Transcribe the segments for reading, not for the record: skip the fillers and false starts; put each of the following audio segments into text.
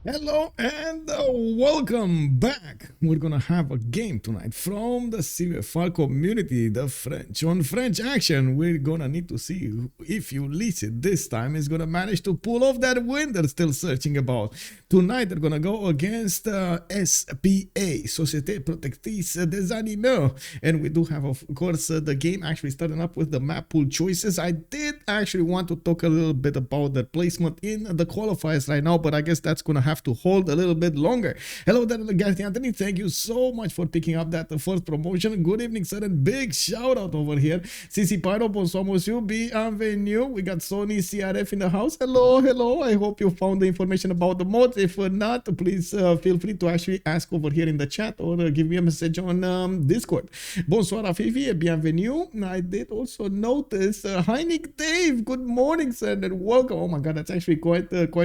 Hello and welcome back. We're gonna have a game tonight from the CivFR community, the French on French action. We're gonna need to see if Ulyss this time is gonna manage to pull off that win they're still searching about. Tonight they're gonna go against SPA, Société Protectrice des Animaux, and we do have, of course, the game actually starting up with the map pool choices. I did actually want to talk a little bit about the placement in the qualifiers right now, but I guess that's gonna have to hold a little bit longer. Hello there, guys. Anthony, thank you so much for picking up that first promotion. Good evening, sir, and big shout out over here. CC Pyro, bonsoir monsieur, bienvenue. We got Sony CRF in the house. Hello, hello. I hope you found the information about the mods. If not, please feel free to actually ask over here in the chat or give me a message on Discord. Bonsoir Xiffy, bienvenue. I did also notice hi Nick Dave. Good morning, sir, and welcome. Oh my god, that's actually quite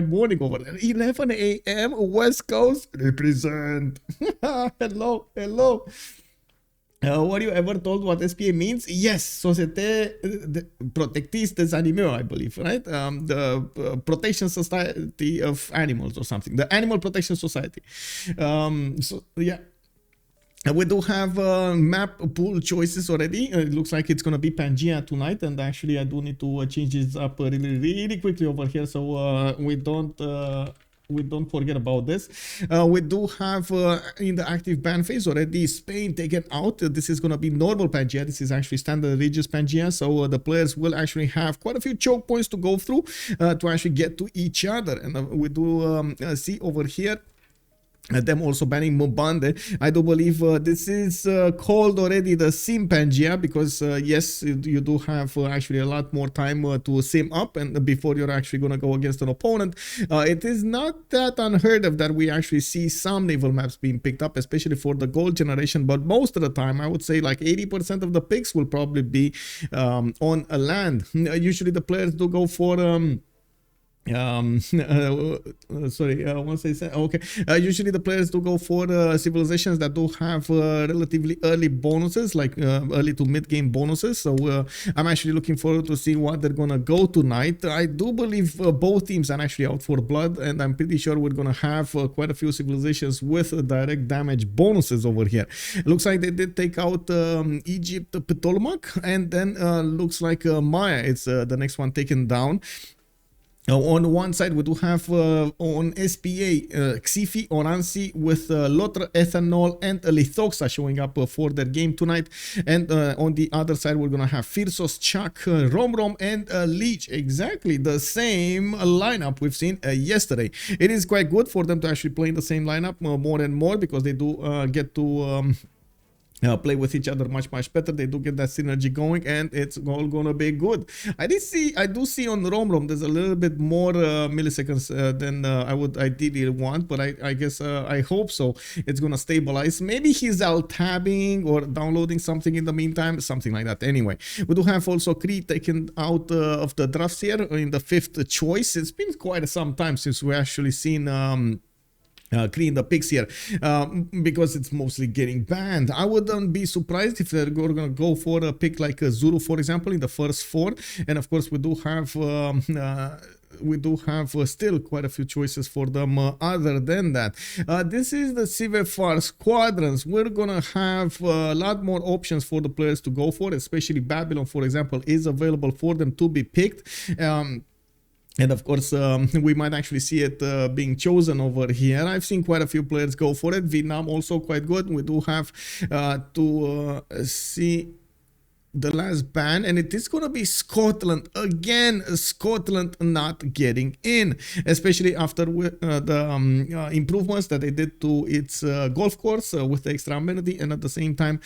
morning over there. 11 a.m. West Coast represent. Hello, hello. Were you ever told what SPA means? Yes, Société Protectrice des Animaux, I believe, right? The Protection Society of Animals or something. The Animal Protection Society. So, yeah. We do have map pool choices already. It looks like it's going to be Pangea tonight. And actually, I do need to change this up really quickly over here so we don't forget about this. We do have in the active ban phase already Spain taken out. This is going to be normal Pangea. This is actually standard Regis Pangea. So the players will actually have quite a few choke points to go through to actually get to each other. And we do see over here them also banning Mobande. I do believe this is called already the sim Pangea because yes, you do have actually a lot more time to sim up and before you're actually going to go against an opponent. It is not that unheard of that we actually see some naval maps being picked up, especially for the gold generation, but most of the time I would say like 80% of the picks will probably be on a land. Usually the players do go for once I said okay, usually the players do go for civilizations that do have relatively early bonuses, like early to mid game bonuses. So I'm actually looking forward to see what they're gonna go tonight. I do believe both teams are actually out for blood, and I'm pretty sure we're gonna have quite a few civilizations with direct damage bonuses over here. Looks like they did take out Egypt, Ptolemaic, and then looks like Maya is the next one taken down. On one side, we do have on SPA Xiffy, Oranssi with Loutre, Ethanole, and Lythoxa showing up for their game tonight. And on the other side, we're going to have Phyrsos, Chuck, Romrom, and Lege. Exactly the same lineup we've seen yesterday. It is quite good for them to actually play in the same lineup more and more because they do get to play with each other much better. They do get that synergy going, and it's all gonna be good. I do see on Romrom there's a little bit more milliseconds than I would ideally want, but I guess I hope so. It's gonna stabilize. Maybe he's alt tabbing or downloading something in the meantime, something like that. Anyway, we do have also Cree taken out of the drafts here in the 5th choice. It's been quite some time since we actually seen clean the picks here because it's mostly getting banned. I wouldn't be surprised if they're gonna go for a pick like a Zulu, for example, in the first 4. And of course, we do have still quite a few choices for them other than that. This is the CivFR Squadrons. We're gonna have a lot more options for the players to go for, especially Babylon, for example, is available for them to be picked. And of course, we might actually see it being chosen over here. I've seen quite a few players go for it. Vietnam also quite good. We do have to see the last ban, and it is going to be Scotland. Again, Scotland not getting in, especially after the improvements that they did to its golf course with the extra amenity, and at the same time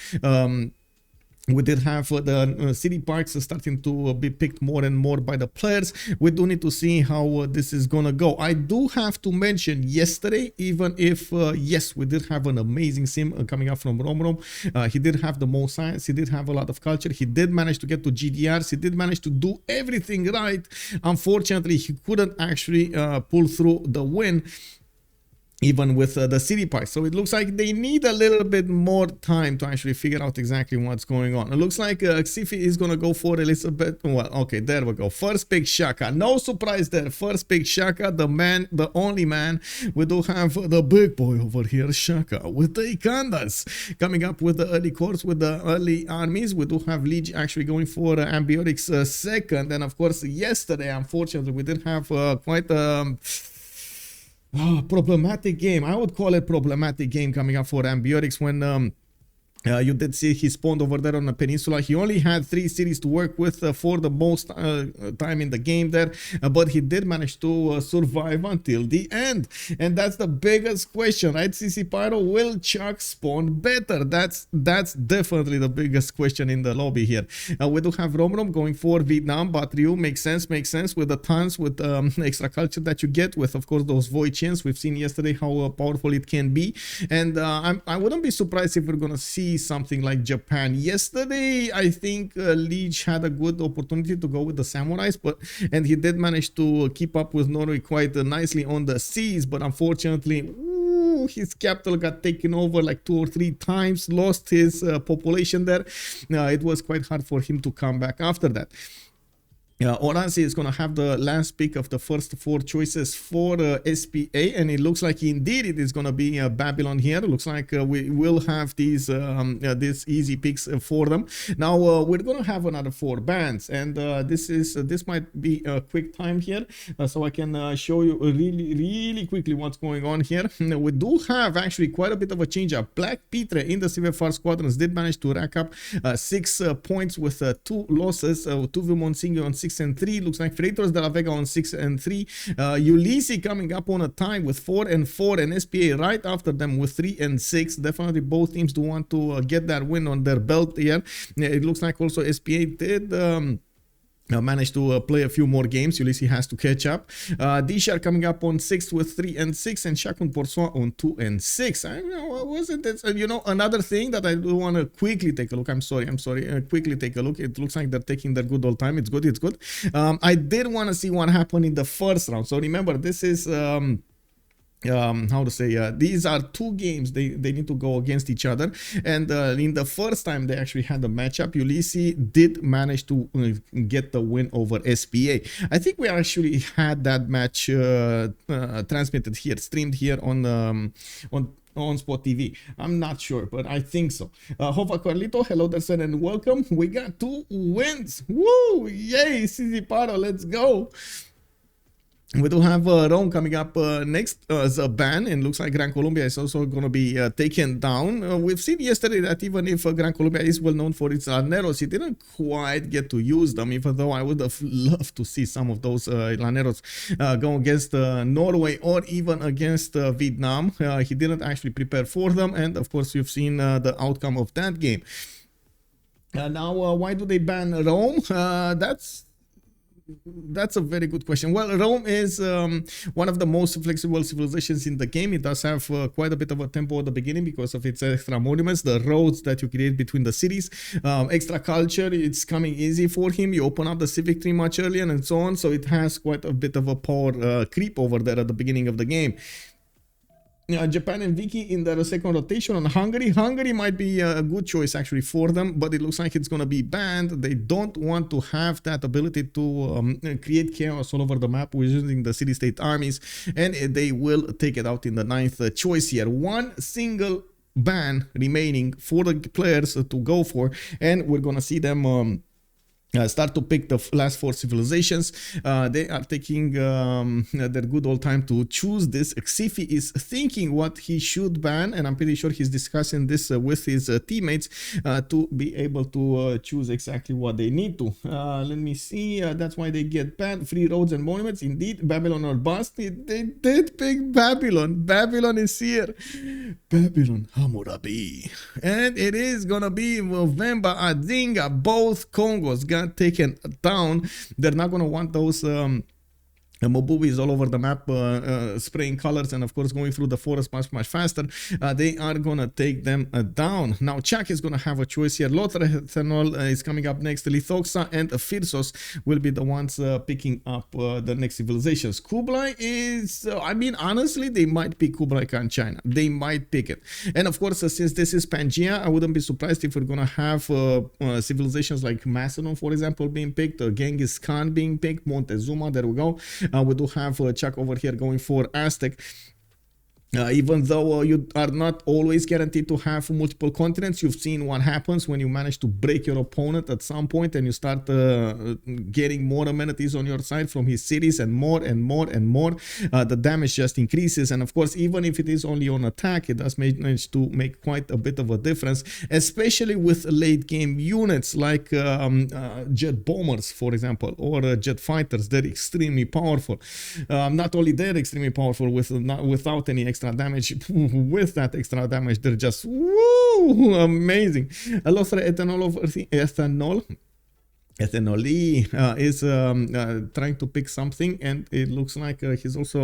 we did have the city parks starting to be picked more and more by the players. We do need to see how this is gonna go. I do have to mention yesterday, even if yes, we did have an amazing sim coming up from Romrom. He did have the most science, he did have a lot of culture, he did manage to get to GDRs, he did manage to do everything right. Unfortunately, he couldn't actually pull through the win. even with the city parks. So it looks like they need a little bit more time to actually figure out exactly what's going on. It looks like Xiffy is going to go for Elizabeth. Well, okay, there we go. First pick Shaka. No surprise there. First pick Shaka, the man, the only man. We do have the big boy over here, Shaka, with the Ikandas. Coming up with the early course, with the early armies. We do have Lege actually going for Ambiotics second. And of course, yesterday, unfortunately, we did have quite problematic game. I would call it problematic game coming up for Ambiotics when you did see he spawned over there on the peninsula. He only had 3 cities to work with for the most time in the game there, but he did manage to survive until the end. And that's the biggest question, right? CC Pyro, will Chuck spawn better? That's definitely the biggest question in the lobby here. We do have Romrom going for Vietnam, but Ryu makes sense with the tons, with extra culture that you get with, of course, those void chains. We've seen yesterday how powerful it can be, and I wouldn't be surprised if we're gonna see something like Japan. Yesterday, I think Lege had a good opportunity to go with the samurais, and he did manage to keep up with Norway quite nicely on the seas, but unfortunately, his capital got taken over like 2 or 3 times, lost his population there. It was quite hard for him to come back after that. Oranssi is going to have the last pick of the first 4 choices for SPA, and it looks like indeed it is going to be Babylon here. It looks like we will have these easy picks for them. Now we're going to have another 4 bands, and this might be a quick time here, so I can show you really quickly what's going on here. We do have actually quite a bit of a change up. Black Petre in the CivFR Squadrons did manage to rack up 6 points with 2 losses. Tuvu Monsingo on 6 and 3. Looks like Phyrsos de la Vega on 6 and 3. Ulyss coming up on a time with 4 and 4, and SPA right after them with 3 and 6. Definitely both teams do want to get that win on their belt here. It looks like also SPA did managed to play a few more games. Ulyss has to catch up. Dishar coming up on 6 with 3 and 6, and Shakun Porsoa on 2 and 6. I know, wasn't it? You know, another thing that I do want to quickly take a look. I'm sorry. Quickly take a look. It looks like they're taking their good old time. It's good. I did want to see what happened in the first round. So remember, this is how to say, these are 2 games they need to go against each other, and in the first time they actually had a matchup, Ulyss did manage to get the win over SPA. I think we actually had that match transmitted here, streamed here on OnSpotTV. I'm not sure, but I think so. Hova Carlito, hello there, sir, and welcome. We got 2 wins. Woo! Yay, CZ Paro, let's go. We do have Rome coming up next as a ban, and looks like Gran Colombia is also going to be taken down. We've seen yesterday that even if Gran Colombia is well known for its Laneros, it didn't quite get to use them, even though I would have loved to see some of those Laneros go against Norway or even against Vietnam. He didn't actually prepare for them, and of course you've seen the outcome of that game. Now, why do they ban Rome? That's a very good question. Well, Rome is one of the most flexible civilizations in the game. It does have quite a bit of a tempo at the beginning because of its extra monuments, the roads that you create between the cities, extra culture. It's coming easy for him. You open up the civic tree much earlier and so on. So it has quite a bit of a power creep over there at the beginning of the game. Japan and Vicky in their second rotation on Hungary. Hungary might be a good choice actually for them, but it looks like it's going to be banned. They don't want to have that ability to create chaos all over the map with using the city-state armies, and they will take it out in the 9th choice here. One single ban remaining for the players to go for, and we're going to see them start to pick the last 4 civilizations. They are taking their good old time to choose this. Xiffy is thinking what he should ban, and I'm pretty sure he's discussing this with his teammates to be able to choose exactly what they need to. Let me see. That's why they get banned. Free roads and monuments. Indeed, Babylon or bust. They did pick Babylon. Babylon is here. Babylon Hammurabi. And it is gonna be Movember Adinga. Both Congos got taken down. They're not going to want those Mobubi is all over the map, spraying colors and of course going through the forest much faster. They are gonna take them down. Now Chak is gonna have a choice here. Loutre, Ethanole is coming up next. Lythoxa and Phyrsos will be the ones picking up the next civilizations. Kublai is, I mean, honestly, they might pick Kublai Khan China. They might pick it. And of course, since this is Pangea, I wouldn't be surprised if we're gonna have civilizations like Macedon, for example, being picked, Genghis Khan being picked, Montezuma, there we go. We do have Chuck over here going for Aztec. Even though you are not always guaranteed to have multiple continents, you've seen what happens when you manage to break your opponent at some point and you start getting more amenities on your side from his cities and more and more and more. The damage just increases, and of course, even if it is only on attack, it does manage to make quite a bit of a difference, especially with late game units like jet bombers, for example, or jet fighters. They're extremely powerful. Not only they're extremely powerful without any extra damage, with that extra damage they're just woo, amazing. Loutre, Ethanole is trying to pick something, and it looks like he's also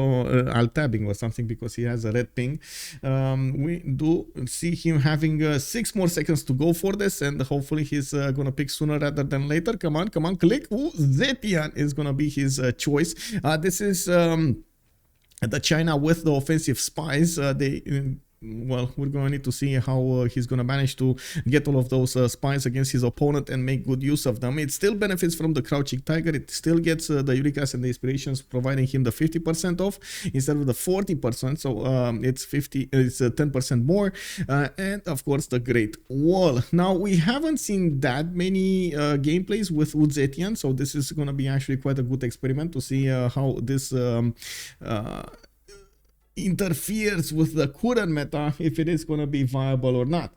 alt-tabbing or something because he has a red ping. We do see him having 6 more seconds to go for this, and hopefully he's gonna pick sooner rather than later. Come on, click. Ooh, Zetian is gonna be his choice. This is the China with the offensive spies. Well, we're going to need to see how he's going to manage to get all of those spies against his opponent and make good use of them. It still benefits from the Crouching Tiger. It still gets the Uric Acid and the Inspirations, providing him the 50% off instead of the 40%. So it's 10% more. And of course, the Great Wall. Now, we haven't seen that many gameplays with Zetian, so this is going to be actually quite a good experiment to see how this interferes with the current meta, if it is going to be viable or not.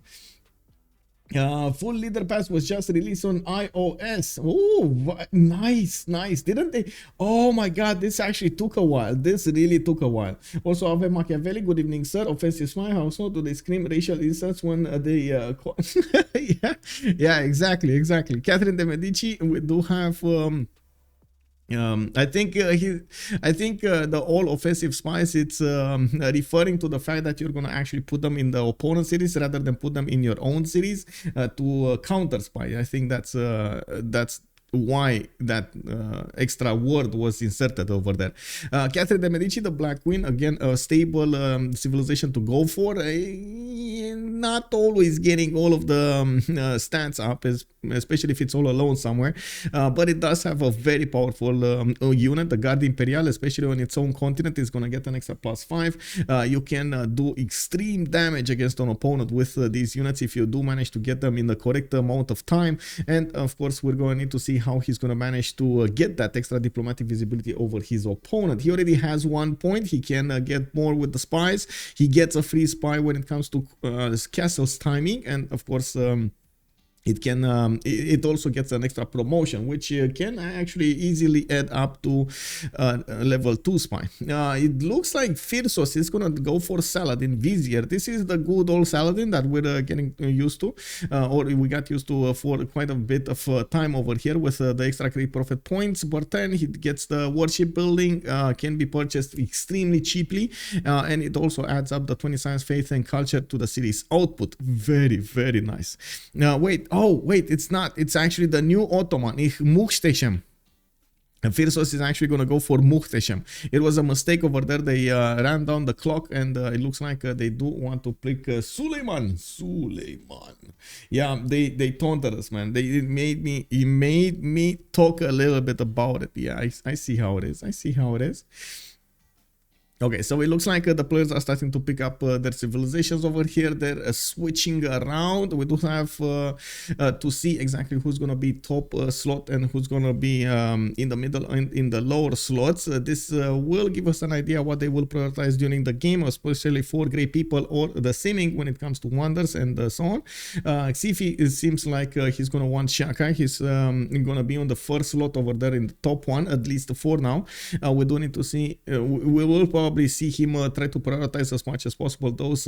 Full leader pass was just released on iOS. Oh, nice. Didn't they? Oh my god, this actually took a while. This really took a while. Also, Ave Machiavelli, good evening, sir. Offensive smile. How so do they scream racial insults when they yeah, exactly. Catherine de Medici, we do have I think the all offensive spies, it's referring to the fact that you're gonna actually put them in the opponent series rather than put them in your own series to counter spy. I think that's why that extra word was inserted over there. Catherine de Medici, the Black Queen, again a stable civilization to go for. Not always getting all of the stats up, especially if it's all alone somewhere, but it does have a very powerful unit. The Guard Imperial, especially on its own continent, is going to get an extra +5. You can do extreme damage against an opponent with these units if you do manage to get them in the correct amount of time. And of course, we're going to need to see how he's going to manage to get that extra diplomatic visibility over his opponent. He already has 1 point. He can get more with the spies. He gets a free spy when it comes to castle's timing, and of course it also gets an extra promotion, which can actually easily add up to level 2 spy. It looks like Phyrsos is gonna go for Saladin Vizier. This is the good old Saladin that we're getting used to, or we got used to for quite a bit of time over here with the extra Great Prophet points. But then he gets the worship building, can be purchased extremely cheaply, and it also adds up the 20 science, faith, and culture to the city's output. Very nice. Now wait. Oh, wait, it's not. It's actually the new Ottoman, Muhtesem. And Phyrsos is actually going to go for Muhtesem. It was a mistake over there. They ran down the clock, and it looks like they do want to pick Suleiman. Yeah, they taunted us, man. It made me talk a little bit about it. Yeah, I see how it is. Okay, so it looks like the players are starting to pick up their civilizations over here. They're switching around. We do have to see exactly who's going to be top slot and who's going to be in the middle and in the lower slots. This will give us an idea what they will prioritize during the game, especially for Grey People or the Simming when it comes to Wonders and so on. Xiffy, it seems like he's going to want Shaka. He's going to be on the first slot over there in the top one, at least for now. We do need to see, we will probably see him try to prioritize as much as possible those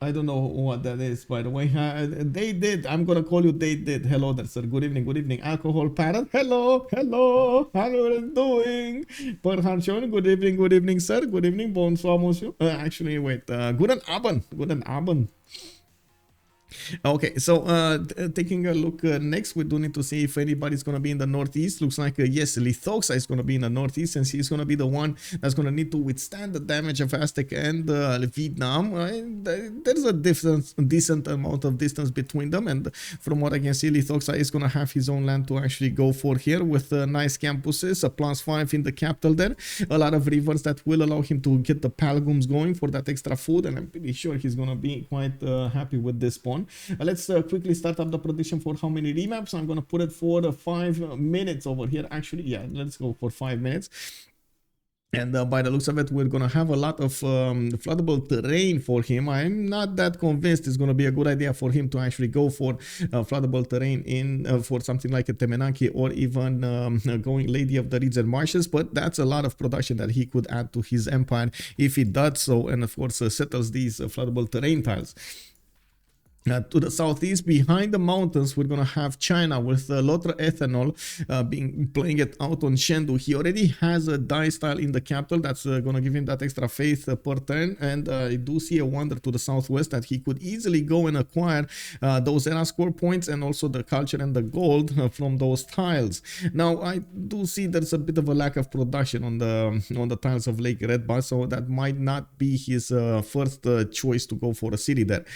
I don't know what that is, by the way. They did. I'm gonna call you. They did. Hello there, sir. Good evening. Good evening. Alcohol parrot. Hello. Hello. How are you doing? Perhanshon. Good evening. Good evening, sir. Good evening. Bonsoir, monsieur. Actually, wait. Guten Abend. Guten Abend. Okay, so taking a look next, we do need to see if anybody's going to be in the northeast. Looks like, yes, Lythoxa is going to be in the northeast, and she's going to be the one that's going to need to withstand the damage of Aztec and Vietnam. There's a decent amount of distance between them, and from what I can see, Lythoxa is going to have his own land to actually go for here with nice campuses, a +5 in the capital there, a lot of rivers that will allow him to get the palgums going for that extra food, and I'm pretty sure he's going to be quite happy with this spawn. Let's quickly start up the prediction for how many remaps. I'm going to put it for 5 minutes over here. Actually, yeah, let's go for 5 minutes. And by the looks of it, we're going to have a lot of floodable terrain for him. I'm not that convinced it's going to be a good idea for him to actually go for floodable terrain in for something like a Temenaki or even going Lady of the Reeds and Marshes. But that's a lot of production that he could add to his empire if he does so. And of course, settles these floodable terrain tiles. To the southeast, behind the mountains, we're going to have China with Loutre Ethanole playing it out on Shendu. He already has a dice tile in the capital that's going to give him that extra faith per turn. And I do see a wonder to the southwest that he could easily go and acquire those era score points and also the culture and the gold from those tiles. Now, I do see there's a bit of a lack of production on the tiles of Lake Redbus, so that might not be his first choice to go for a city there.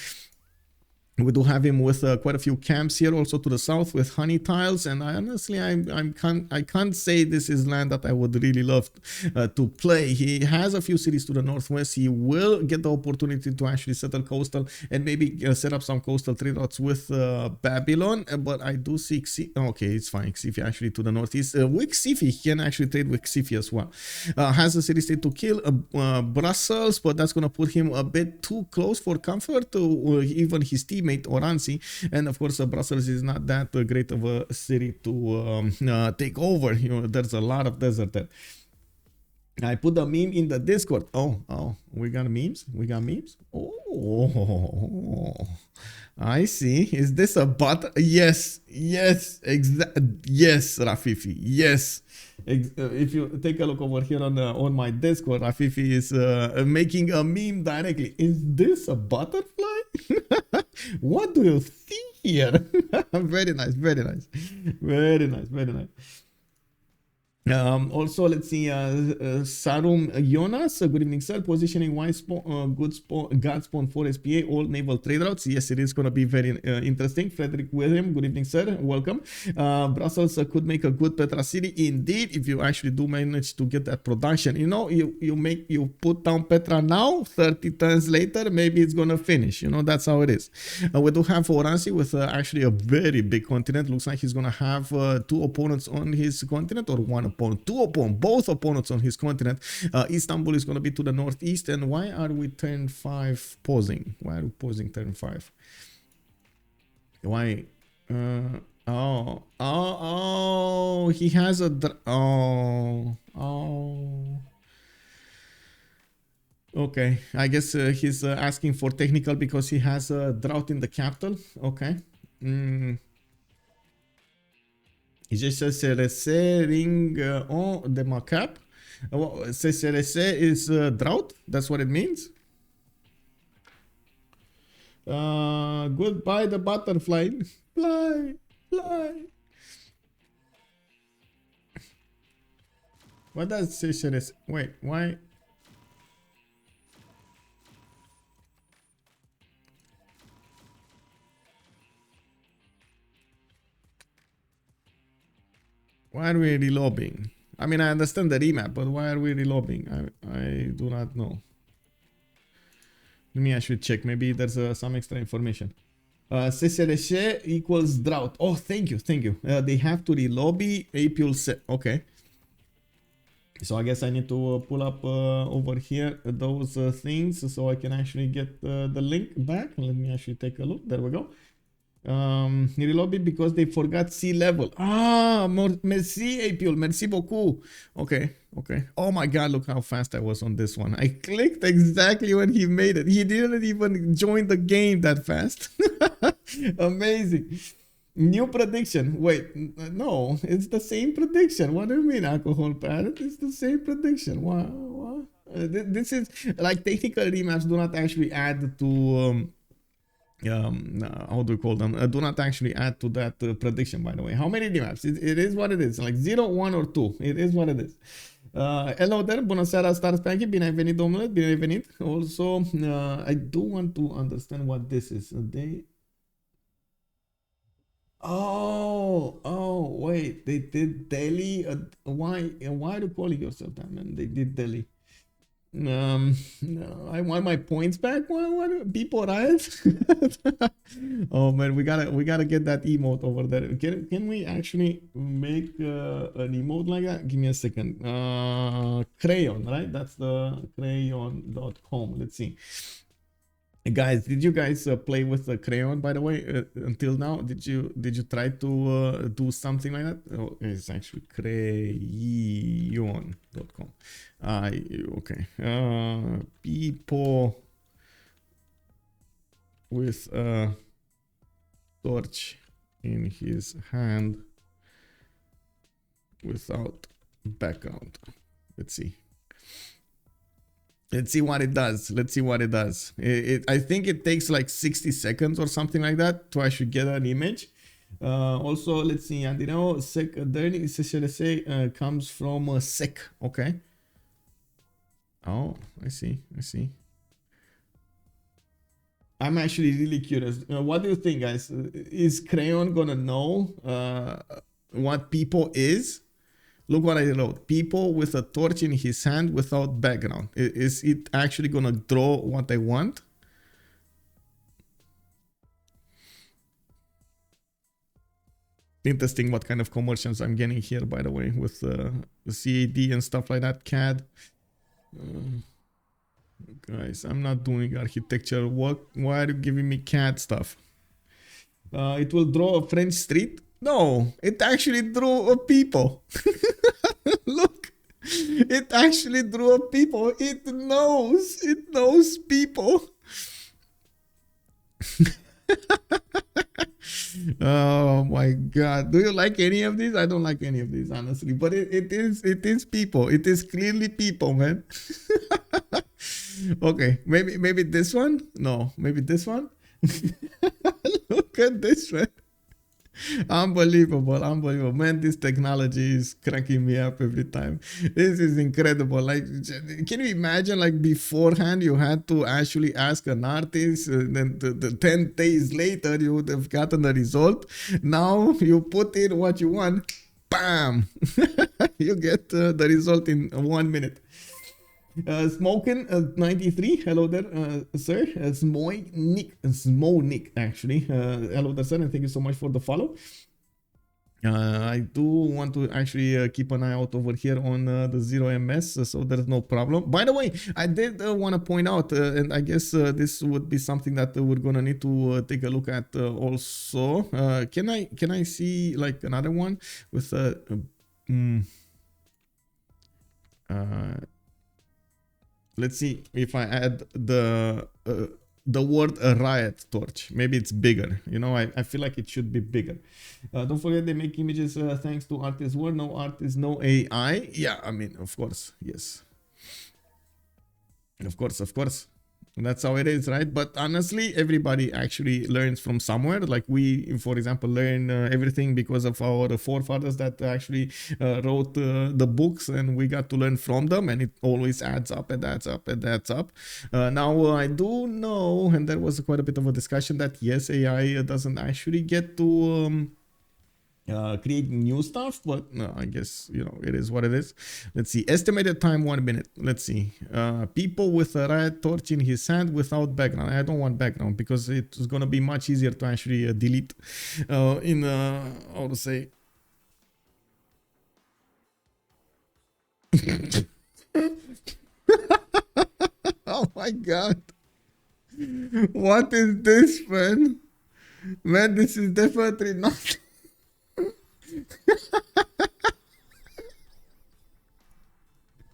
We do have him with quite a few camps here also to the south with honey tiles, and honestly I can't say this is land that I would really love to play. He has a few cities to the northwest. He will get the opportunity to actually settle coastal and maybe set up some coastal trade routes with Babylon, but I do see okay, it's fine. Xiffy actually to the northeast. With Xiffy, he can actually trade with Xiffy as well. Has a city state to kill Brussels, but that's going to put him a bit too close for comfort to even his team Oranssi, and of course Brussels is not that great of a city to take over. You know, there's a lot of desert there. I put the meme in the Discord. Oh, we got memes. Oh, I see. Is this a bot? Yes, yes, yes, Rafifi, yes. If you take a look over here on my Discord, Rafifi is making a meme directly. Is this a butterfly? What do you see here? Very nice, very nice, very nice, very nice. Also, let's see, Sarum Jonas, good evening, sir. Positioning wise good guard spawn for SPA, all naval trade routes. Yes, it is going to be very interesting. Frederick William, good evening, sir. Welcome. Brussels could make a good Petra city indeed if you actually do manage to get that production. You know, you put down Petra now, 30 tons later, maybe it's going to finish. You know, that's how it is. We do have Oranssi with actually a very big continent. Looks like he's going to have 2 opponents on his continent, or 1 opponent, 2 opponents, both opponents on his continent. Istanbul is going to be to the northeast. And why are we turn 5 pausing? Why are we pausing turn 5? Why? Oh, he has a okay, I guess he's asking for technical because he has a drought in the capital. Okay. CCRC ring de macap. CCRC is drought. That's what it means. Goodbye the butterfly. Fly. What does CCRC? Wait, why? Why are we relobbying? I mean, I understand the remap, but why are we relobbying? I do not know. Let me actually check. Maybe there's some extra information. CCRC equals drought. Oh, thank you. They have to relobby April set. Okay. So I guess I need to pull up over here those things so I can actually get the link back. Let me actually take a look. There we go. Reload it because they forgot sea level. Ah, merci, Apil. Merci beaucoup. Okay, okay. Oh my god, look how fast I was on this one. I clicked exactly when he made it. He didn't even join the game that fast. Amazing. New prediction. Wait, no, it's the same prediction. What do you mean, alcohol parrot? It's the same prediction. What? This is like technical remaps do not actually add to how do we call them? Do not actually add to that prediction, by the way. How many remaps? It is what it is. Like 0, 1 or 2. It is what it is. Hello there, bună seara, Star Spanky, bine ai venit, domnule, bine ai venit. Also, I do want to understand what this is. Oh, wait, they did Delhi. Why do you call yourself that, man? They did Delhi. No, I want my points back. What people riot? Oh man, we gotta get that emote over there. Can we actually make an emote like that? Give me a second. Crayon, right? That's the crayon.com. Let's see. Guys, did you guys play with the crayon, by the way, until now? Did you try to do something like that? Oh, it's actually crayon.com. Okay. People with a torch in his hand without background. Let's see. Let's see what it does. Let's see what it does. I think it takes like 60 seconds or something like that to actually get an image. Also, let's see. And you know, sec learning CCLSA comes from sec. Okay. Oh, I see. I'm actually really curious. What do you think, guys? Is Crayon gonna know what people is? Look what I wrote. People with a torch in his hand without background. Is it actually gonna draw what I want? Interesting what kind of commercials I'm getting here, by the way, with the CAD and stuff like that. CAD. Guys, I'm not doing architecture work. Why are you giving me CAD stuff? It will draw a French street. No, it actually drew a people. Look, it actually drew a people. It knows people. Oh my god, do you like any of these? I don't like any of these, honestly, but it is people. It is clearly people, man. Okay, maybe this one. No, maybe this one. Look at this one. Unbelievable, man. This technology is cracking me up every time. This is incredible. Like, can you imagine, like, beforehand you had to actually ask an artist, then 10 days later you would have gotten the result. Now you put in what you want, bam. You get the result in 1 minute. Smoking 93, hello there, sir. Nick, actually. Hello there, sir, and thank you so much for the follow. I do want to actually keep an eye out over here on the 0ms, so there's no problem. By the way, I did want to point out, and I guess this would be something that we're gonna need to take a look at also. Can I see like another one with let's see if I add the word a riot torch. Maybe it's bigger. You know, I feel like it should be bigger. Don't forget they make images thanks to artist's word. No artist, no AI. Yeah, I mean, of course, yes. Of course. That's how it is, right? But honestly, everybody actually learns from somewhere. Like we, for example, learn everything because of our forefathers that actually wrote the books, and we got to learn from them, and it always adds up and adds up and adds up. Now, I do know, and there was quite a bit of a discussion that yes, AI doesn't actually get to create new stuff, but no, I guess, you know, it is what it is. Let's see, estimated time 1 minute. Let's see, people with a riot torch in his hand without background. I don't want background because it's gonna be much easier to actually delete in how to say. Oh my god, what is this, man? Man, this is definitely not.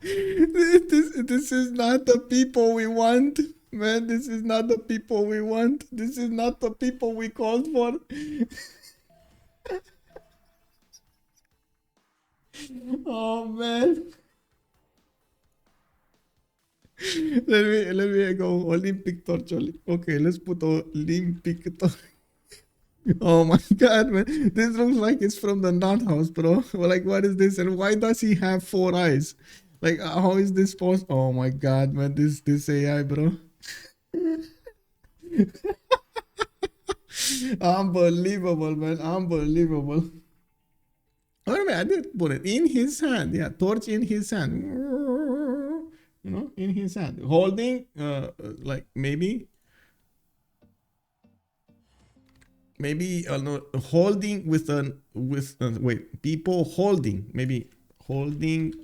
This is not the people we want. Man, this is not the people we want. This is not the people we called for. Oh man. Let me go Olympic torch. Okay, let's put Olympic torch. Oh my god, man. This looks like it's from the nut house, bro. Like, what is this? And why does he have 4 eyes? Like, how is this possible? Oh my god, man. This AI, bro. Unbelievable, man. Unbelievable. Oh, wait, I did put it in his hand. Yeah, torch in his hand. You know, in his hand. Holding, like, maybe no, holding with wait, people holding, maybe holding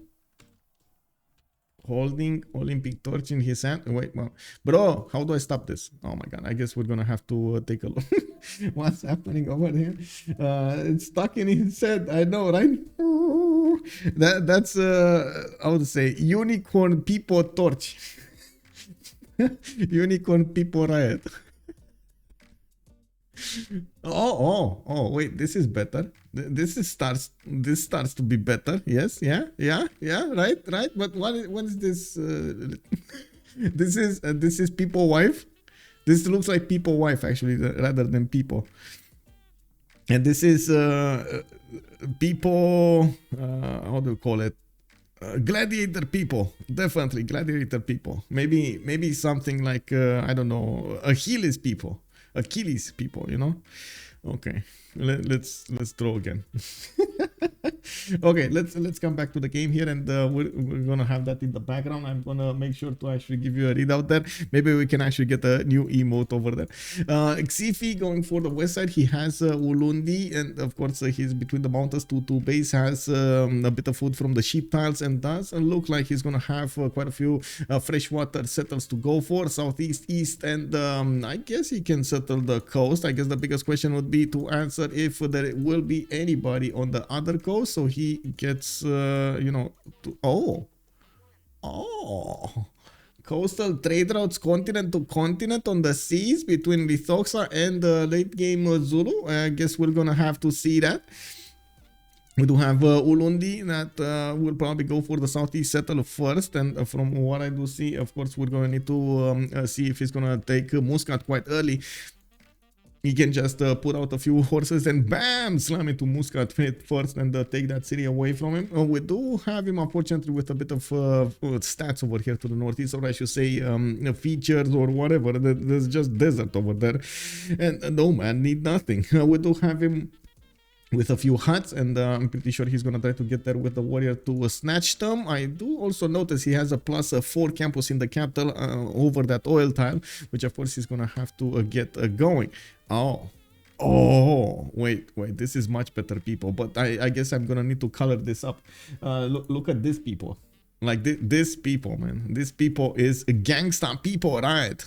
Olympic torch in his hand. Wait, well, bro, how do I stop this? Oh my god, I guess we're gonna have to take a look. What's happening over here? It's stuck in his head. I know, right? That's how to say, unicorn people torch. Unicorn people riot. Oh, wait, this is better. This starts to be better. Yes, yeah, right. But what is this? This is people wife. This looks like people wife actually, rather than people. And this is people. How do you call it? Gladiator people. Definitely gladiator people. Maybe something like I don't know, Achilles people. Achilles people, you know. Okay, let's throw again. Okay, let's come back to the game here, and we're gonna have that in the background. I'm gonna make sure to actually give you a readout there. Maybe we can actually get a new emote over there. Xiffy going for the west side. He has Ulundi, and of course he's between the mountains. Two base has a bit of food from the sheep tiles, and does look like he's gonna have quite a few freshwater settles to go for southeast, east, and I guess he can settle the coast. I guess the biggest question would be to answer if there will be anybody on the other coast, so he gets you know, coastal trade routes continent to continent on the seas between Lythoxa and late game Zulu. I guess we're gonna have to see that. We do have Ulundi that will probably go for the southeast settle first, and from what I do see, of course, we're going to need to see if he's going to take Muscat quite early. He can just put out a few horses and bam, slam into Muscat first and take that city away from him. We do have him, unfortunately, with a bit of stats over here to the northeast, or I should say features or whatever. There's just desert over there. And no, man, need nothing. We do have him with a few huts, and I'm pretty sure he's gonna try to get there with the warrior to snatch them. I do also notice he has a +4 campus in the capital over that oil tile, which of course he's gonna have to get going. Oh, wait, this is much better, people, but I guess I'm gonna need to color this up. Look at this, people. Like this people, man. This people is gangsta people, right?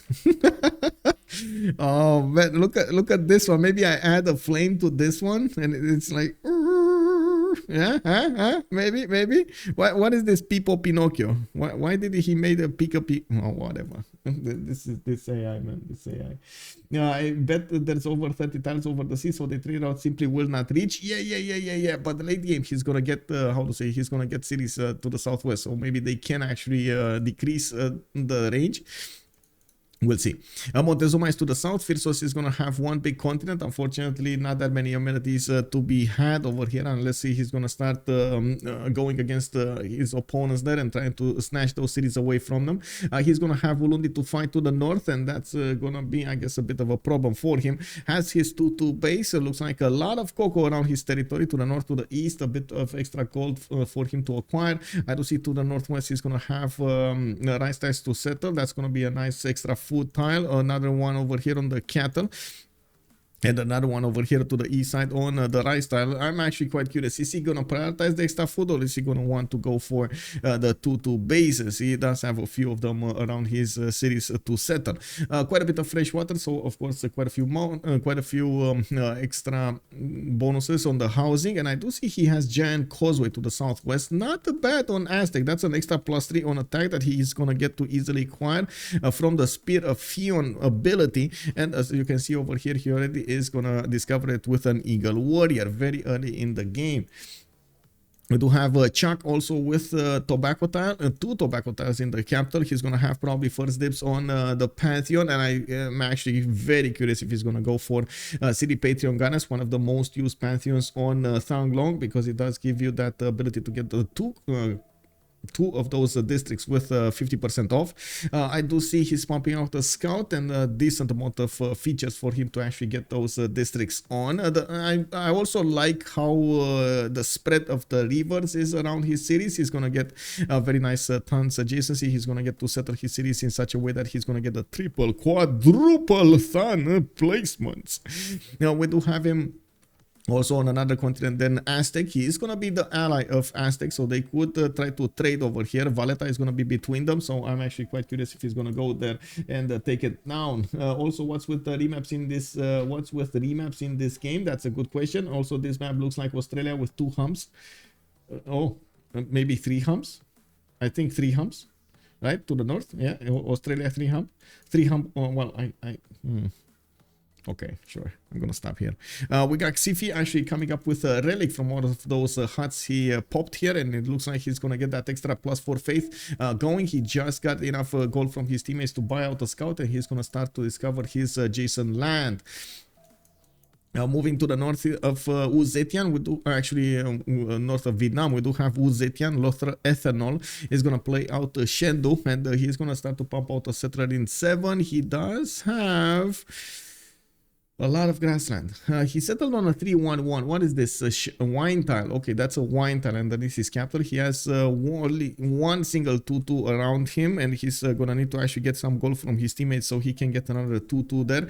Oh man, look at this one. Maybe I add a flame to this one, and it's like, yeah, maybe. What is this people Pinocchio? Why did he made a Pika? Oh, whatever. This AI, man. This AI. Yeah, I bet there's over 30 tiles over the sea, so the trade route simply will not reach. Yeah. But the late game, he's gonna get how to say, he's gonna get cities to the southwest, so maybe they can actually decrease the range. We'll see. Muhtesem is to the south. Phyrsos is going to have one big continent. Unfortunately, not that many amenities to be had over here, unless he's going to start going against his opponents there and trying to snatch those cities away from them. He's going to have Ulundi to fight to the north, and that's going to be, I guess, a bit of a problem for him. Has his 2-2 base. Looks like a lot of cocoa around his territory, to the north, to the east, a bit of extra gold for him to acquire. I do see to the northwest he's going to have rice ties to settle. That's going to be a nice extra food tile. Another one over here on the cattle. And another one over here to the east side on the right style. I'm actually quite curious. Is he going to prioritize the extra food, or is he going to want to go for the 2-2 bases? He does have a few of them around his cities to settle. Quite a bit of fresh water, so of course quite a few extra bonuses on the housing. And I do see he has giant causeway to the southwest. Not bad on Aztec. That's an extra +3 on attack that he is going to get to easily acquire from the Spear of Fion ability. And as you can see over here, he already is gonna discover it with an Eagle Warrior very early in the game. We do have Chuck also with tobacco tile, 2 tobacco tiles in the capital. He's gonna have probably first dibs on the Pantheon, and I am actually very curious if he's gonna go for City Patreon Goddess, one of the most used pantheons on Thanglong, because it does give you that ability to get the two of those districts with 50% off. I do see he's pumping out a scout and a decent amount of features for him to actually get those districts on. I also like how the spread of the rivers is around his cities. He's gonna get a very nice tons adjacency. He's gonna get to settle his cities in such a way that he's gonna get the triple, quadruple thun placements. Now we do have him also on another continent than Aztec. He is going to be the ally of Aztec, so they could try to trade over here. Valletta is going to be between them, so I'm actually quite curious if he's going to go there and take it down. Also, what's with the remaps in this game? That's a good question. Also, this map looks like Australia with 2 humps. Maybe 3 humps. I think 3 humps, right, to the north. Yeah, Australia 3 hump. Okay, sure. I'm gonna stop here. We got Xiffy actually coming up with a relic from one of those huts he popped here, and it looks like he's gonna get that extra +4 faith going. He just got enough gold from his teammates to buy out a scout, and he's gonna start to discover his adjacent land. Moving to the north of Zetian, we do actually north of Vietnam, we do have Zetian. Loutre Ethanole is gonna play out Shendu, and he's gonna start to pump out a settler in 7. He does have a lot of grassland. He settled on a 3-1-1. What is this? A wine tile. Okay, that's a wine tile, and this is capital. He has only one single 2-2 around him, and he's gonna need to actually get some gold from his teammates so he can get another 2-2 there.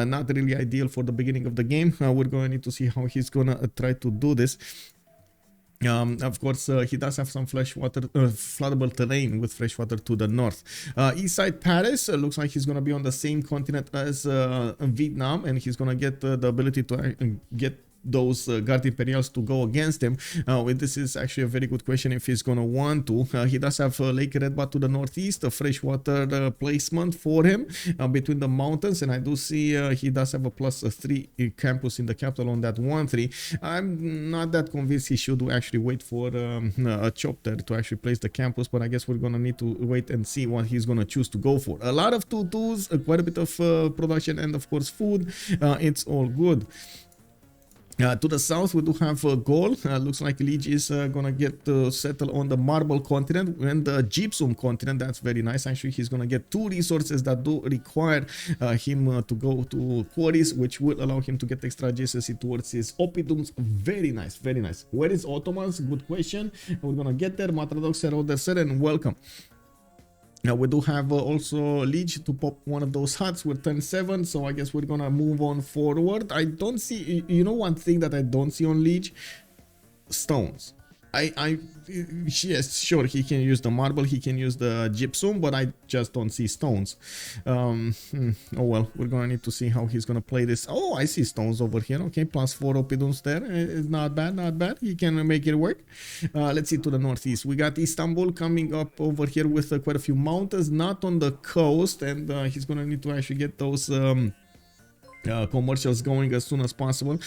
Not really ideal for the beginning of the game. We're gonna need to see how he's gonna try to do this. Of course, he does have some floodable terrain with freshwater to the north. East side Paris looks like he's going to be on the same continent as Vietnam, and he's going to get the ability to get those Guard Imperials to go against him. This is actually a very good question if he's gonna want to. He does have Lake Redbat to the northeast, a freshwater placement for him between the mountains, and I do see he does have a +3 campus in the capital on that 1-3. I'm not that convinced he should actually wait for a chopper to actually place the campus, but I guess we're gonna need to wait and see what he's gonna choose to go for. A lot of 2-2s, quite a bit of production, and of course food. It's all good. To the south, we do have Gaul. Looks like Lege is gonna get settled on the Marble continent and the Gypsum continent. That's very nice. Actually, he's gonna get 2 resources that do require him to go to quarries, which will allow him to get extra adjacency towards his oppidums. Very nice, very nice. Where is Ottomans? Good question. We're gonna get there. Matradox, Roder, and welcome. Now we do have also Lege to pop one of those huts with 10-7, so I guess we're gonna move on forward. I don't see, you know, one thing that I don't see on Lege? Stones. Yes, sure, he can use the marble, he can use the gypsum, but I just don't see stones. Oh well, we're gonna need to see how he's gonna play this. Oh, I see stones over here. Okay, +4 oppidums there. It's not bad, not bad. He can make it work. Let's see to the northeast. We got Istanbul coming up over here with quite a few mountains, not on the coast, and he's gonna need to actually get those commercials going as soon as possible.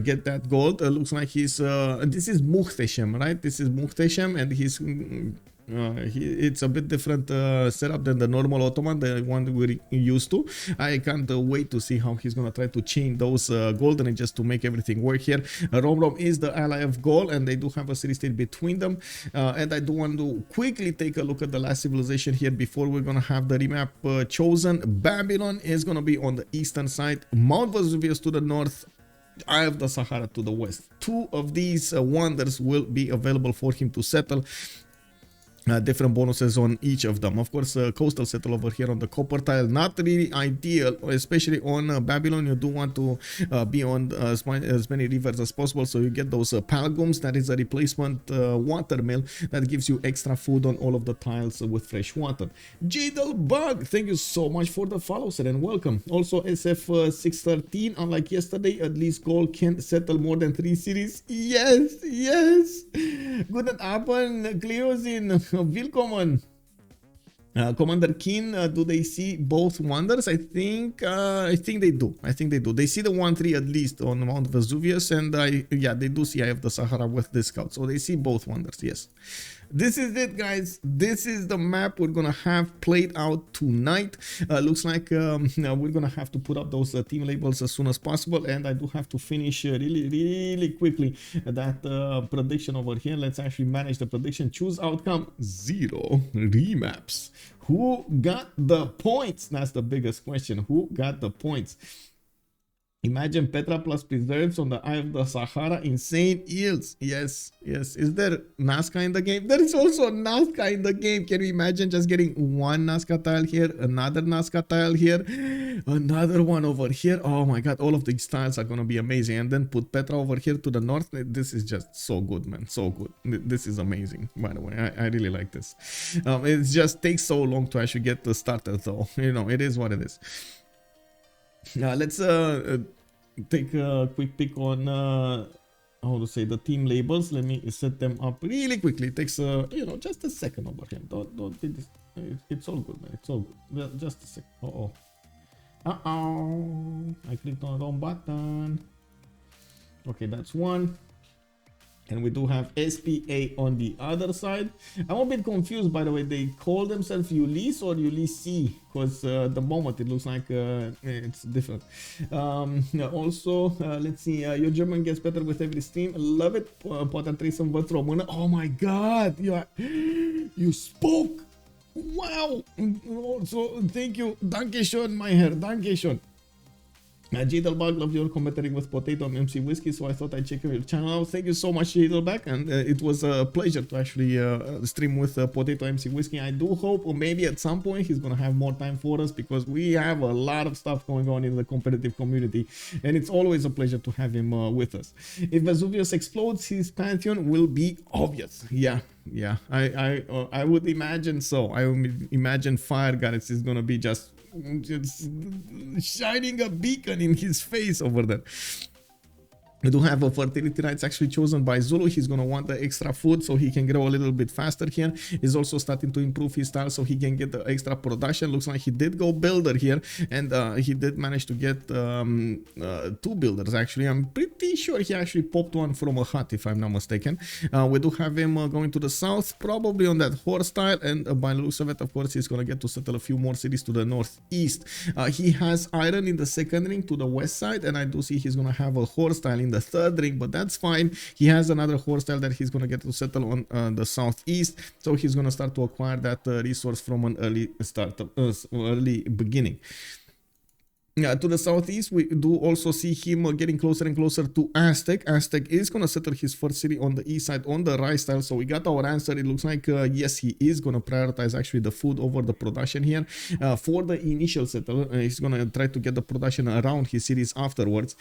Get that gold. Looks like he's this is Muhtesem, right? This is Muhtesem, and he's it's a bit different setup than the normal Ottoman, the one we're used to. I can't wait to see how he's gonna try to chain those golden ages to make everything work here. Romrom is the ally of Gaul, and they do have a city state between them. And I do want to quickly take a look at the last civilization here before we're gonna have the remap chosen. Babylon is gonna be on the eastern side, Mount Vesuvius to the north, Eye of the Sahara to the west. 2 of these wonders will be available for him to settle. different bonuses on each of them. Of course, coastal settle over here on the copper tile, not really ideal, especially on Babylon. You do want to be on as many rivers as possible, so you get those palgums. That is a replacement water mill that gives you extra food on all of the tiles with fresh water. Jadal Bug, thank you so much for the follow, sir, and welcome. Also, SF613, unlike yesterday, at least Gaul can settle more than 3 cities. Yes, yes. Guten Abend, Cleosin. Willkommen. Commander Keen, do they see both wonders? I think they do. I think they do. They see the 1-3 at least on Mount Vesuvius, and yeah, they do see Eye of the Sahara with this scout. So they see both wonders, yes. This is it, guys. This is the map we're gonna have played out tonight. Looks like we're gonna have to put up those team labels as soon as possible, and I do have to finish really quickly that prediction over here. Let's actually manage the prediction. Choose outcome 0 remaps. Who got the points? That's the biggest question. Who got the points? Imagine Petra plus preserves on the Eye of the Sahara. Insane yields. Yes, yes. Is there Nazca in the game? There is also Nazca in the game. Can you imagine just getting one Nazca tile here, another Nazca tile here, another one over here? Oh my god, all of these tiles are going to be amazing. And then put Petra over here to the north. This is just so good, man. So good. This is amazing, by the way. I really like this. It just takes so long to actually get the starter, though. You know, it is what it is. Let's take a quick pick on how to say the team labels. Let me set them up really quickly. It takes you know, just a second over here. Don't get this. It's all good, man. It's all good. Just a sec. I clicked on the wrong button. Okay, that's one. And we do have SPA on the other side. I'm a bit confused, by the way. They call themselves Ulyss or Ulyss, because the moment it looks like it's different. Also, let's see. Your German gets better with every stream. Love it. Poate trebuie să învăț română. Oh my god! You spoke! Wow! So, thank you. Danke schön, my hair. Danke schön. Jadelbug, loved your commentary with Potato and MC Whiskey, so I thought I'd check your channel out. Thank you so much, Jadelbug, and it was a pleasure to actually stream with Potato MC Whiskey. I do hope, or maybe at some point, he's gonna have more time for us, because we have a lot of stuff going on in the competitive community, and it's always a pleasure to have him with us. If Vesuvius explodes, his pantheon will be obvious. Yeah, I would imagine so. I would imagine Fire Goddess is gonna be just shining a beacon in his face over there. We do have a fertility rights actually chosen by Zulu. He's going to want the extra food so he can grow a little bit faster here. He's also starting to improve his style so he can get the extra production. Looks like he did go builder here, and he did manage to get 2 builders actually. I'm pretty sure he actually popped one from a hut, if I'm not mistaken. We do have him going to the south, probably on that horse tile, and by the looks of it, of course, he's going to get to settle a few more cities to the northeast. He has iron in the second ring to the west side, and I do see he's going to have a horse tile in the third ring, but that's fine. He has another horse tile that he's going to get to settle on the southeast, so he's going to start to acquire that resource from an early start, early beginning. To the southeast, we do also see him getting closer and closer to Aztec. Aztec is going to settle his first city on the east side on the right style, so we got our answer. It looks like, yes, he is going to prioritize actually the food over the production here. For the initial settle, he's going to try to get the production around his cities afterwards.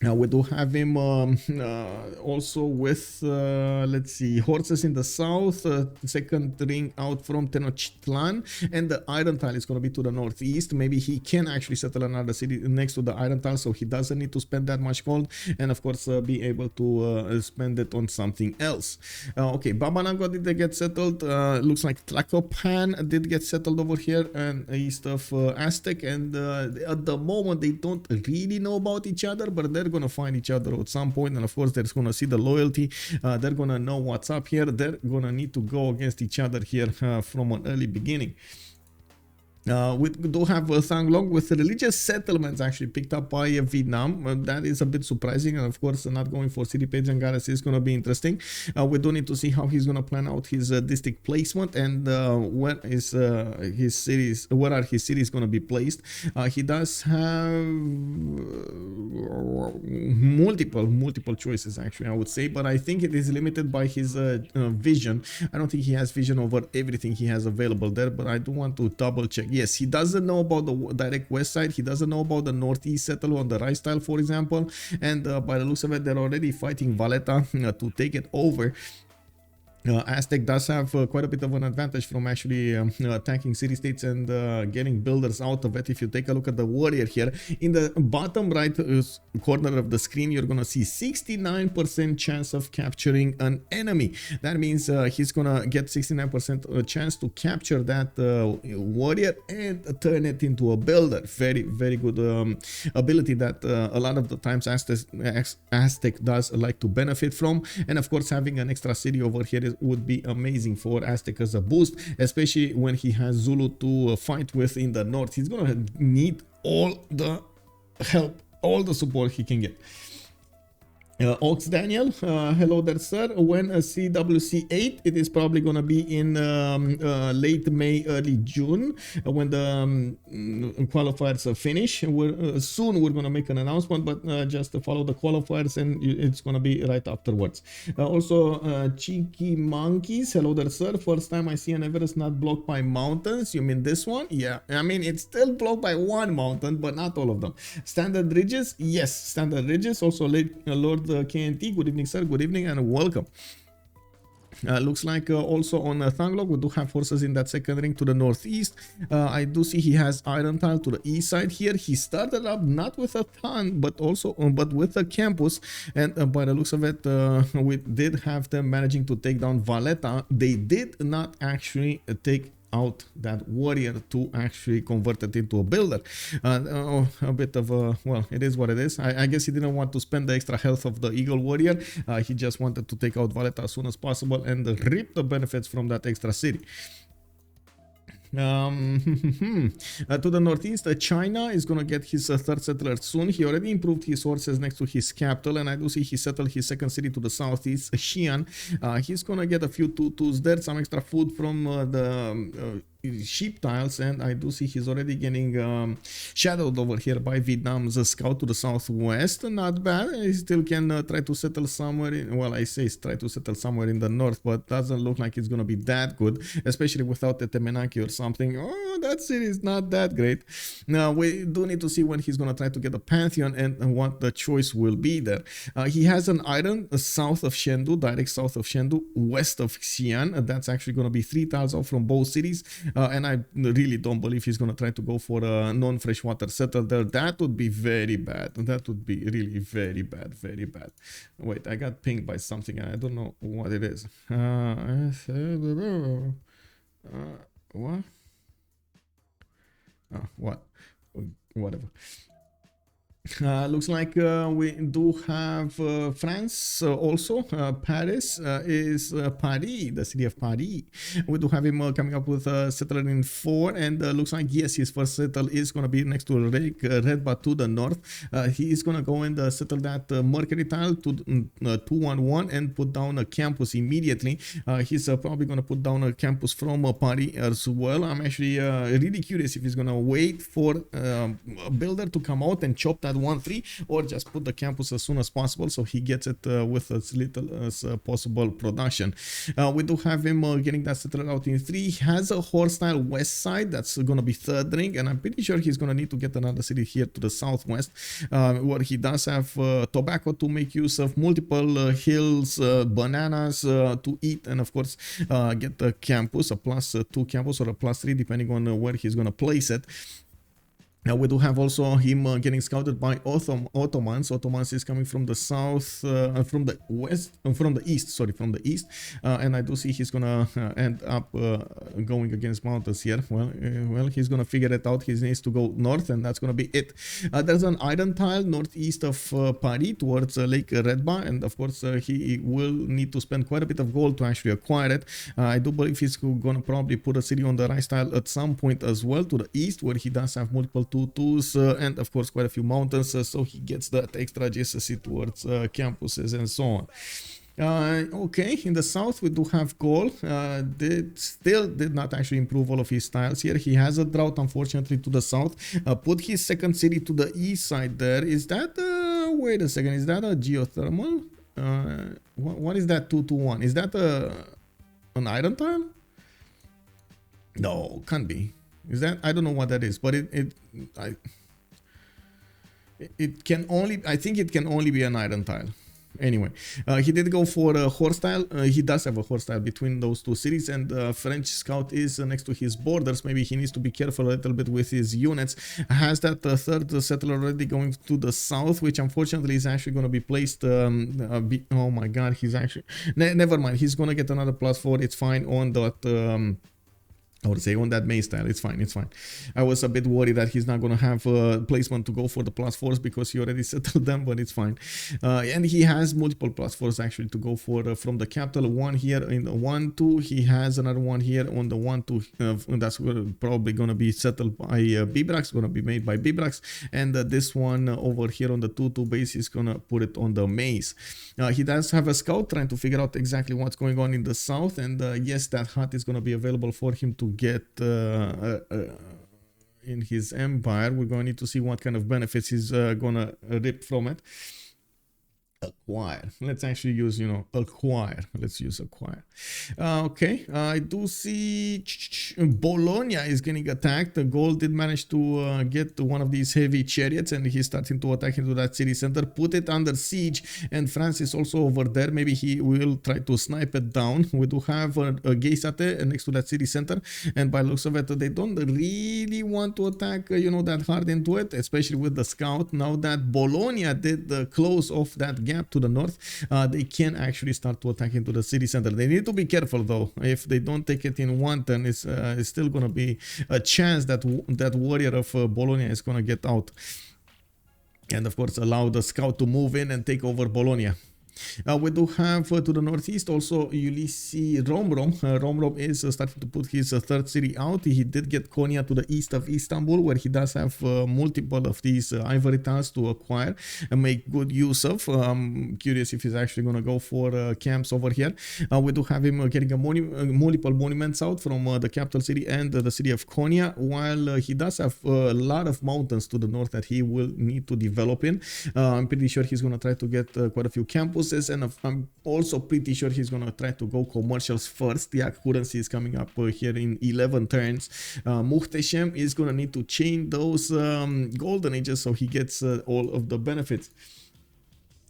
We do have him also with, let's see, horses in the south, second ring out from Tenochtitlan, and the iron tile is going to be to the northeast. Maybe he can actually settle another city next to the iron tile, so he doesn't need to spend that much gold, and of course be able to spend it on something else. Okay, Babanago did get settled. Looks like Tlacopan did get settled over here and east of Aztec, and at the moment they don't really know about each other, but they're gonna find each other at some point, and of course they're gonna see the loyalty. They're gonna know what's up here. They're gonna need to go against each other here from an early beginning. We do have Thang Long with religious settlements actually picked up by Vietnam. That is a bit surprising, and of course not going for city page and goddess is going to be interesting. We do need to see how he's going to plan out his district placement, and where is his cities, where are his cities going to be placed. He does have multiple choices, actually, I would say, but I think it is limited by his vision. I don't think he has vision over everything he has available there, but I do want to double check. Yes, he doesn't know about the direct west side. He doesn't know about the northeast settle on the right style, for example, and by the looks of it, they're already fighting Valletta to take it over. Aztec does have quite a bit of an advantage from actually attacking city-states and getting builders out of it. If you take a look at the warrior here, in the bottom right corner of the screen, you're going to see 69% chance of capturing an enemy. That means he's going to get 69% chance to capture that warrior and turn it into a builder. Very, very good ability that a lot of the times Aztec does like to benefit from. And of course, having an extra city over here would be amazing for Aztec as a boost, especially when he has Zulu to fight with in the north. He's gonna need all the help, all the support he can get. Ox Daniel, hello there, sir. When a CWC8, it is probably going to be in late May, early June, when the qualifiers finish. Soon we're going to make an announcement, but just to follow the qualifiers, and it's going to be right afterwards. Also, Cheeky Monkeys, hello there, sir. First time I see an Everest not blocked by mountains. You mean this one? Yeah, I mean, it's still blocked by one mountain, but not all of them. Standard ridges, yes, standard ridges. Also, Lord KNT, good evening, sir. Good evening and welcome. Looks like also on Thanglok we do have forces in that second ring to the northeast. I do see he has iron tile to the east side here. He started up not with a ton, but also but with a campus, and by the looks of it, we did have them managing to take down Valletta. They did not actually take out that warrior to actually convert it into a builder. A bit of a, well, it is what it is. I guess he didn't want to spend the extra health of the eagle warrior. He just wanted to take out Valletta as soon as possible and reap the benefits from that extra city. To the northeast, China is going to get his third settler soon. He already improved his forces next to his capital, and I do see he settled his second city to the southeast, Xi'an. He's going to get a few tutus there, some extra food from the sheep tiles, and I do see he's already getting shadowed over here by Vietnam's scout to the southwest. Not bad. He still can try to settle somewhere in, well, I say try to settle somewhere in the north, but doesn't look like it's gonna be that good, especially without the Temenaki or something. Oh, that city is not that great. Now we do need to see when he's gonna try to get a Pantheon and what the choice will be there. He has an iron south of Chengdu, direct south of Chengdu, west of Xi'an. That's actually gonna be 3 tiles out from both cities. And I really don't believe he's going to try to go for a non-freshwater settle there. That would be very bad. That would be really very bad, very bad. Wait, I got pinged by something and I don't know what it is. What? What? Whatever. Looks like we do have France also. Paris is Paris, the city of Paris. We do have him coming up with a settler in 4, and looks like, yes, his first settle is going to be next to Redba to the north. He is going to go and settle that Mercury tile to 211 and put down a campus immediately. He's probably going to put down a campus from Paris as well. I'm actually really curious if he's going to wait for a builder to come out and chop that 1-3, or just put the campus as soon as possible so he gets it with as little as possible production. We do have him getting that settled out in 3. He has a horse style west side that's going to be third ring, and I'm pretty sure he's going to need to get another city here to the southwest, where he does have tobacco to make use of, multiple hills, bananas to eat, and of course get the campus, a +2 campus or a +3 depending on where he's going to place it. Now we do have also him getting scouted by Ottomans. Ottomans is coming from the south, from the west, from the east, and I do see he's gonna end up going against mountains here. Well, he's gonna figure it out. He needs to go north, and that's gonna be it. There's an iron tile northeast of Paris towards Lake Redba, and of course he will need to spend quite a bit of gold to actually acquire it. I do believe he's gonna probably put a city on the right tile at some point as well to the east, where he does have multiple tutus and of course quite a few mountains, so he gets that extra adjacency towards campuses and so on. Okay, in the south we do have Gaul. Still did not actually improve all of his tiles here. He has a drought unfortunately to the south. Put his second city to the east side there. Is that wait a second. Is that a geothermal? What is that 221? Is that an iron tile? No, can't be. Is that? I don't know what that is, but it can only. I think it can only be an iron tile. Anyway, he did go for a horse tile. He does have a horse tile between those two cities, and French scout is next to his borders. Maybe he needs to be careful a little bit with his units. Has that third settler already going to the south, which unfortunately is actually going to be placed. Oh my god, he's actually never mind. He's going to get another +4. It's fine on that. I would say on that maze tile, it's fine, it's fine. I was a bit worried that he's not going to have a placement to go for the +4s because he already settled them, but it's fine. And he has multiple +4s actually to go for from the capital. One here in the 1-2, he has another one here on the 1-2. That's probably going to be settled by Bibrax, going to be made by Bibrax. And this one over here on the 2-2 base is going to put it on the maze. He does have a scout trying to figure out exactly what's going on in the south. And yes, that hut is going to be available for him to get in his empire. We're going to need to see what kind of benefits he's gonna rip from it. Acquire. Let's actually use, you know, acquire. Let's use acquire. Okay, I do see Bologna is getting attacked. The Gaul did manage to get one of these heavy chariots, and he's starting to attack into that city center, put it under siege, and France is also over there. Maybe he will try to snipe it down. We do have a Geisate next to that city center, and by looks of it, they don't really want to attack, you know, that hard into it, especially with the scout. Now that Bologna did close off that gap to the north, they can actually start to attack into the city center. They need to be careful though. If they don't take it in one turn, it's still going to be a chance that that warrior of Bologna is going to get out, and of course allow the scout to move in and take over Bologna. We do have to the northeast also Ulyss Romrom. Romrom is starting to put his third city out. He did get Konya to the east of Istanbul, where he does have multiple of these ivory tiles to acquire and make good use of. I'm curious if he's actually going to go for camps over here. We do have him getting multiple monuments out from the capital city and the city of Konya, while he does have a lot of mountains to the north that he will need to develop in. I'm pretty sure he's going to try to get quite a few campuses, and I'm also pretty sure he's going to try to go commercials first. The currency is coming up here in 11 turns. Muhtesem is going to need to chain those golden ages so he gets all of the benefits.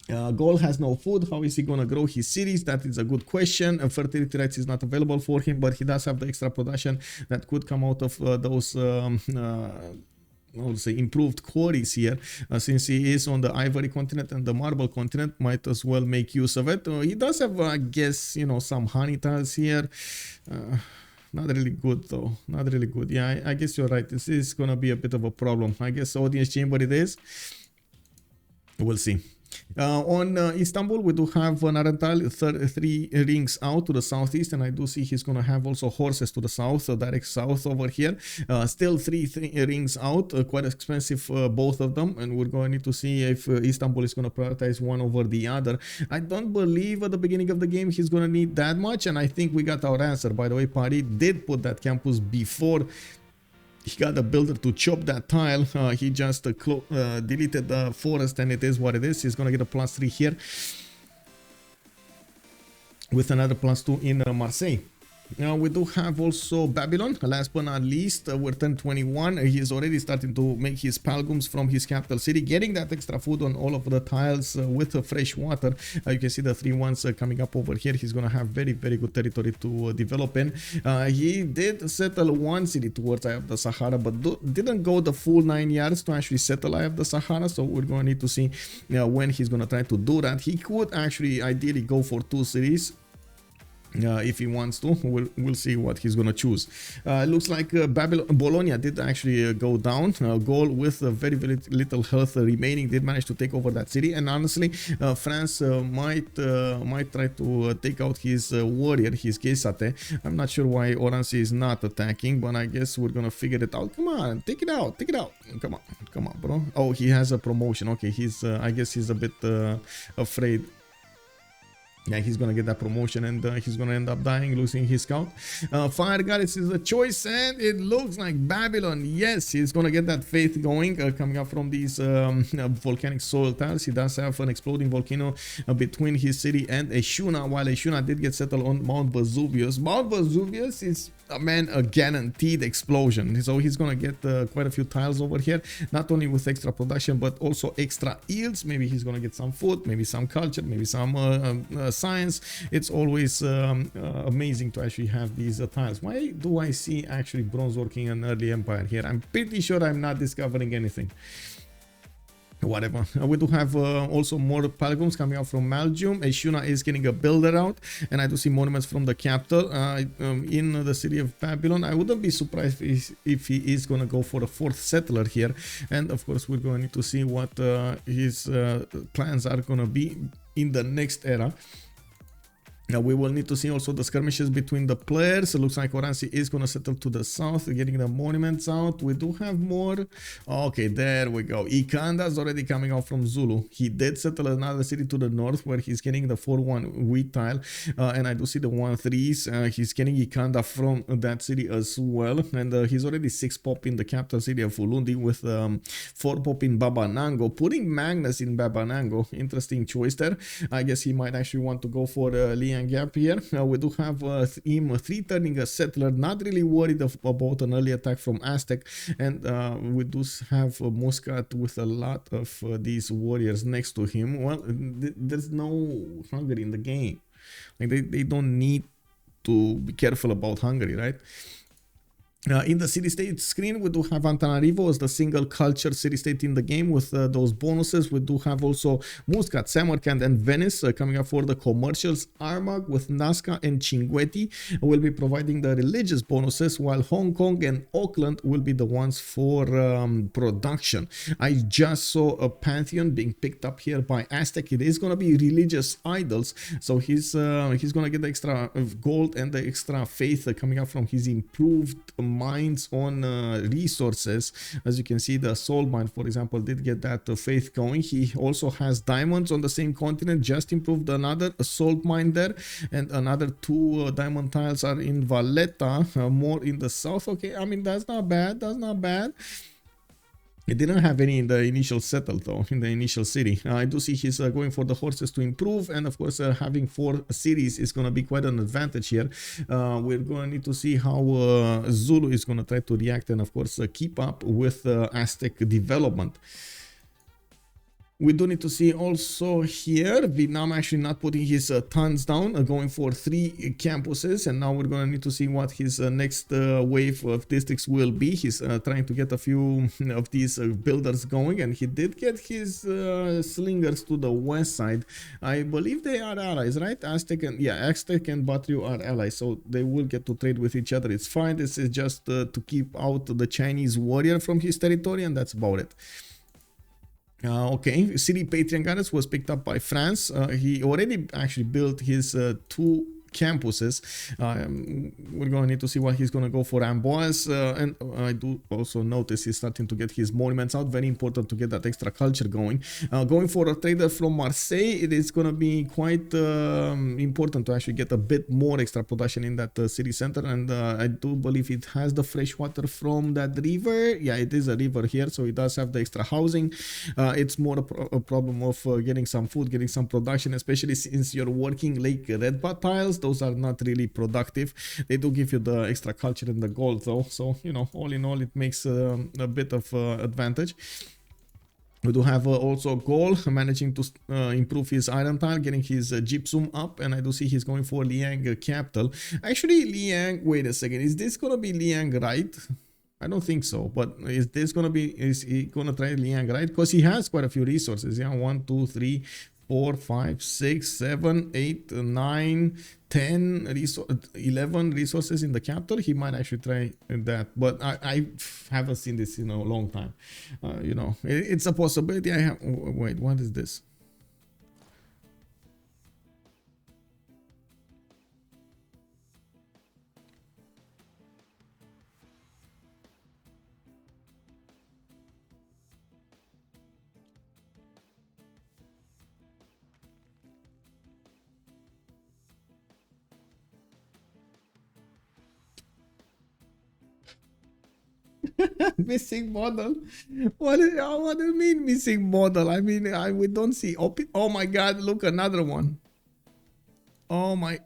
Gaul has no food. How is he going to grow his cities? That is a good question. Fertility rights is not available for him, but he does have the extra production that could come out of those I would say improved quarries here, since he is on the ivory continent and the marble continent, might as well make use of it. He does have, I guess, you know, some honey tiles here. Not really good though, not really good. Yeah, I guess you're right. This is gonna be a bit of a problem. I guess audience chamber it is. We'll see. On Istanbul, we do have another tile, 3 rings out to the southeast, and I do see he's going to have also horses to the south, direct south over here. Still 3 rings out, quite expensive, both of them, and we're going to need to see if Istanbul is going to prioritize one over the other. I don't believe at the beginning of the game he's going to need that much, and I think we got our answer. By the way, Paris did put that campus before he got a builder to chop that tile. He just deleted the forest, and it is what it is. He's gonna get a +3 here with another +2 in Marseille. Now we do have also Babylon, last but not least. We're turn 21. He's already starting to make his palgums from his capital city, getting that extra food on all of the tiles with fresh water. You can see the 3 ones coming up over here. He's going to have very, very good territory to develop in. He did settle one city towards Eye of the Sahara, but didn't go the full 9 yards to actually settle Eye of the Sahara. So we're going to need to see when he's going to try to do that. He could actually ideally go for 2 cities. If he wants to. We'll see what he's gonna choose. Looks like Bologna did actually go down. Gaul, with very, very little health remaining, did manage to take over that city, and honestly France might try to take out his warrior, his Geisate. I'm not sure why Oranssi is not attacking, but I guess we're gonna figure it out. Come on, take it out, come on, bro. Oh, he has a promotion. Okay, he's I guess he's a bit afraid Yeah, he's gonna get that promotion, and he's gonna end up dying, losing his scout. Fire goddess is a choice, and it looks like Babylon. Yes, he's gonna get that faith going, coming up from these volcanic soil tiles. He does have an exploding volcano between his city and Eshuna, while Eshuna did get settled on Mount Vesuvius. Mount Vesuvius is a guaranteed explosion, so he's gonna get quite a few tiles over here, not only with extra production but also extra yields. Maybe he's gonna get some food, maybe some culture, maybe some science. It's always amazing to actually have these tiles. Why do I see actually bronze working an early empire here? I'm pretty sure I'm not discovering anything. Whatever. We do have also more pilgrims coming out from Malgium. Eshuna is getting a builder out, and I do see monuments from the capital in the city of Babylon. I wouldn't be surprised if he is going to go for a fourth settler here, and of course we're going to need to see what his plans are going to be in the next era. Now we will need to see also the skirmishes between the players. It looks like Oranssi is going to settle to the south, getting the monuments out. We do have more. Okay, there we go. Ikanda is already coming out from Zulu. He did settle another city to the north where he's getting the 4-1 wheat tile. And I do see the 1-3s. He's getting Ikanda from that city as well. And he's already 6 pop in the capital city of Ulundi with 4 pop in Babanango. Putting Magnus in Babanango. Interesting choice there. I guess he might actually want to go for Gap here. We do have him 3-turning a settler, not really worried about an early attack from Aztec, and we do have Muscat with a lot of these warriors next to him. Well, there's no Hungary in the game. Like they don't need to be careful about Hungary, right? In the city-state screen, we do have Antananarivo as the single culture city-state in the game with those bonuses. We do have also Muscat, Samarkand, and Venice coming up for the commercials. Armagh with Nazca and Cinguetti will be providing the religious bonuses, while Hong Kong and Auckland will be the ones for production. I just saw a Pantheon being picked up here by Aztec. It is going to be religious idols, so he's going to get the extra gold and the extra faith coming up from his improved mines on resources. As you can see, the soul mine, for example, did get that faith going. He also has diamonds on the same continent, just improved another salt mine there, and another 2 diamond tiles are in Valletta, more in the south. Okay, I mean, that's not bad. That's not bad. It didn't have any in the initial settle though, in the initial city. I do see he's going for the horses to improve, and of course having 4 cities is going to be quite an advantage here. We're going to need to see how Zulu is going to try to react, and of course keep up with Aztec development. We do need to see also here Vietnam actually not putting his tons down, going for 3 campuses, and now we're going to need to see what his next wave of districts will be. He's trying to get a few of these builders going, and he did get his slingers to the west side. I believe they are allies, right? Aztec and Batrio are allies, so they will get to trade with each other. It's fine. This is just to keep out the Chinese warrior from his territory, and that's about it. Okay, City Patriot Goddess was picked up by France. He already actually built his 2 campuses. We're going to need to see what he's going to go for Amboise, and I do also notice he's starting to get his monuments out. Very important to get that extra culture going. Going for a trader from Marseille, it is going to be quite important to actually get a bit more extra production in that city center, and I do believe it has the fresh water from that river. Yeah, it is a river here, so it does have the extra housing. It's more a problem of getting some food, getting some production, especially since you're working Lake Redbat tiles. Those are not really productive. They do give you the extra culture and the gold though, so you know, all in all it makes a bit of advantage. We do have also Gaul managing to improve his iron tile, getting his gypsum up, and I do see he's going for Liang capital. Actually, Liang, wait a second, is this gonna be Liang right? I don't think so, but is he gonna try Liang right? Because he has quite a few resources. Yeah, 1, 2, 3, 4, 5, 6, 7, 8, 9, 10, 11 resources in the capital. He might actually try that, but I haven't seen this in a long time. You know, it's a possibility. Wait, what is this? Missing model. What do you mean missing model? I mean, we don't see. Oh my God! Look, another one. Oh my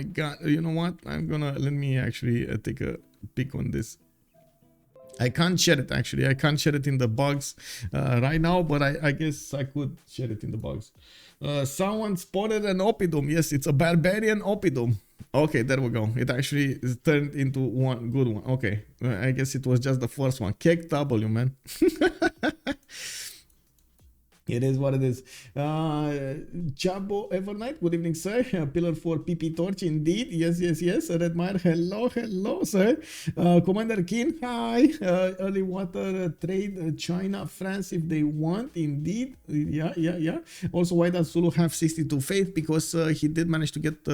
God! You know what? Let me actually take a peek on this. I can't share it actually. I can't share it in the bugs right now, but I guess I could share it in the bugs. Someone spotted an Oppidum. Yes, it's a barbarian Oppidum. Okay, there we go. It actually is turned into one good one. Okay, I guess it was just the first one. Cake W, man. It is what it is. Jabo Evernight, good evening, sir. Pillar 4 PP Torch, indeed. Yes. Redmire, hello, sir. Commander King, hi. Early water trade, China, France, if they want, indeed. Yeah. Also, why does Zulu have 62 faith? Because he did manage to get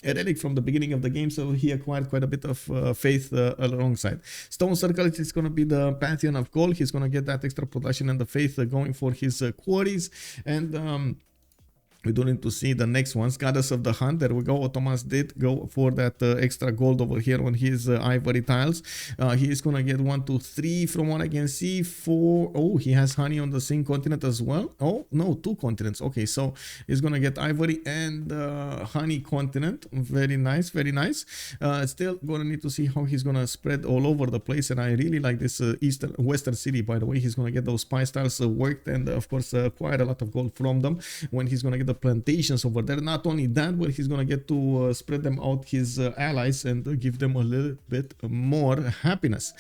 a relic from the beginning of the game, so he acquired quite a bit of faith alongside. Stone Circle is going to be the Pantheon of Gaul. He's going to get that extra production and the faith going for his quarries, and we do need to see the next ones. Goddess of the Hunt, there we go. Ottomans did go for that extra gold over here on his ivory tiles. He is gonna get 1, 2, 3 from what I can see. 4. Oh, he has honey on the same continent as well. Oh no, 2 continents. Okay, so he's gonna get ivory and honey continent. Very nice. Still gonna need to see how he's gonna spread all over the place, and I really like this western city, by the way. He's gonna get those spice tiles worked, and of course quite a lot of gold from them when he's gonna get the plantations over there. Not only that, but he's gonna get to spread them out his allies and give them a little bit more happiness.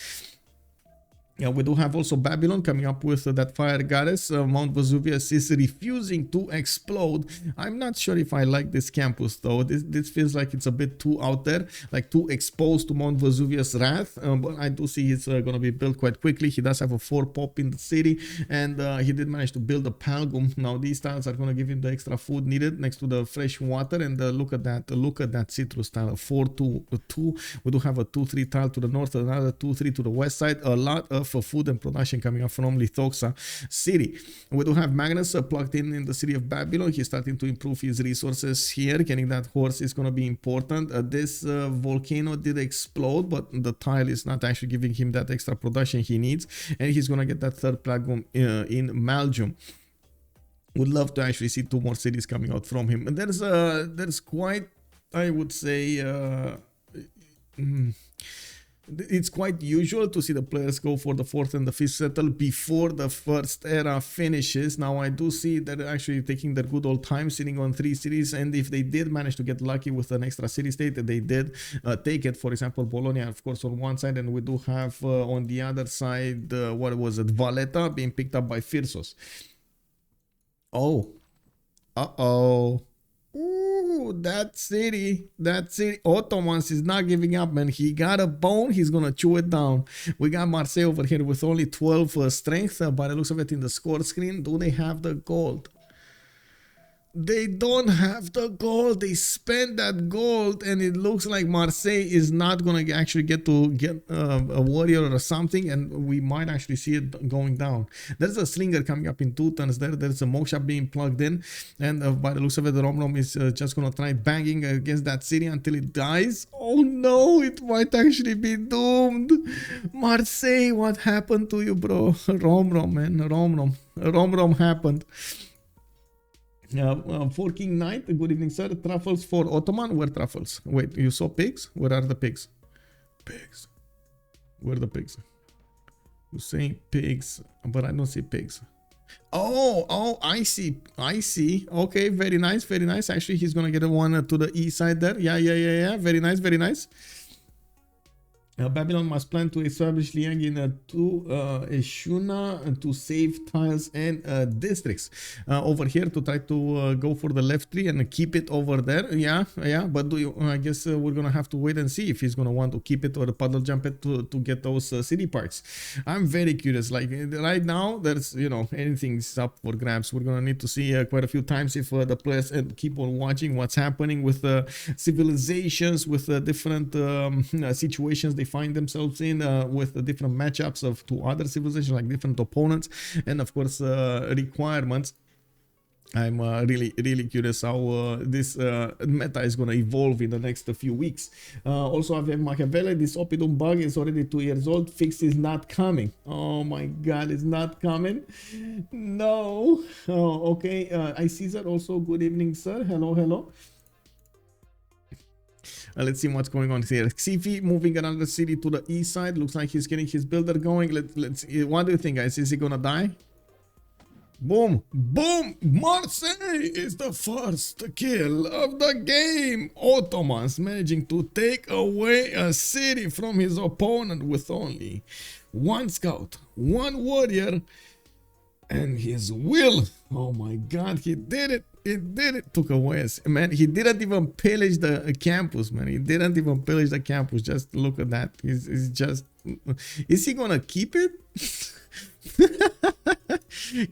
Yeah, we do have also Babylon coming up with that fire goddess. Mount Vesuvius is refusing to explode. I'm not sure if I like this campus though. This feels like it's a bit too out there, like too exposed to Mount Vesuvius' wrath. But I do see it's going to be built quite quickly. He does have a 4 pop in the city, and he did manage to build a Palgum. Now these tiles are going to give him the extra food needed next to the fresh water. And look at that citrus tile, 4, 2, 2. We do have a 2, 3 tile to the north, another 2, 3 to the west side. A lot of food and production coming up from Lythoxa city. We do have Magnus plugged in the city of Babylon. He's starting to improve his resources here. Getting that horse is going to be important. This volcano did explode, but the tile is not actually giving him that extra production he needs, and he's going to get that 3rd plagum in Malgium. Would love to actually see 2 more cities coming out from him. And there's quite, I would say, it's quite usual to see the players go for the 4th and the 5th settle before the first era finishes. Now I do see that they're actually taking their good old time sitting on 3 cities, and if they did manage to get lucky with an extra city state, they did take it. For example, Bologna, of course, on one side, and we do have on the other side, what was it, Valletta being picked up by Phyrsos. Oh, ooh, that city, Ottomans is not giving up, man. He got a bone, he's gonna chew it down. We got Marseille over here with only 12 strength, by the looks of it in the score screen. Do they have the gold? They don't have the gold. They spent that gold, and it looks like Marseille is not gonna actually get a warrior or something, and we might actually see it going down. There's a slinger coming up in 2 turns there. There's a moksha being plugged in, and by the looks of it, the Romrom is just gonna try banging against that city until it dies. Oh no, it might actually be doomed. Marseille, what happened to you, bro? Romrom, man, Romrom happened. For King Knight, good evening, sir. Truffles for Ottoman. Where truffles? Wait, you saw pigs? Where are the pigs? Pigs. Where are the pigs? You're saying pigs, but I don't see pigs. Oh, I see. Okay, very nice. Actually, he's gonna get a one to the east side there. Yeah. Very nice. Babylon must plan to establish Liang in Eshuna to save tiles and districts over here to try to go for the left tree and keep it over there. Yeah, but I guess we're gonna have to wait and see if he's gonna want to keep it or puddle jump it to get those city parts. I'm very curious. Like right now, there's anything's up for grabs. We're gonna need to see quite a few times if the players keep on watching what's happening with civilizations, with different situations they find themselves in, with the different matchups of 2 other civilizations, like different opponents, and of course requirements. I'm really curious how this meta is gonna evolve in the next few weeks. Also, I have Machiavelli. This Opidum bug is already 2 years old. Fix is not coming. Oh my god, it's not coming. No. Oh, okay. I see that also. Good evening, sir. Hello, hello. Let's see what's going on here. Xiffy moving another city to the east side. Looks like he's getting his builder going. Let's see. What do you think, guys? Is he gonna die? Boom, boom, Marseille is the first kill of the game. Ottomans managing to take away a city from his opponent with only 1 scout, 1 warrior, and his will. Oh my god, he did it. He did it. Took away us. Man, he didn't even pillage the campus, man. He didn't even pillage the campus. Just look at that. He's just... Is he gonna keep it?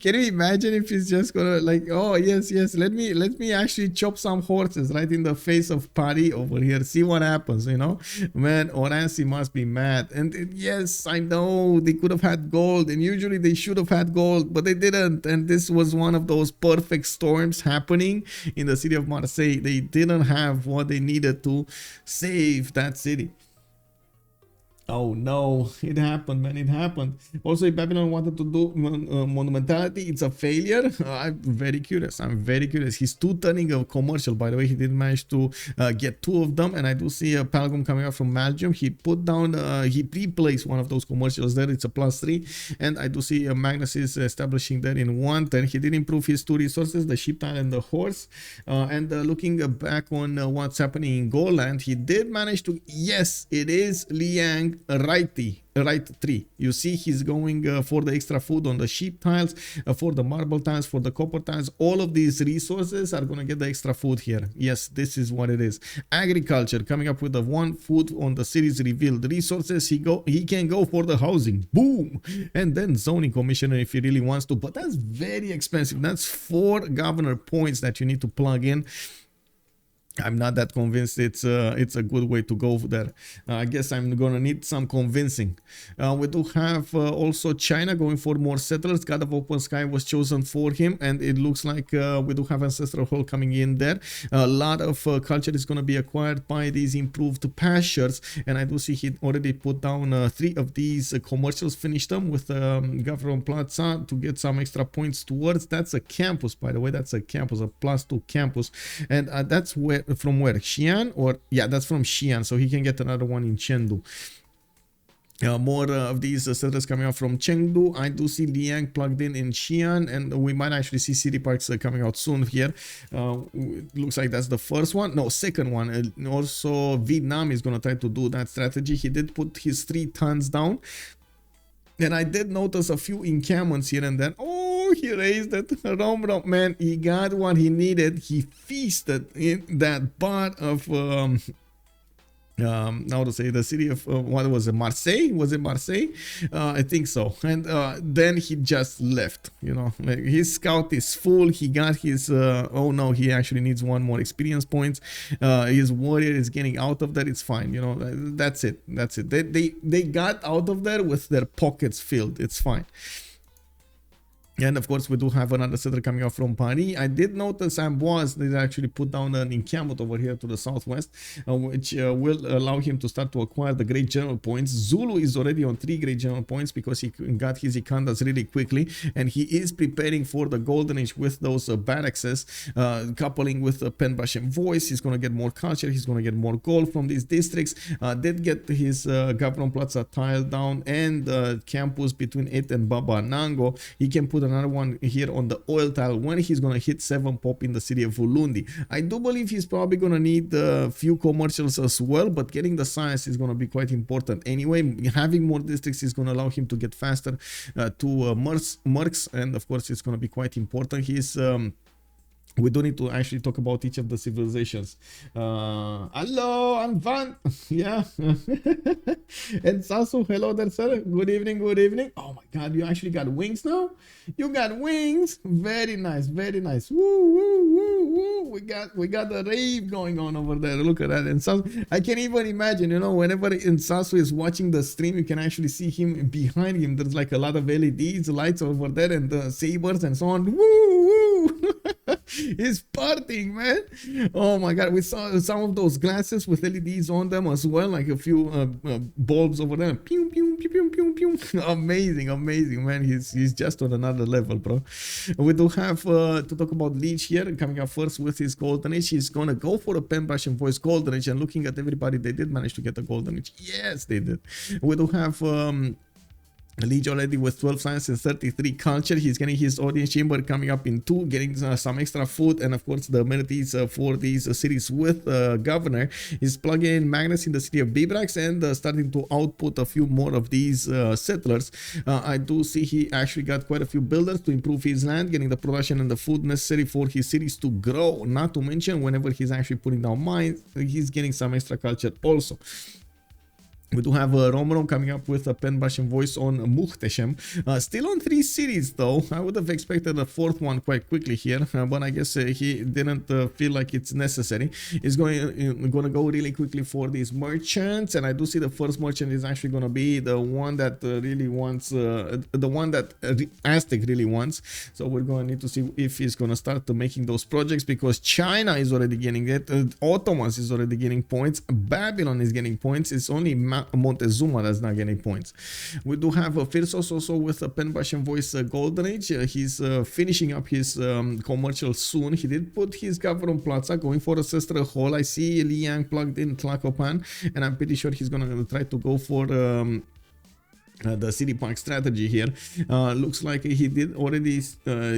Can you imagine if he's just gonna like, oh yes, let me actually chop some horses right in the face of Paris over here, see what happens, you know? Man, Oranssi must be mad. And yes, I know they could have had gold, and usually they should have had gold, but they didn't. And this was one of those perfect storms happening in the city of Marseille. They didn't have what they needed to save that city. Oh no, it happened, man, it happened. Also, if Babylon wanted to do monumentality, it's a failure. I'm very curious. He's turning a commercial, by the way. He did manage to get 2 of them, and I do see a Palgum coming out from Belgium. He put down, he pre-placed one of those commercials there. It's a +3, and I do see Magnus is establishing there in 110. He did improve his 2 resources, the sheep tile and the horse. And looking back on what's happening in Goland, he did manage to, yes, it is Liang right 3. You see he's going for the extra food on the sheep tiles, for the marble tiles, for the copper tiles. All of these resources are going to get the extra food here. Yes, this is what it is. Agriculture coming up with the 1 food on the city's revealed resources. He can go for the housing, boom, and then zoning commissioner if he really wants to, but that's very expensive. That's 4 governor points that you need to plug in. I'm not that convinced it's a good way to go there. I guess I'm gonna need some convincing. We do have also China going for more settlers. God of Open Sky was chosen for him, and it looks like we do have Ancestral Hall coming in there. A lot of culture is gonna be acquired by these improved pastures, and I do see he already put down 3 of these commercials, finished them with Gavron Plaza to get some extra points towards. That's a campus, by the way. That's a campus, a +2 campus, and that's where. From where? Xi'an? Or yeah, that's from Xi'an, so he can get another one in Chengdu. More of these settlers coming out from Chengdu. I do see Liang plugged in Xi'an, and we might actually see city parks coming out soon here. Looks like that's the first one. No, second one. Also, Vietnam is going to try to do that strategy. He did put his 3 tons down. And I did notice a few encampments here and there. Oh, he raised it. Romrom, man, he got what he needed. He feasted in that part of, how to say, the city of, what was it, Marseille? Was it Marseille? I think so. And then he just left, you know. Like, his scout is full. He got his, oh no, he actually needs 1 more experience points. His warrior is getting out of there. It's fine, you know. That's it. That's it. They got out of there with their pockets filled. It's fine. And of course, we do have another settler coming out from Paris. I did notice Amboise, they actually put down an encampment over here to the southwest, which will allow him to start to acquire the great general points. Zulu is already on 3 great general points because he got his Ikandas really quickly, and he is preparing for the golden age with those barracks, coupling with the Penbrush and Voice. He's going to get more culture, he's going to get more gold from these districts. Did get his Gavron Plaza tile down, and campus between it and Baba Nango. He can put another one here on the oil tile when he's gonna hit 7 pop in the city of Ulundi. I do believe he's probably gonna need a few commercials as well, but getting the science is gonna be quite important anyway. Having more districts is gonna allow him to get faster to mercs, and of course it's gonna be quite important. He's we do need to actually talk about each of the civilizations. Hello, I'm Van. Yeah. And Sasu, hello there, sir. Good evening, good evening. Oh my god, you actually got wings now? You got wings. Very nice, very nice. Woo, woo, woo, woo. We got the rave going on over there. Look at that. And Sasu, I can even imagine, you know, whenever Sasu is watching the stream, you can actually see him behind him. There's like a lot of LEDs, lights over there, and the sabers and so on. Woo, woo. He's partying, man. Oh my god, we saw some of those glasses with LEDs on them as well, like a few bulbs over there. Pew, pew, pew, pew, pew, pew. Amazing, amazing, man. He's just on another level, bro. We do have to talk about Lege here, coming up first with his Golden Age. He's gonna go for a pen brush and voice Golden Age, and looking at everybody, they did manage to get a Golden Age. Yes, they did. We do have Lege already with 12 science and 33 culture. He's getting his audience chamber coming up in 2, getting some extra food, and of course the amenities for these cities with governor. He's plugging in magnets in the city of Bibrax and starting to output a few more of these settlers. I do see he actually got quite a few builders to improve his land, getting the production and the food necessary for his cities to grow. Not to mention, whenever he's actually putting down mines, he's getting some extra culture also. We do have Romrom coming up with a pen brush and voice on Muhtesem. Still on 3 cities though. I would have expected a 4th one quite quickly here, but I guess he didn't feel like it's necessary. He's going to go really quickly for these merchants, and I do see the first merchant is actually going to be the one that really wants, the one that Aztec really wants. So we're going to need to see if he's going to start making those projects, because China is already getting it, Ottomans is already getting points, Babylon is getting points. It's only Montezuma that's not getting points. We do have Phyrsos also with a pen brush and voice Golden Age. He's finishing up his commercial soon. He did put his government plaza going for Ancestral Hall. I see Liang plugged in Tlacopan, and I'm pretty sure he's gonna try to go for the city park strategy here. Looks like he did already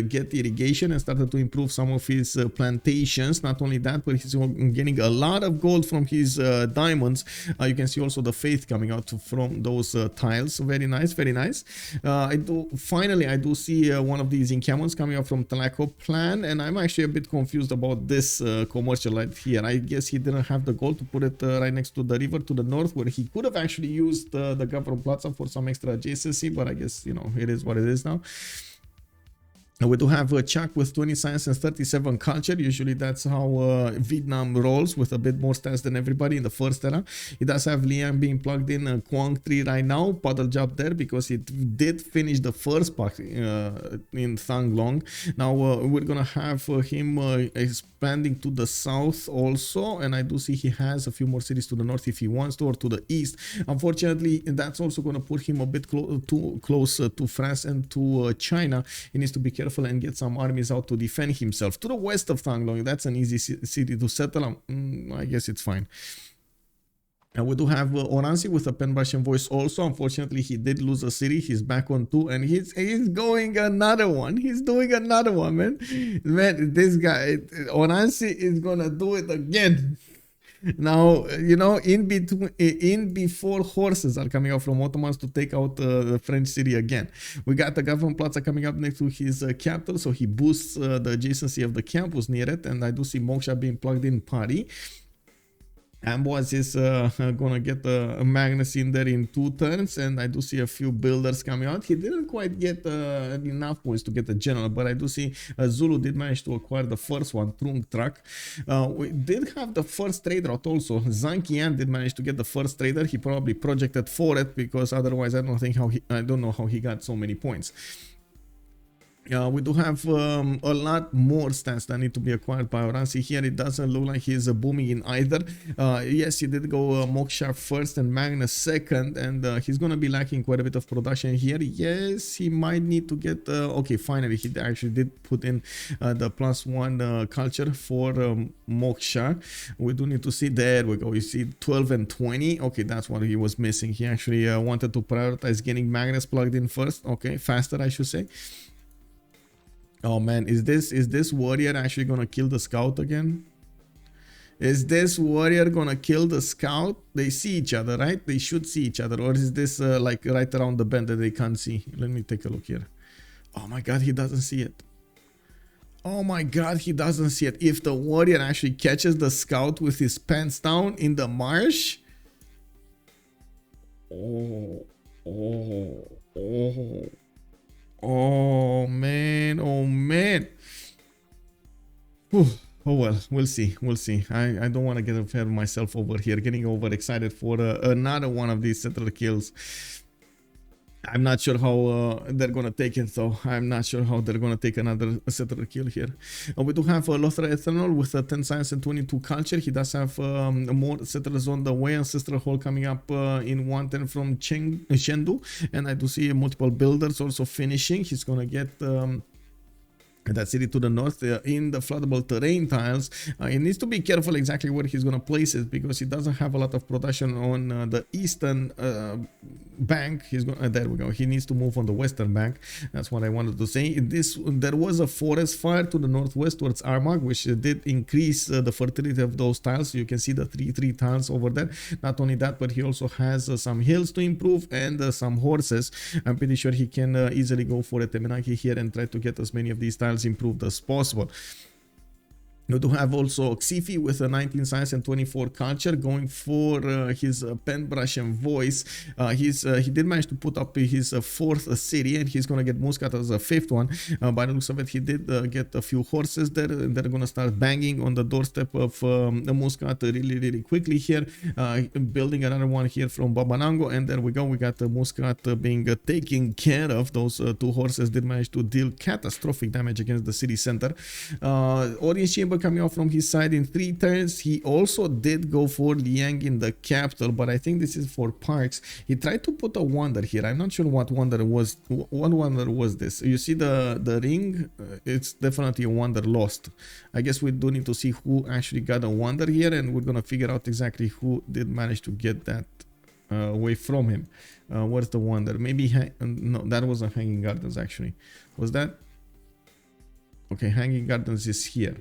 get irrigation and started to improve some of his plantations. Not only that, but he's getting a lot of gold from his diamonds. You can see also the faith coming out from those tiles. Very nice, very nice. I do see one of these encampments coming up from Tlacopan, and I'm actually a bit confused about this commercial right here. I guess he didn't have the gold to put it right next to the river to the north, where he could have actually used the government plaza for some extra adjacency, but I guess, you know, it is what it is now. We do have a Chuck with 20 science and 37 culture. Usually that's how Vietnam rolls, with a bit more stats than everybody in the first era. He does have Liang being plugged in Quang 3 right now. Puddle job there because it did finish the first pack in Thang Long. Now we're gonna have him expanding to the south also, and I do see he has a few more cities to the north if he wants to, or to the east. Unfortunately, that's also gonna put him a bit too close to France and to China. He needs to be careful and get some armies out to defend himself. To the west of Thang Long, that's an easy city to settle. I guess it's fine. And we do have Oranssi with a pen brush and voice also. Unfortunately, he did lose a city. He's back on 2, and he's going another one. He's doing another one, man. Man, this guy, Oranssi, is gonna do it again. Now, you know, before horses are coming out from Ottomans to take out the French city again. We got the government plaza coming up next to his capital, so he boosts the adjacency of the campus near it, and I do see Moksha being plugged in Paris. Amboise is gonna get a Magnus in there in 2 turns, and I do see a few builders coming out. He didn't quite get enough points to get the general, but I do see Zulu did manage to acquire the first one, Trung Truck. We did have the first trade route also. Zankian did manage to get the first trader. He probably projected for it, because otherwise I don't know how he got so many points. We do have a lot more stats that need to be acquired by Oranssi here. It doesn't look like he's booming in either. Yes, he did go Moksha first and Magnus second, and he's going to be lacking quite a bit of production here. Yes, he might need to get... okay, finally, he actually did put in the +1 culture for Moksha. We do need to see... There we go. You see 12 and 20. Okay, that's what he was missing. He actually wanted to prioritize getting Magnus plugged in first. Okay, faster, I should say. Oh man, is this warrior actually gonna kill the scout again? Is this warrior gonna kill the scout? They see each other, right? They should see each other. Or is this like right around the bend that they can't see? Let me take a look here. Oh my god, he doesn't see it. Oh my god, he doesn't see it. If the warrior actually catches the scout with his pants down in the marsh. Oh man, oh man. Whew. Oh well, we'll see. I don't want to get ahead of myself over here, getting overexcited for another one of these settler kills. I'm not sure how they're gonna take it though. I'm not sure how they're gonna take another settler kill here. We do have Loutre Ethanole with 10 science and 22 culture. He does have more settlers on the way. Ancestral Hall coming up in 110 from Chengdu, and I do see multiple builders also finishing. He's gonna get that city to the north in the floodable terrain tiles. He needs to be careful exactly where he's going to place it, because he doesn't have a lot of production on the eastern bank. He's going there we go. He needs to move on the western bank. That's what I wanted to say. There was a forest fire to the northwest towards Armagh, which did increase the fertility of those tiles. You can see the 3-3 tiles over there. Not only that, but he also has some hills to improve and some horses. I'm pretty sure he can easily go for a Temenaki here and try to get as many of these tiles improved as possible. You do have also Xiffy with a 19 science and 24 culture going for his pen brush and voice. He did manage to put up his fourth city, and he's going to get Muscat as a fifth one. By the looks of it, he did get a few horses there. They're going to start banging on the doorstep of Muscat really quickly here. Building another one here from Babanango, and there we go. We got Muscat being taken care of. Those two horses did manage to deal catastrophic damage against the city center. Audience Chamber coming out from his side in 3 turns. He also did go for Liang in the capital, but I think this is for parks. He tried to put a wonder here. I'm not sure what wonder was. What wonder was this? You see the ring? It's definitely a wonder lost. I guess we do need to see who actually got a wonder here, and we're gonna figure out exactly who did manage to get that away from him. Where's the wonder? Maybe no, that wasn't Hanging Gardens actually. Was that? Okay, Hanging Gardens is here.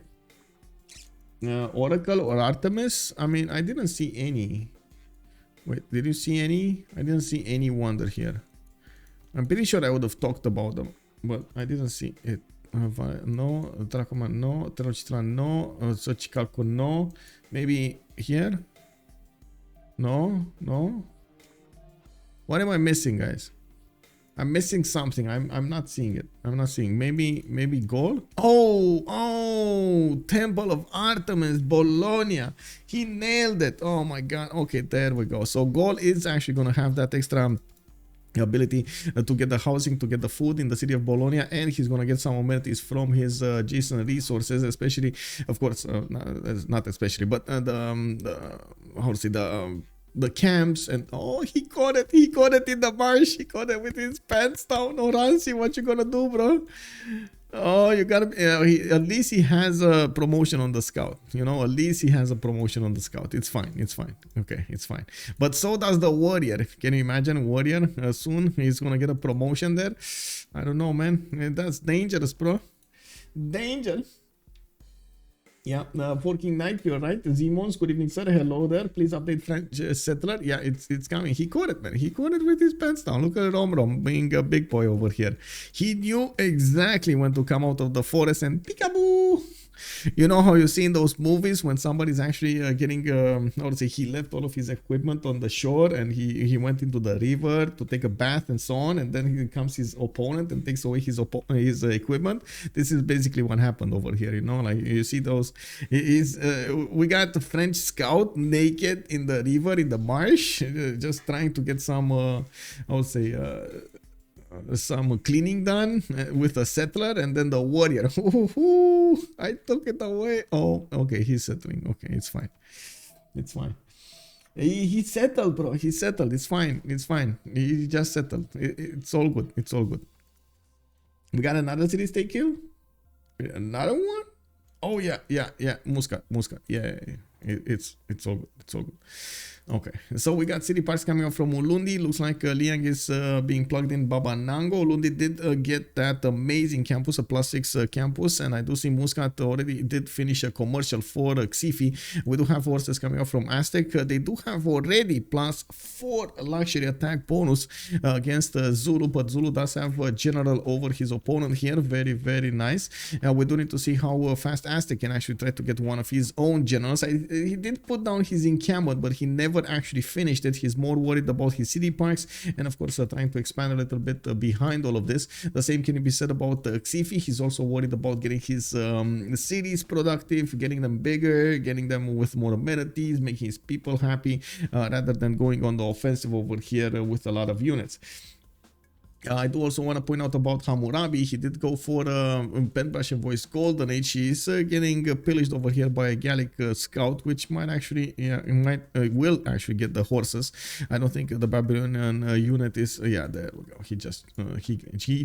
Oracle or Artemis? I mean, I didn't see any. Wait, did you see any? I didn't see any wonder here. I'm pretty sure I would have talked about them, but I didn't see it. No, Dracoman, no, Tenochtitlan, no, Xochicalco, no. Maybe here? No, no. What am I missing, guys? I'm missing something. I'm not seeing it. I'm not seeing. Maybe Gaul? Oh, Temple of Artemis, Bologna. He nailed it. Oh my god. Okay, there we go. So Gaul is actually gonna have that extra ability to get the housing, to get the food in the city of Bologna, and he's gonna get some amenities from his adjacent resources, especially, of course, not especially, but how to say, the camps. And oh, he caught it in the marsh. He caught it with his pants down. Oranssi, what you gonna do, bro? Oh, you gotta at least he has a promotion on the scout, you know. At least he has a promotion on the scout. It's fine, it's fine. Okay, it's fine. But so does the warrior. Can you imagine warrior? Soon he's gonna get a promotion there. I don't know, man. That's dangerous, bro. Danger. Yeah, Forking Knight, you're right. Zimons, good evening, sir. Hello there. Please update French settler. Yeah, it's coming. He caught it, man. He caught it with his pants down. Look at Romrom being a big boy over here. He knew exactly when to come out of the forest and peekaboo. You know how you see in those movies when somebody's actually getting, I would say, he left all of his equipment on the shore and he went into the river to take a bath and so on, and then here comes his opponent and takes away his equipment. This is basically what happened over here, you know. Like you see those, we got the French scout naked in the river, in the marsh, just trying to get some, I would say, some cleaning done with a settler, and then the warrior. I took it away. Oh, okay, he's settling. Okay, it's fine. It's fine. He settled, bro. He settled. It's fine. It's fine. He just settled. It's all good. It's all good. We got another city state kill. Another one. Oh yeah. Muscat. Yeah. It's all good. It's all good. Okay, so we got city parks coming up from Ulundi. Looks like Liang is being plugged in Babanango. Ulundi did get that amazing campus, a +6 campus, and I do see Muscat already did finish a commercial for Xiffy. We do have forces coming up from Aztec. They do have already +4 luxury attack bonus against Zulu, but Zulu does have a general over his opponent here. Very, very nice. We do need to see how fast Aztec can actually try to get one of his own generals. He did put down his encampment, but he never actually finished it. He's more worried about his city parks and of course trying to expand a little bit behind all of this. The same can be said about Xiffy. He's also worried about getting his cities productive, getting them bigger, getting them with more amenities, making his people happy, rather than going on the offensive over here with a lot of units. I do also want to point out about Hammurabi. He did go for Paintbrush and Voice Golden Age. He's getting pillaged over here by a Gallic scout, which might actually, yeah, it will actually get the horses. I don't think the Babylonian unit is, yeah, there we go. He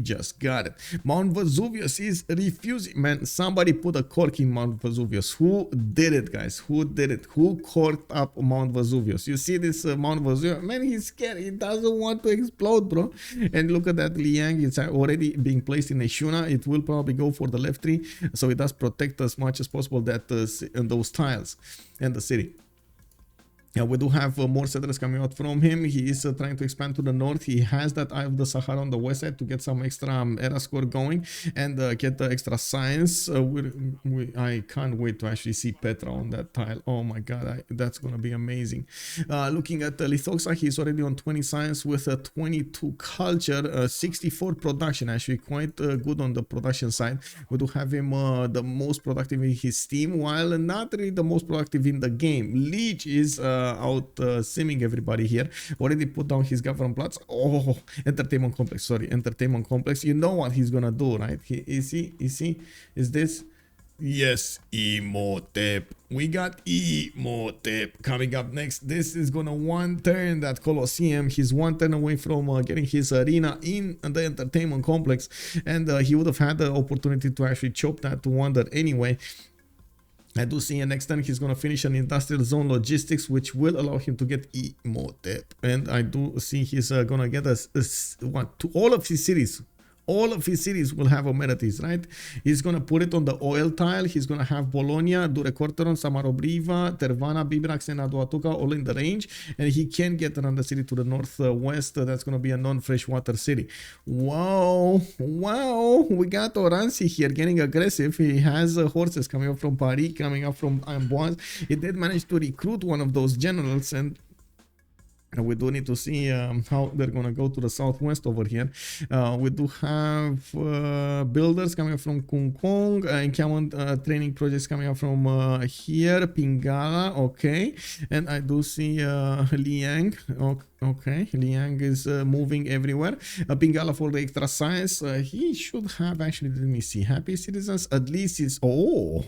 just got it. Mount Vesuvius is refusing. Man, somebody put a cork in Mount Vesuvius. Who did it, guys? Who did it? Who corked up Mount Vesuvius? You see this Mount Vesuvius? Man, he's scared. He doesn't want to explode, bro. And look at that Liang. It's already being placed in a Shuna. It will probably go for the left tree, so it does protect as much as possible that those tiles and the city. Yeah, we do have more settlers coming out from him. He is trying to expand to the north. He has that Eye of the Sahara on the west side to get some extra era score going and get the extra science. I can't wait to actually see Petra on that tile. Oh my god, that's gonna be amazing. Looking at Lythoxa, he's already on 20 science with 22 culture, 64 production, actually quite good on the production side. We do have him the most productive in his team, while not really the most productive in the game. Lege is out simming everybody here. Already put down his government plots. Oh, entertainment complex. Sorry, entertainment complex. You know what he's gonna do, right? Is this? Yes, Imhotep. We got Imhotep coming up next. This is gonna one turn that Colosseum. He's one turn away from getting his arena in the entertainment complex, and he would have had the opportunity to actually chop that wonder anyway. I do see next turn he's going to finish an industrial zone logistics, which will allow him to get Imhotep. And I do see he's going to get all of his cities. All of his cities will have amenities, right? He's going to put it on the oil tile. He's going to have Bologna, Durecorteron, Samarobriva, Tervana, Bibrax, and Aduatuca all in the range. And he can get another city to the northwest. That's going to be a non-freshwater city. Wow. Wow. We got Oranssi here getting aggressive. He has horses coming up from Paris, coming up from Amboise. He did manage to recruit one of those generals, and we do need to see how they're going to go to the southwest over here. We do have builders coming from Kung Kong, encampment training projects coming up from here, Pingala, okay. And I do see Liang, okay, Liang is moving everywhere. Pingala for the extra science. He should have actually, let me see, happy citizens, at least is, oh.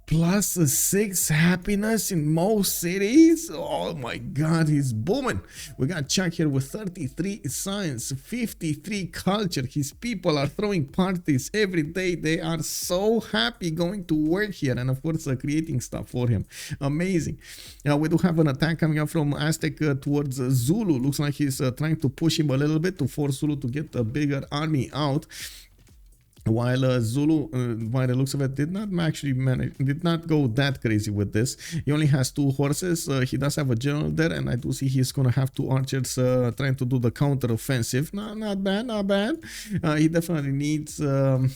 Plus 6 happiness in most cities. Oh my god, he's booming. We got Chuck here with 33 science, 53 culture. His people are throwing parties every day. They are so happy going to work here, and of course creating stuff for him. Amazing. We do have an attack coming up from Aztec towards Zulu. Looks like he's trying to push him a little bit to force Zulu to get a bigger army out. While Zulu, by the looks of it, did not go that crazy with this. He only has 2 horses. He does have a general there, and I do see he's gonna have 2 archers trying to do the counter offensive. Not bad, not bad. He definitely needs to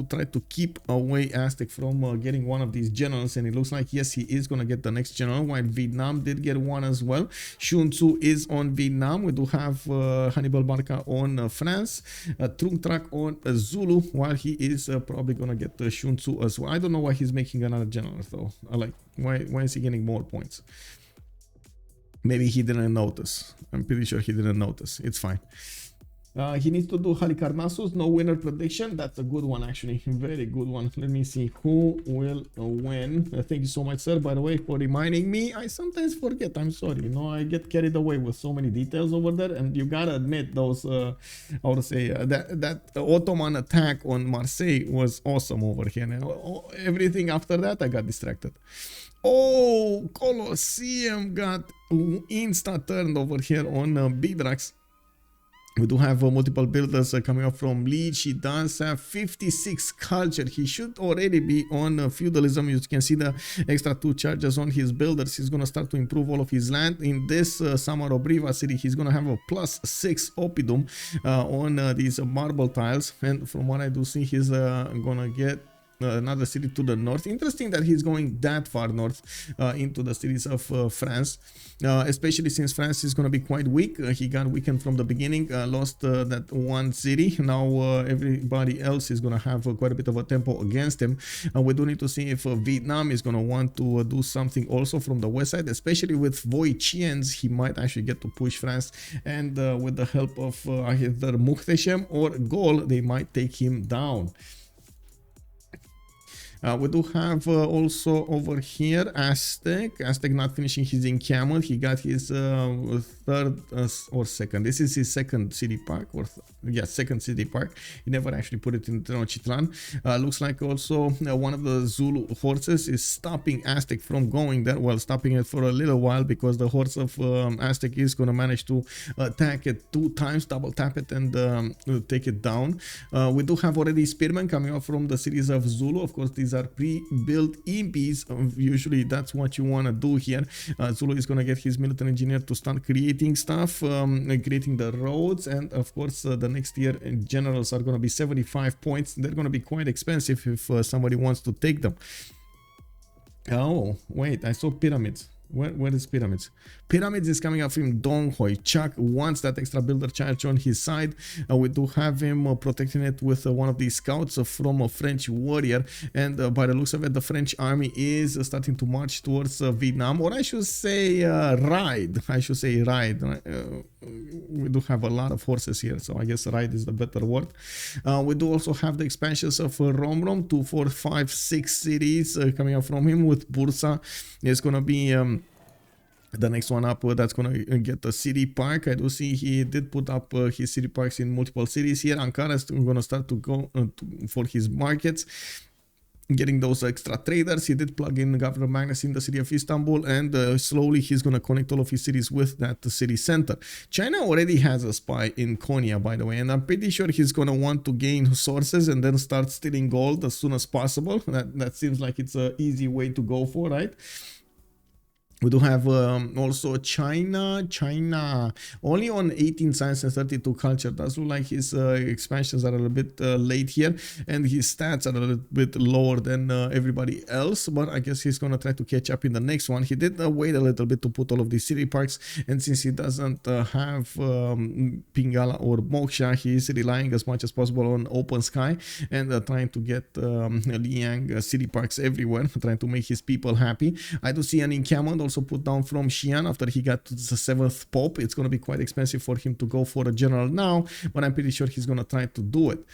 try to keep away Aztec from getting one of these generals, and it looks like yes, he is gonna get the next general. While Vietnam did get one as well. Sun Tzu is on Vietnam. We do have Hannibal Barca on France, Trung Trac on Zulu, while he is probably gonna get the Sun Tzu as well. I don't know why he's making another general though. Why is he getting more points? Maybe he didn't notice. I'm pretty sure he didn't notice. It's fine. He needs to do Halicarnassus, no winner prediction. That's a good one, actually. Very good one. Let me see who will win. Thank you so much, sir, by the way, for reminding me. I sometimes forget. I'm sorry. You know, I get carried away with so many details over there, and you gotta admit those. I would say that Ottoman attack on Marseille was awesome over here. And everything after that, I got distracted. Oh, Colosseum got insta turned over here on Bidrax. We do have multiple builders coming up from Lege. He does have 56 culture. He should already be on feudalism. You can see the extra 2 charges on his builders. He's going to start to improve all of his land. In this Samarobriva city, he's going to have a +6 oppidum on these marble tiles. And from what I do see, he's going to get another city to the north. Interesting that he's going that far north into the cities of France, especially since France is going to be quite weak. He got weakened from the beginning, lost that one city. Now everybody else is going to have quite a bit of a tempo against him. We do need to see if Vietnam is going to want to do something also from the west side, especially with Voichians. He might actually get to push France, and with the help of either Muhtesem or Gaul, they might take him down. We do have also over here Aztec. Aztec not finishing his encampment. He got his third or second. This is his second city park, or yeah, second city park. He never actually put it in Tenochtitlan. Looks like also one of the Zulu horses is stopping Aztec from going there. Well, stopping it for a little while, because the horse of Aztec is going to manage to attack it 2 times, double tap it, and take it down. We do have already spearmen coming up from the cities of Zulu. Of course, these are pre-built impies. Usually that's what you want to do here. Zulu is going to get his military engineer to start creating stuff, creating the roads, and of course the next year generals are going to be 75 points. They're going to be quite expensive if somebody wants to take them. Oh wait, I saw pyramids. Where is pyramids? Pyramids is coming up from Dong Hoi. Chuck wants that extra builder charge on his side. We do have him protecting it with one of these scouts from a French warrior, and by the looks of it, the French army is starting to march towards Vietnam, or I should say ride. I should say ride. We do have a lot of horses here, so I guess ride is the better word. We do also have the expansions of Romrom, 2, 4, 5, 6 cities coming up from him, with Bursa. It's gonna be the next one up that's going to get the city park. I do see he did put up his city parks in multiple cities here. Ankara is going to start to go for his markets, getting those extra traders. He did plug in Governor Magnus in the city of Istanbul, and slowly he's going to connect all of his cities with that city center. China already has a spy in Konya, by the way, and I'm pretty sure he's going to want to gain sources and then start stealing gold as soon as possible. That seems like it's an easy way to go for, right? We do have also China only on 18 science and 32 culture. Does look like his expansions are a little bit late here, and his stats are a little bit lower than everybody else, but I guess he's gonna try to catch up in the next one. He did wait a little bit to put all of these city parks, and since he doesn't have Pingala or Moksha, he is relying as much as possible on open sky and trying to get Liang city parks everywhere, trying to make his people happy. I do see an encampment also put down from Xi'an after he got to the 7th Pope. It's going to be quite expensive for him to go for a general now, but I'm pretty sure he's going to try to do it.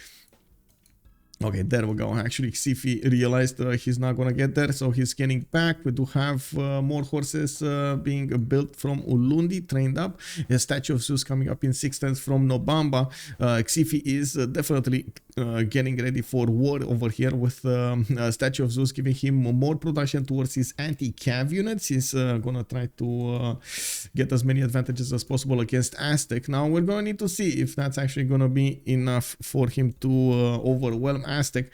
Okay, there we go. Actually, Xiffy realized he's not going to get there, so he's getting back. We do have more horses being built from Ulundi, trained up. A statue of Zeus coming up in 6 from Nobamba. Xiffy is definitely getting ready for war over here, with statue of Zeus giving him more production towards his anti-cav units. He's going to try to get as many advantages as possible against Aztec. Now, we're going to need to see if that's actually going to be enough for him to overwhelm Aztec.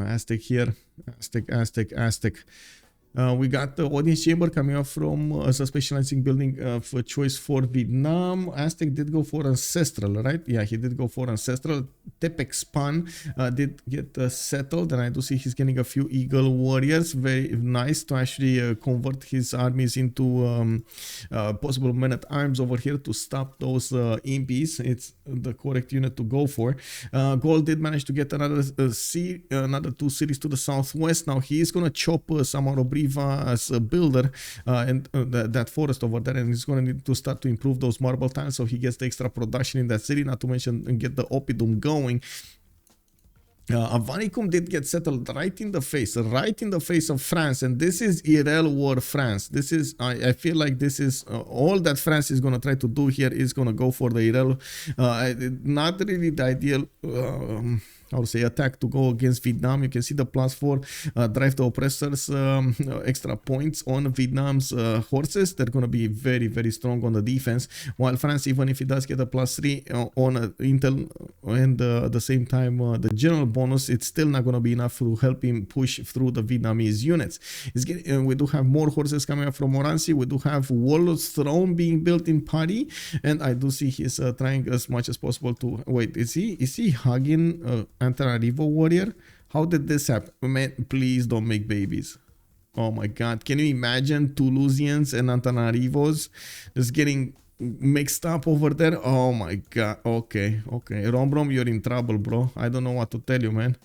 Aztec here. Aztec. We got the audience chamber coming up from a specializing building of choice for Vietnam. Aztec did go for ancestral, right? Yeah, he did go for ancestral. Tepek Span did get settled, and I do see he's getting a few eagle warriors. Very nice to actually convert his armies into possible men-at-arms over here to stop those impies. It's the correct unit to go for. Gaul did manage to get another 2 cities to the southwest. Now he is going to chop Samaro as a builder and that forest over there, and he's going to need to start to improve those marble tiles so he gets the extra production in that city, not to mention get the Oppidum going. Avanicum did get settled right in the face of France, and this is Irel war France. This is, I feel like this is all that France is going to try to do here is going to go for the Irel. Not really the ideal I would say attack to go against Vietnam. You can see the +4 drive the oppressors extra points on Vietnam's horses. They're going to be very, very strong on the defense, while France, even if it does get a +3 on intel and at the same time the general bonus bonus, it's still not going to be enough to help him push through the Vietnamese units. We do have more horses coming up from Oranssi. We do have Warlord's Throne being built in Pari, and I do see he's trying as much as possible to wait. Is he hugging Antananarivo warrior? How did this happen? Man, please don't make babies. Oh my god, can you imagine Toulousians and Antananarivos just getting mixed up over there? Oh my god. Okay. Romrom, you're in trouble, bro. I don't know what to tell you, man.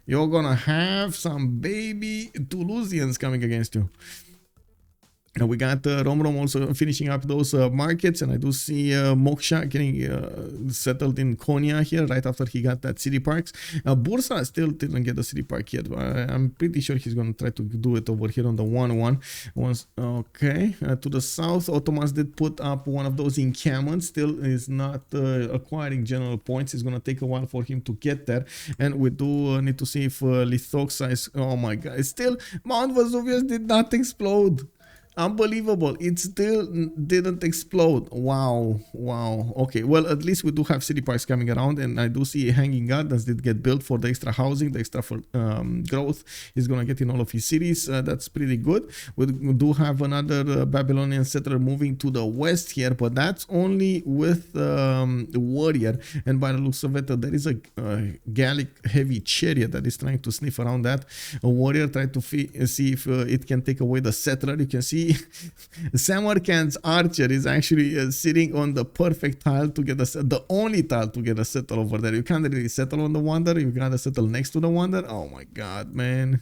You're gonna have some baby Toulousians coming against you. We got Romrom also finishing up those markets, and I do see Moksha getting settled in Konya here right after he got that city parks. Bursa still didn't get the city park yet, but I'm pretty sure he's going to try to do it over here on the 1-1. Okay, to the south, Ottomans did put up one of those encampments. Still is not acquiring general points. It's going to take a while for him to get there, and we do need to see if Lythoxa is... Oh my god, it's still... Mount Vesuvius did not explode. Unbelievable, it still didn't explode. Wow. Okay, well, at least we do have city parks coming around, and I do see hanging gardens did get built for the extra housing, the extra growth he's gonna get in all of his cities. That's pretty good. We do have another Babylonian settler moving to the west here, but that's only with warrior, and by the looks of it, there is a Gallic heavy chariot that is trying to sniff around that. A warrior tried to see if it can take away the settler. You can see Samarkand's archer is actually sitting on the perfect tile to get the only tile to get a settle over there. You can't really settle on the wonder. You gotta settle next to the wonder. Oh my god, man.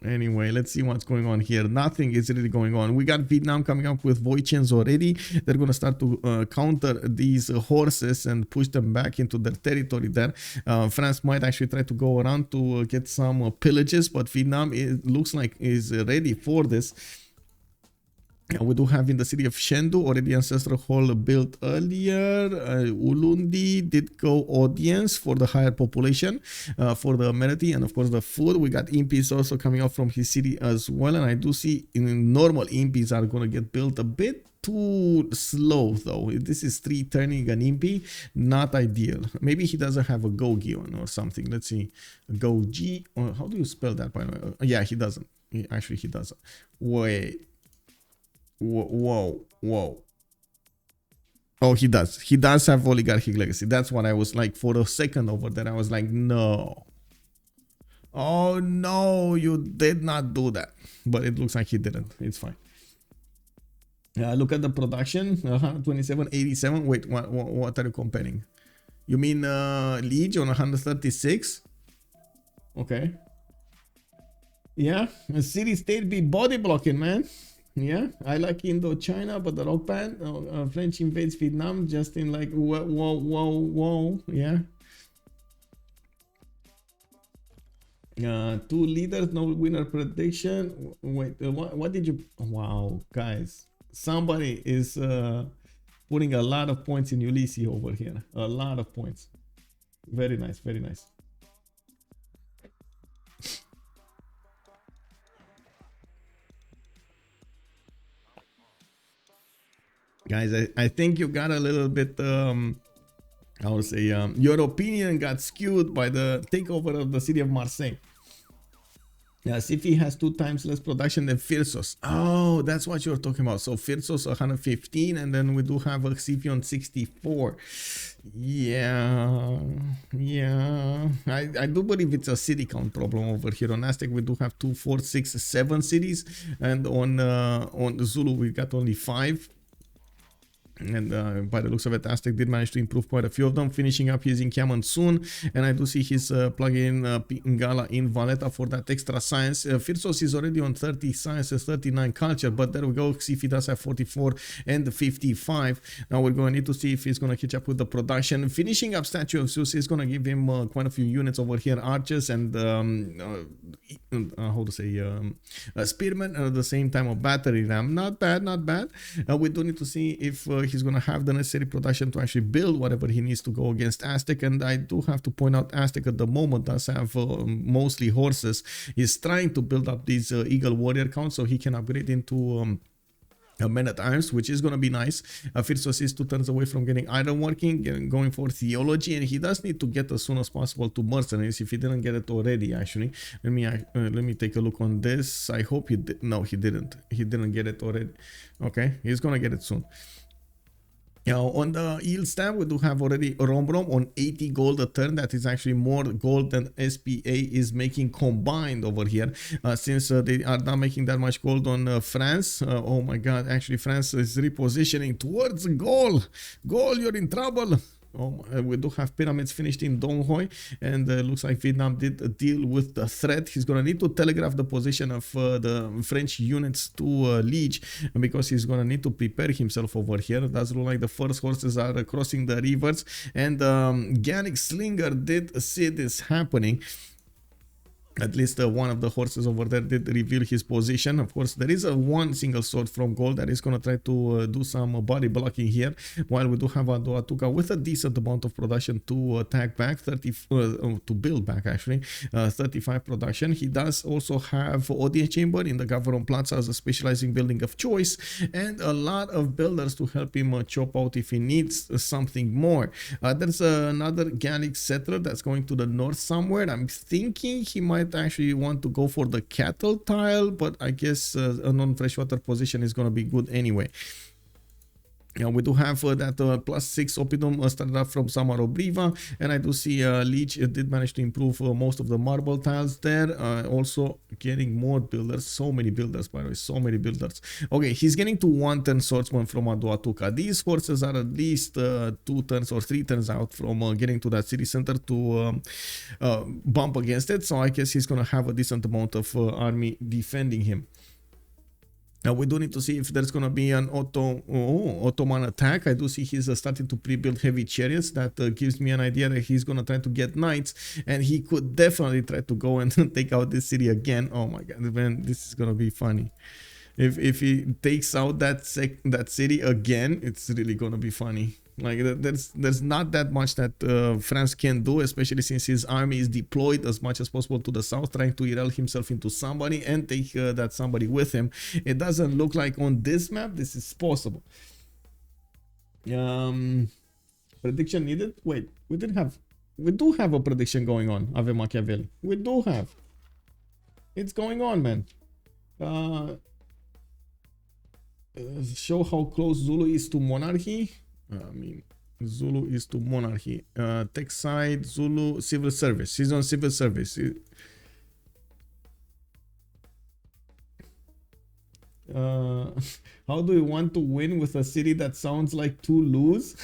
Anyway, let's see what's going on here. Nothing is really going on. We got Vietnam coming up with Voichens already. They're going to start to counter these horses and push them back into their territory there. France might actually try to go around to get some pillages, but Vietnam, it looks like, is ready for this. We do have in the city of Shendu already ancestral hall built earlier. Ulundi did go audience for the higher population, for the amenity, and of course the food. We got impis also coming up from his city as well, and I do see in normal impis are going to get built a bit too slow though. This is 3 turning an impi, not ideal. Maybe he doesn't have a Gogion or something. Let's see, Gogi, how do you spell that by the way? Yeah, he doesn't. Actually, he doesn't. Wait. Whoa. Oh, he does. He does have oligarchic legacy. That's what I was like for a second over there. I was like, no. Oh, no, you did not do that. But it looks like he didn't. It's fine. Look at the production. 127.87. Wait, what are you comparing? You mean Lege on 136? Okay. Yeah, city state be body blocking, man. Yeah, I like Indochina, but the rock band, French invades Vietnam just in like, whoa, yeah. 2 leaders, no winner prediction. Wait, what did you... Wow, guys, somebody is putting a lot of points in Ulyss over here. A lot of points. Very nice, very nice. Guys, I think you got a little bit, I would say, your opinion got skewed by the takeover of the city of Marseille. Yeah, Xiffy has 2 times less production than Phyrsos. Oh, that's what you're talking about. So Phyrsos 115, and then we do have a Xiffy on 64. Yeah. I do believe it's a city count problem over here. On Aztec, we do have 2, 4, 6, 7 cities, and on Zulu we got only 5. And by the looks of it, Aztec did manage to improve quite a few of them, finishing up his encampment soon. And I do see he's plugging in Pingala in Valletta for that extra science. Phyrsos is already on 30 sciences, 39 culture, but there we go. Xiffy does have 44 and 55. Now we're going to need to see if he's going to catch up with the production. Finishing up Statue of Zeus is going to give him quite a few units over here, archers and how to say, spearmen, at the same time of battery ram. Not bad. We do need to see if he's going to have the necessary production to actually build whatever he needs to go against Aztec. And I do have to point out, Aztec at the moment does have mostly horses. He's trying to build up these eagle warrior counts so he can upgrade into men at arms, which is going to be nice. Phyrsos is 2 turns away from getting iron working, going for theology, and he does need to get as soon as possible to mercenaries if he didn't get it already. Actually, let me take a look on this. I hope he did. No, he didn't. He didn't get it already. Okay, he's gonna get it soon. Now, on the yield tab, we do have already Romrom on 80 gold a turn. That is actually more gold than SPA is making combined over here. Since they are not making that much gold on France. Oh my god, actually France is repositioning towards Gaul. Gaul, you're in trouble. Oh, we do have pyramids finished in Dong Hoi, and looks like Vietnam did deal with the threat. He's gonna need to telegraph the position of the French units to Lege, because he's gonna need to prepare himself over here. It does look like the first horses are crossing the rivers, and Gallic Slinger did see this happening. At least one of the horses over there did reveal his position. Of course, there is one single sword from Gaul that is going to try to do some body blocking here, while we do have a Duatuca with a decent amount of production to attack back, to build back actually, 35 production. He does also have audience chamber in the Government Plaza as a specializing building of choice, and a lot of builders to help him chop out if he needs something more. There's another Gallic settler that's going to the north somewhere. I'm thinking he might actually want to go for the cattle tile, but I guess a non-freshwater position is going to be good anyway. Yeah, we do have that +6 Oppidum started up from Samarobriva, and I do see Lege did manage to improve most of the marble tiles there. Also getting more builders, so many builders by the way, so many builders. Okay, he's getting to 1 turn swordsman from Aduatuca. These forces are at least 2 turns or 3 turns out from getting to that city center to bump against it, so I guess he's gonna have a decent amount of army defending him. Now we do need to see if there's going to be an Ottoman attack. I do see he's starting to pre-build heavy chariots. That gives me an idea that he's going to try to get knights, and he could definitely try to go and take out this city again. Oh my god, man, this is going to be funny. If he takes out that city again, it's really going to be funny. Like there's not that much that France can do, especially since his army is deployed as much as possible to the south, trying to derail himself into somebody and take that somebody with him. It doesn't look like on this map this is possible. Prediction needed. Wait, we do have a prediction going on. Ave Machiavelli. We do have. It's going on, man. Show how close Zulu is to monarchy. I mean, Zulu is to monarchy. Tech side, Zulu, civil service. He's on civil service. How do you want to win with a city that sounds like Toulouse?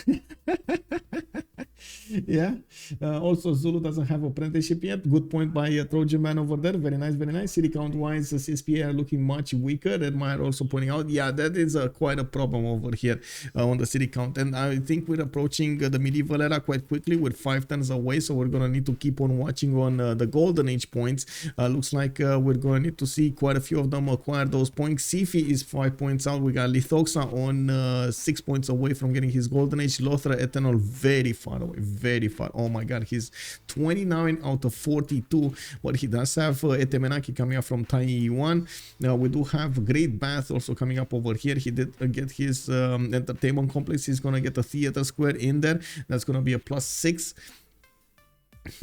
Yeah. Also, Zulu doesn't have apprenticeship yet. Good point by Trojan man over there. Very nice, very nice. City count wise, CSPA are looking much weaker. Admire also pointing out, yeah, that is quite a problem over here on the city count. And I think we're approaching the medieval era quite quickly. We're 5 turns away, so we're gonna need to keep on watching on the golden age points. Looks like we're gonna need to see quite a few of them acquire those points. Xiffy is 5 points out. We got Lythoxa on 6 points away from getting his golden age. Loutre, Ethanole very far away, very far. Oh my god, he's 29 out of 42, but he does have Etemenaki coming up from Tiny 1. Now we do have Great Bath also coming up over here. He did get his entertainment complex. He's gonna get a theater square in there. That's gonna be a +6.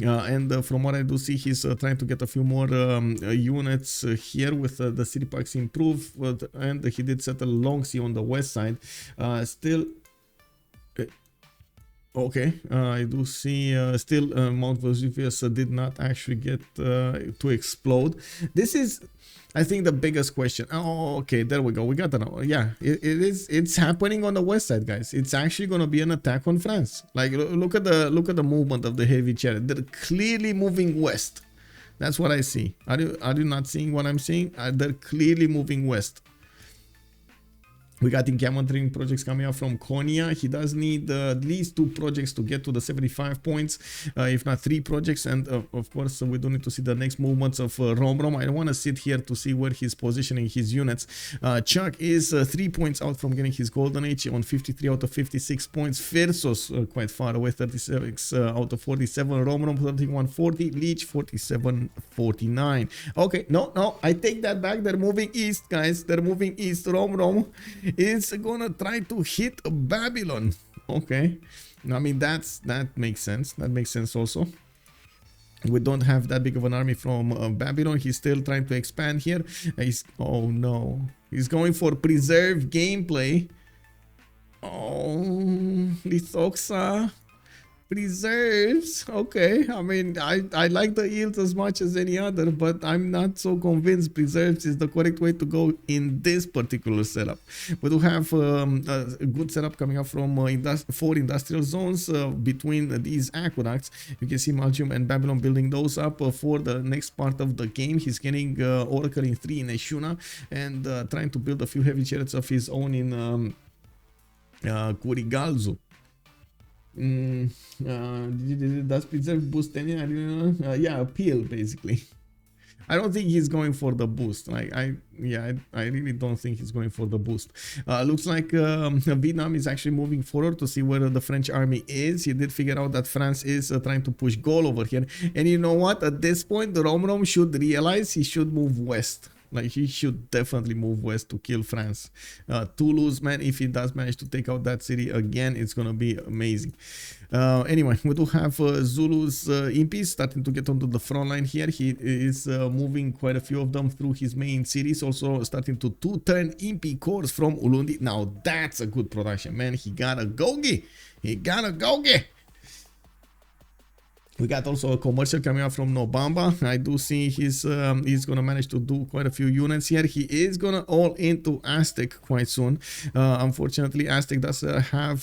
And from what I do see, he's trying to get a few more units here with the city parks improved, and he did settle Longxi on the west side. Still okay, I do see still Mount Vesuvius did not actually get to explode. This is, I think, the biggest question. Oh, okay, there we go. We got that. Yeah, it's happening on the west side, guys. It's actually going to be an attack on France. Like, look at the movement of the heavy chariot. They're clearly moving west. That's what I see. Are you not seeing what I'm seeing? They're clearly moving west. We got encampment training projects coming up from Konya. He does need at least 2 projects to get to the 75 points, if not 3 projects. And of course, we do need to see the next movements of Romrom. I don't want to sit here to see where he's positioning his units. Chuck is 3 points out from getting his golden age on 53 out of 56 points. Phyrsos quite far away, 36 out of 47. Romrom 3140. Lege 4749. Okay, no, I take that back. They're moving east, guys. They're moving east. Romrom is gonna try to hit Babylon. Okay, I mean that makes sense. That makes sense also. We don't have that big of an army from Babylon. He's still trying to expand here. Oh no, he's going for preserved gameplay. Oh, Lythoxa preserves. Okay, I mean, I like the yields as much as any other, but I'm not so convinced preserves is the correct way to go in this particular setup. We do have a good setup coming up from 4 industrial zones between these aqueducts. You can see Malchium and Babylon building those up for the next part of the game. He's getting Oracle in 3 in Eshuna and trying to build a few heavy chariots of his own in Kurigalzu. Does preserve boost any? Yeah, appeal basically. I don't think he's going for the boost. I really don't think he's going for the boost. Looks like Vietnam is actually moving forward to see where the French army is. He did figure out that France is trying to push Gaul over here. And you know what? At this point, the Romrom should realize he should move west. Like, he should definitely move west to kill France. Toulouse, man, if he does manage to take out that city again, it's gonna be amazing. Anyway, we do have Zulu's impies starting to get onto the front line here. He is moving quite a few of them through his main cities, also starting to turn impy cores from Ulundi. Now that's a good production, man. He got a Gogi. He got a Gogi. We got also a commercial coming out from Nobamba. I do see he's gonna manage to do quite a few units here. He is gonna all into Aztec quite soon. Unfortunately, Aztec does have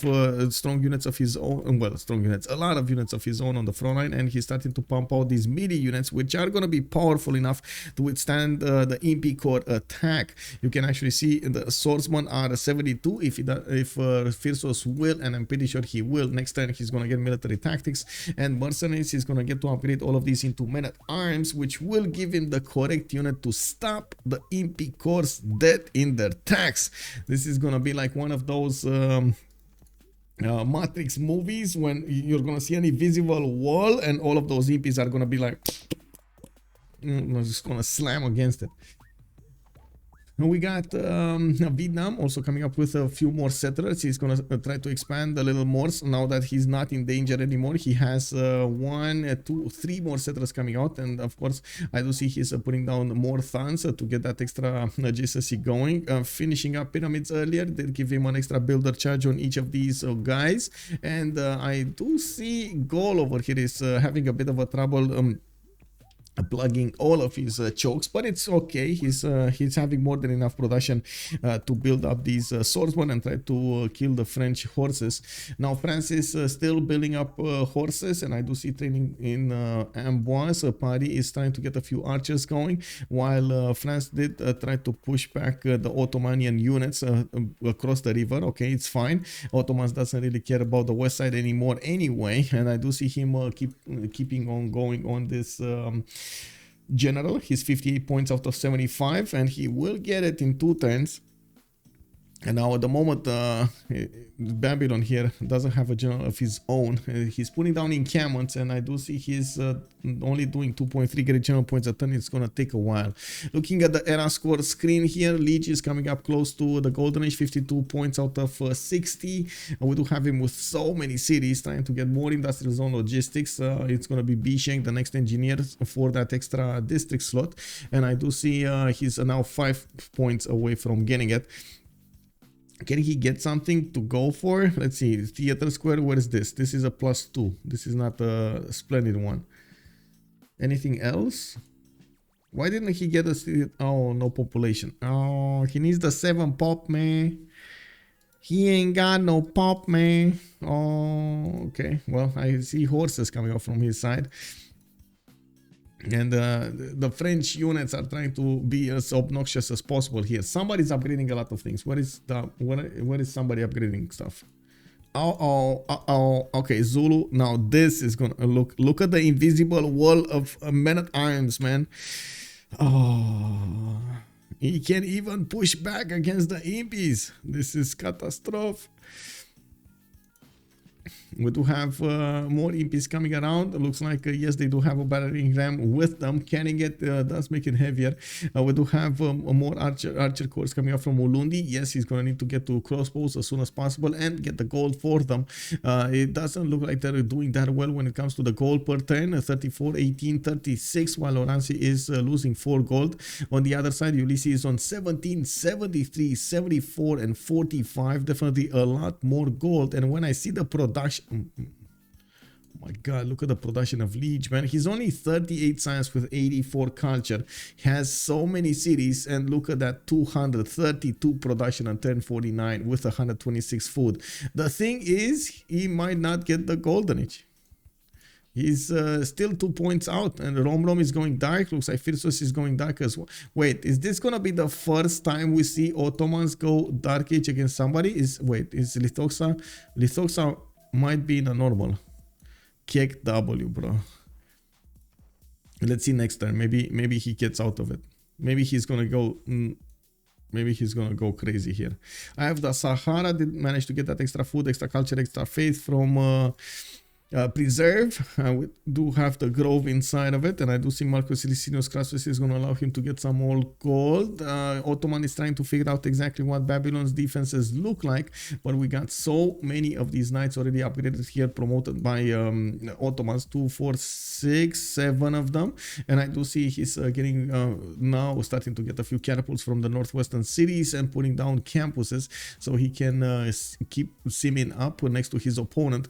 strong units of his own. Well, strong units, a lot of units of his own on the front line, and he's starting to pump out these melee units, which are gonna be powerful enough to withstand the Impy Core attack. You can actually see the swordsmen are 72. If Phyrsos will, and I'm pretty sure he will, next time he's gonna get military tactics, and mercenaries is going to get to upgrade all of these into men-at-arms, which will give him the correct unit to stop the impy cores dead in their tracks. This is going to be like one of those Matrix movies when you're going to see an invisible wall and all of those impies are going to be like just going to slam against it. And we got Vietnam also coming up with a few more settlers. He's going to try to expand a little more. So now that he's not in danger anymore, he has 1, 2, 3 more settlers coming out. And of course, I do see he's putting down more thuns to get that extra adjacency going. Finishing up pyramids earlier, they give him an extra builder charge on each of these guys. And I do see Gaul over here is having a bit of a trouble plugging all of his chokes, but it's okay. He's having more than enough production to build up these swordsmen and try to kill the French horses. Now France is still building up horses, and I do see training in Amboise. Paris is trying to get a few archers going, while France did try to push back the Ottomanian units across the river. Okay, it's fine. Ottomans doesn't really care about the west side anymore anyway, and I do see him keeping on going on this general. He's 58 points out of 75, and he will get it in 2 turns. And now at the moment, Babylon here doesn't have a general of his own. He's putting down encampments, and I do see he's only doing 2.3 get general points a turn. It's going to take a while. Looking at the era score screen here, Lege is coming up close to the golden age, 52 points out of 60. We do have him with so many cities, trying to get more industrial zone logistics. It's going to be Bishank, the next engineer, for that extra district slot. And I do see he's now 5 points away from getting it. Can he get something to go for? Let's see. Theater Square, where is this? This is a +2. This is not a splendid one. Anything else? Why didn't he get a... Oh, no population. Oh, he needs the 7 pop, man. He ain't got no pop, man. Oh, okay. Well, I see horses coming up from his side. And the French units are trying to be as obnoxious as possible here. Somebody's upgrading a lot of things. Where is somebody upgrading stuff? Okay, Zulu. Now this is gonna look at the invisible wall of men-at-arms, man. Oh, he can't even push back against the impies. This is catastrophe. We do have more imps coming around. It looks like, yes, they do have a battering ram with them. Carrying it does make it heavier. We do have more archer corps coming up from Ulundi. Yes, he's going to need to get to crossbows as soon as possible and get the gold for them. It doesn't look like they're doing that well when it comes to the gold per turn. 34, 18, 36, while Oranssi is losing 4 gold. On the other side, Ulyss is on 17, 73, 74, and 45. Definitely a lot more gold. And when I see the production, oh my god, look at the production of Lege, man. He's only 38 science with 84 culture. He has so many cities, and look at that, 232 production on turn 49 with 126 food. The thing is, he might not get the golden age. He's still 2 points out, and Romrom is going dark. Looks like Phyrsos is going dark as well. Wait, is this gonna be the first time we see Ottomans go dark age against somebody? Is Lythoxa? Lythoxa might be in a normal. Kick W, bro. Let's see next time. Maybe he gets out of it. Maybe he's gonna go. Maybe he's gonna go crazy here. I have the Sahara. Did manage to get that extra food, extra culture, extra faith from. Preserve. We do have the grove inside of it, and I do see Marcus Licinius Crassus is going to allow him to get some more gold. Ottoman is trying to figure out exactly what Babylon's defenses look like, but we got so many of these knights already upgraded here, promoted by Ottomans, 2, 4, 6, 7 of them, and I do see he's getting now starting to get a few catapults from the northwestern cities and putting down campuses so he can keep simming up next to his opponent.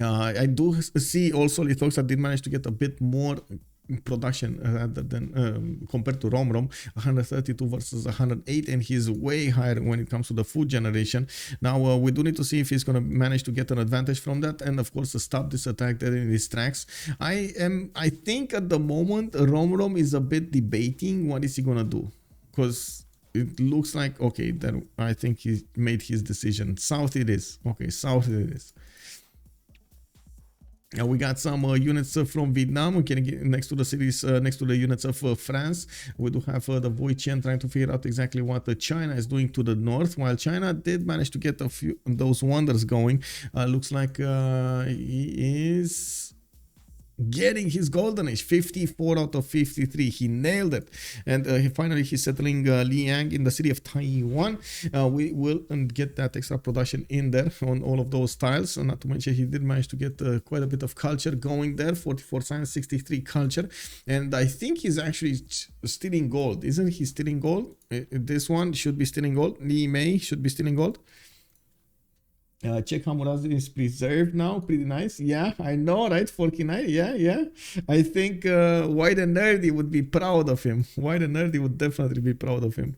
I do see also Lythoxa did manage to get a bit more production rather than compared to Romrom, 132 versus 108, and he's way higher when it comes to the food generation. Now we do need to see if he's going to manage to get an advantage from that, and of course stop this attack dead in his tracks. I think at the moment Romrom is a bit debating what is he going to do, because it looks like, okay, then I think he made his decision. South it is. Okay, south it is. We got some units from Vietnam. We can get next to the cities, next to the units of France. We do have the Voitian trying to figure out exactly what China is doing to the north. While China did manage to get a few of those wonders going, looks like he is getting his golden age, 54 out of 53. He nailed it, and he's settling Liang in the city of Taiwan. We will get that extra production in there on all of those tiles. Not to mention he did manage to get quite a bit of culture going there, 44 science, 63 culture, and I think he's actually stealing gold. Isn't he stealing gold? This one should be stealing gold. Li Mei should be stealing gold. Check Hammurabi is preserved now. Pretty nice. Yeah, I know, right? 49. Yeah. I think White and Nerdy would be proud of him. White and Nerdy would definitely be proud of him.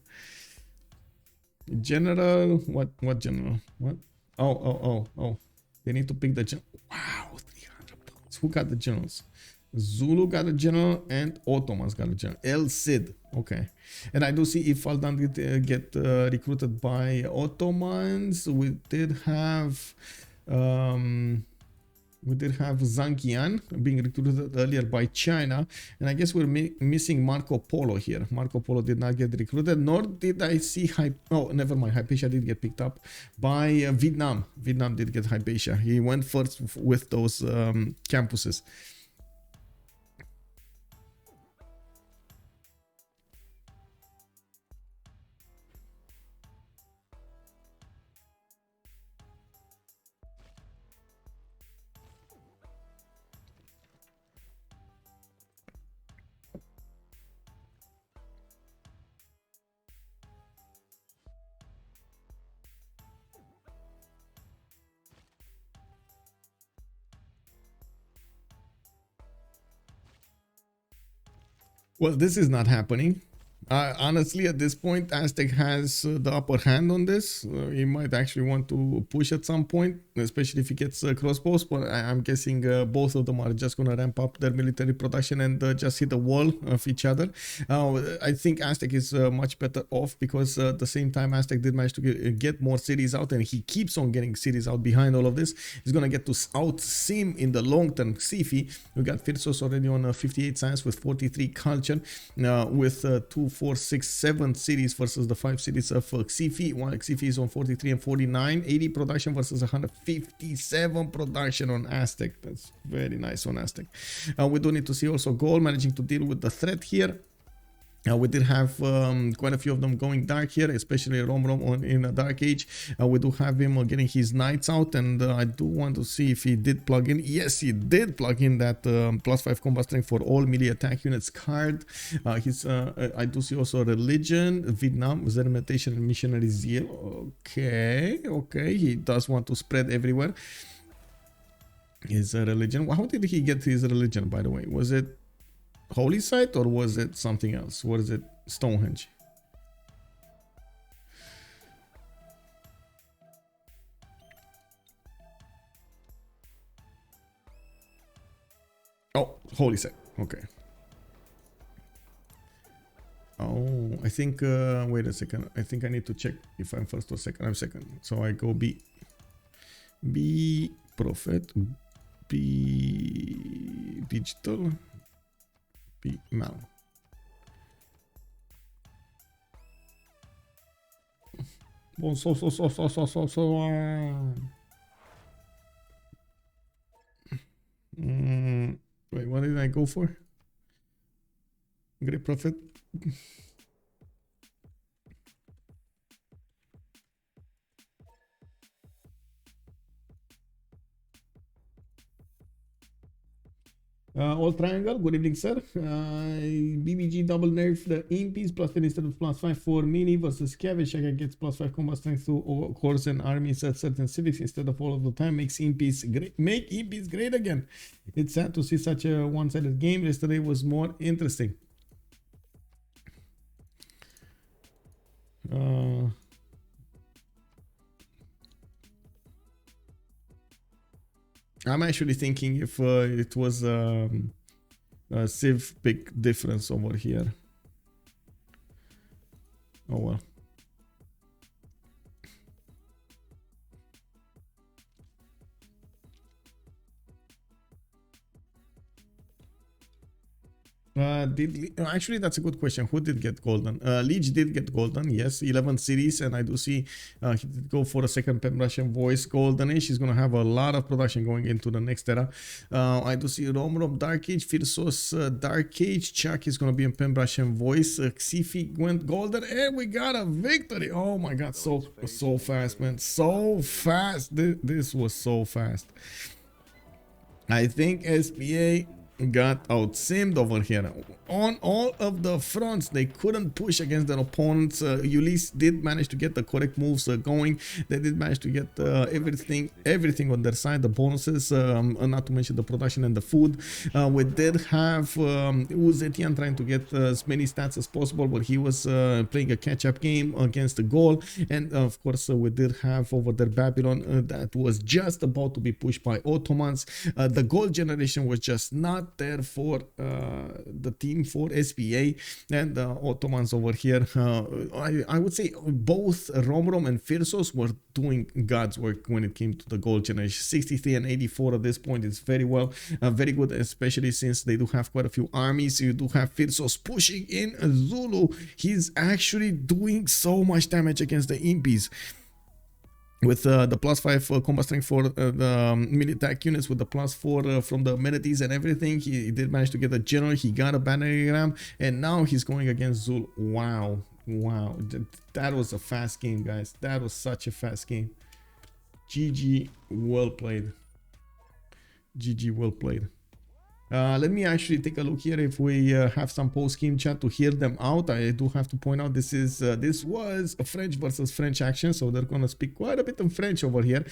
General. What general? What? Oh. They need to pick the general. Wow, 300 points. Who got the generals? Zulu got a general and Ottomans got a general. El Cid. Okay. And I do see if Faldan did get recruited by Ottomans. We did have Zankian being recruited earlier by China, and I guess we're missing Marco Polo here. Marco Polo did not get recruited, nor did I see never mind, Hypatia did get picked up by Vietnam. Vietnam did get Hypatia. He went first with those campuses. Well, this is not happening. Honestly, at this point, Aztec has the upper hand on this. He might actually want to push at some point, especially if he gets crossbows, but I'm guessing both of them are just going to ramp up their military production and just hit the wall of each other. I think Aztec is much better off because at the same time, Aztec did manage to get more cities out, and he keeps on getting cities out behind all of this. He's going to get to out-sim in the long term Xiffy. We got Phyrsos already on 58 science with 43 culture, with 2 4, 6, 7 cities versus the 5 cities of Xiffy, while Xiffy is on 43 and 49. 80 production versus 157 production on Aztec. That's very nice on Aztec. We do need to see also Gaul managing to deal with the threat here. We did have quite a few of them going dark here, especially Romrom in a Dark Age. We do have him getting his knights out, and I do want to see if he did plug in. Yes, he did plug in that +5 combat strength for all melee attack units card. I do see also religion, Vietnam, Zen meditation, and missionary zeal. Okay, he does want to spread everywhere. His religion. How did he get his religion, by the way? Was it Holy Site, or was it something else? What is it? Stonehenge. Oh, Holy Site. Okay. Oh, I think, wait a second. I think I need to check if I'm first or second. I'm second. So I go B. B, Prophet. B, Digital. B, Mal. Wait, what did I go for? Great Prophet. All triangle, good evening, sir. BBG double nerf the impies +10 instead of +5 for mini versus Cavish. I gets +5 combat strength to horse and armies at certain civics instead of all of the time. Makes impies great. Make impies great again. It's sad to see such a one-sided game. Yesterday was more interesting. I'm actually thinking if it was a Civ big difference over here. Oh well. Actually, that's a good question. Who did get golden? Lege did get golden, yes, 11 cities, and I do see he did go for a second Pen Russian voice goldenish. He's gonna have a lot of production going into the next era. I do see Romrom Dark Age, Phyrsos Dark Age, Chuck is gonna be in Pen Russian voice. Xiffy went golden, and we got a victory. Oh my god, so fast, man, so fast. This was so fast. I think SPA got outsimmed over here. On all of the fronts, they couldn't push against their opponents. Ulyss did manage to get the correct moves going. They did manage to get everything on their side, the bonuses, not to mention the production and the food. We did have Zetian trying to get as many stats as possible, but he was playing a catch-up game against the Gaul. And of course, we did have over there Babylon that was just about to be pushed by Ottomans. The Gaul generation was just not there for the team for SPA, and the Ottomans over here, I would say both Romrom and Phyrsos were doing God's work when it came to the Gaul generation. 63 and 84 at this point is very well, very good, especially since they do have quite a few armies. You do have Phyrsos pushing in Zulu. He's actually doing so much damage against the impies. With the +5 combat strength for the melee attack units, with the +4 from the amenities and everything, he did manage to get a general. He got a battering ram, and now he's going against Zulu. Wow, that was a fast game, guys. That was such a fast game. GG, well played. GG, well played. Let me actually take a look here if we have some post-game chat to hear them out. I do have to point out this was a French versus French action, so they're gonna speak quite a bit of French over here.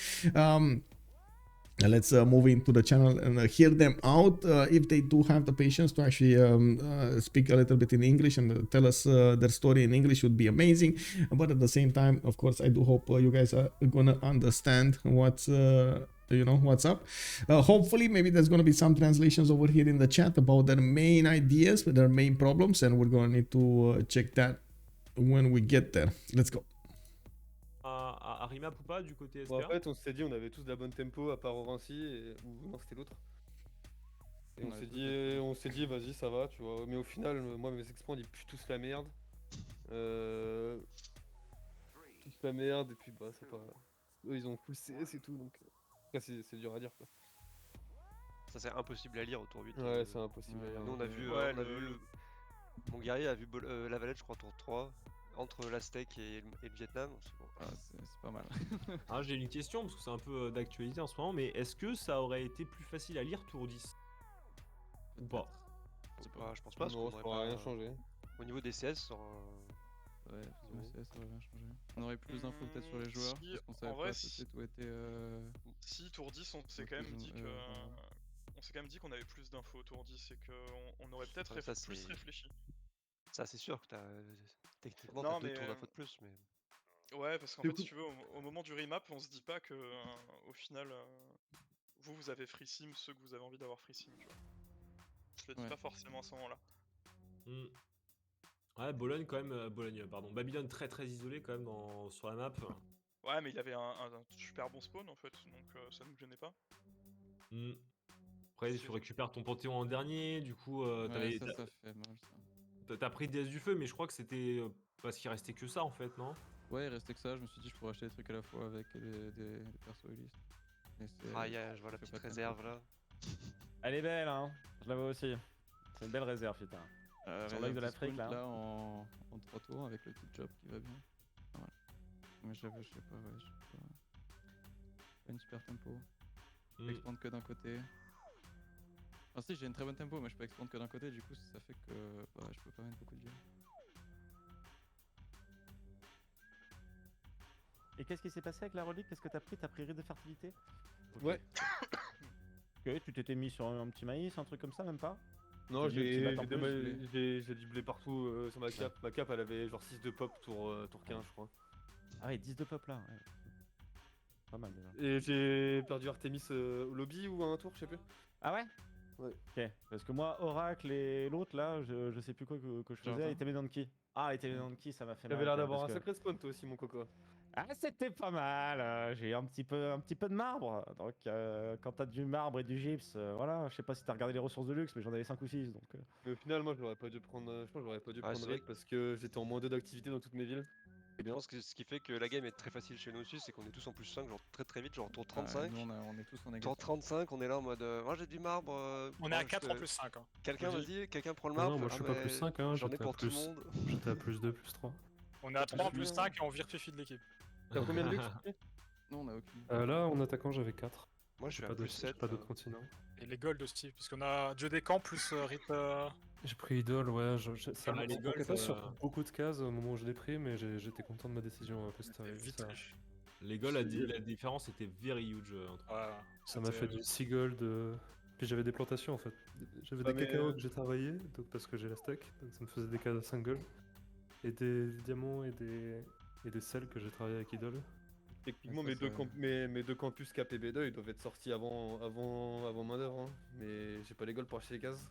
Let's move into the channel and hear them out. If they do have the patience to actually speak a little bit in English and tell us their story in English, would be amazing. But at the same time, of course, I do hope you guys are gonna understand what's what's up. Hopefully maybe there's going to be some translations over here in the chat about their main ideas, their main problems, and we're going to need to check that when we get there. Let's go. À Rimap ou pas du côté SPA? Bon, en fait, on s'était dit, on avait tous de la bonne tempo à part Oranssi, ou non, c'était l'autre. Et on s'est dit, vas-y, ça va, tu vois. Mais au final, moi, mes expos, ils puent tous la merde. Toute la merde, et puis bah, c'est pas. Eux, ils ont full CS et tout, donc. Après, c'est dur à dire, quoi. Ça c'est impossible à lire au tour 8. Ouais, c'est impossible à dire. Nous on a vu, Ouais, mon guerrier a vu la Valette, je crois, tour 3, entre l'Aztec et le Vietnam. C'est bon. Ah, c'est pas mal. Ah, j'ai une question, parce que c'est un peu d'actualité en ce moment, mais est-ce que ça aurait été plus facile à lire tour 10 ou pas? Je pense pas, parce Non, qu'on ça aurait aurait pas... rien changé. Au niveau des CS, sur, Ouais, ça aurait bien changé. On aurait plus d'infos peut-être sur les joueurs, si, parce qu'on savait en pas vrai, tout de suite où était... Si, tour 10, on s'est Donc, quand même ils ont- dit que. voilà. On s'est quand même dit qu'on avait plus d'infos au tour 10 et qu'on aurait peut-être Ouais, ça, plus c'est- réfléchi. ça c'est sûr que t'as... Techniquement, Non, t'as 2 mais, tours d'infos de plus, mais... Ouais, parce qu'en Du fait, coup- si tu veux, au moment du remap, on se dit pas que, au final, vous avez free sim ceux que vous avez envie d'avoir free sim, tu vois. Je le dis Ouais. pas forcément à ce moment-là. Hmm. Ouais, Bologne quand même, Babylone très très isolé quand même sur la map. Ouais, mais il avait un super bon spawn en fait, donc ça nous gênait pas. Hmm. Après, tu récupères ton Panthéon en dernier, du coup, Ouais, ça fait mal, ça. t'as pris DS du feu, mais je crois que c'était parce qu'il restait que ça en fait, non? Ouais, il restait que ça, je me suis dit je pourrais acheter des trucs à la fois avec des persos Ulyss. Mais c'est- Ah, je vois la ça fait petite pas de réserve tempo. là. Elle est belle, hein. Je la vois aussi. C'est une belle réserve, putain. Sur l'œil de l'Afrique, là. Là, en 3 tours, avec le petit job qui va bien. Voilà. Mais j'avoue, je sais pas, ouais, je sais pas une super tempo. Je peux expandre que d'un côté. Enfin si, j'ai une très bonne tempo, mais je peux expandre que d'un côté, du coup ça fait que bah, je peux pas mettre beaucoup de vie. Et qu'est-ce qui s'est passé avec la relique? Qu'est-ce que t'as pris? T'as pris rite de fertilité? Ouais. Ok, tu t'étais mis sur un petit maïs, un truc comme ça, même pas? Non, J'ai dit, j'ai en plus, j'ai du blé partout sur ma cape. Ma cape, elle avait genre 6 de pop tour 15, je crois. Ah ouais, 10 de pop là. Ouais. Pas mal déjà. Et j'ai perdu Artemis au lobby ou à un tour, je sais plus. Ah ouais? Ouais. Ok, parce que moi, Oracle et l'autre là, je sais plus quoi que je faisais, elle était Donkey. Ah, elle était Donkey, ça m'a fait mal. T'avais l'air quand même, d'avoir un parce que- sacré spawn toi aussi, mon coco. Ah, c'était pas mal. J'ai un petit peu de marbre. Donc, quand t'as du marbre et du gypse, voilà. Je sais pas si t'as regardé les ressources de luxe, mais j'en avais 5 ou 6. Donc, Mais au final, moi, j'aurais pas dû prendre. Je pense que j'aurais pas dû prendre c'est raid parce que j'étais en moins 2 d'activité dans toutes mes villes. Je pense que ce qui fait que la game est très facile chez nous aussi, c'est qu'on est tous en plus 5, genre très vite, genre tour 35. Nous on est tous en Tour négatif. 35, on est là en mode moi j'ai du marbre. On est à 4 en plus 5. Hein. Quelqu'un Je dis. vas-y, quelqu'un prend le Non, marbre. moi je suis pas plus 5, hein, j'en ai j'étais à pour tout le plus... monde. J'étais à plus 2, plus 3. On est à 3 en plus bien. 5 et on vire Xiffy de l'équipe. T'as combien de luxe? Non, on a aucune. Là, en attaquant, j'avais 4. Moi je suis J'ai à pas plus d'autres 7. pas d'autres continents. Et les golds aussi, parce qu'on a Dieu des camps plus Rite. J'ai pris Idol, ouais, ça Ah, me les manquait golds, pas sur beaucoup de cases au moment où je l'ai pris, mais j'étais content de ma décision. Vite Ça riche. Les goals, la différence était very huge entre. ça m'a fait du 6 gold. Puis j'avais des plantations en fait. J'avais des cacao que j'ai travaillé, donc parce que j'ai la stack, donc ça me faisait des cases à 5 gold. Et des diamants et des sels que j'ai travaillé avec Idol. Techniquement, Ça, mes deux campus Cap et B2 ils doivent être sortis avant main d'œuvre, hein. Mais j'ai pas les goals pour acheter les cases.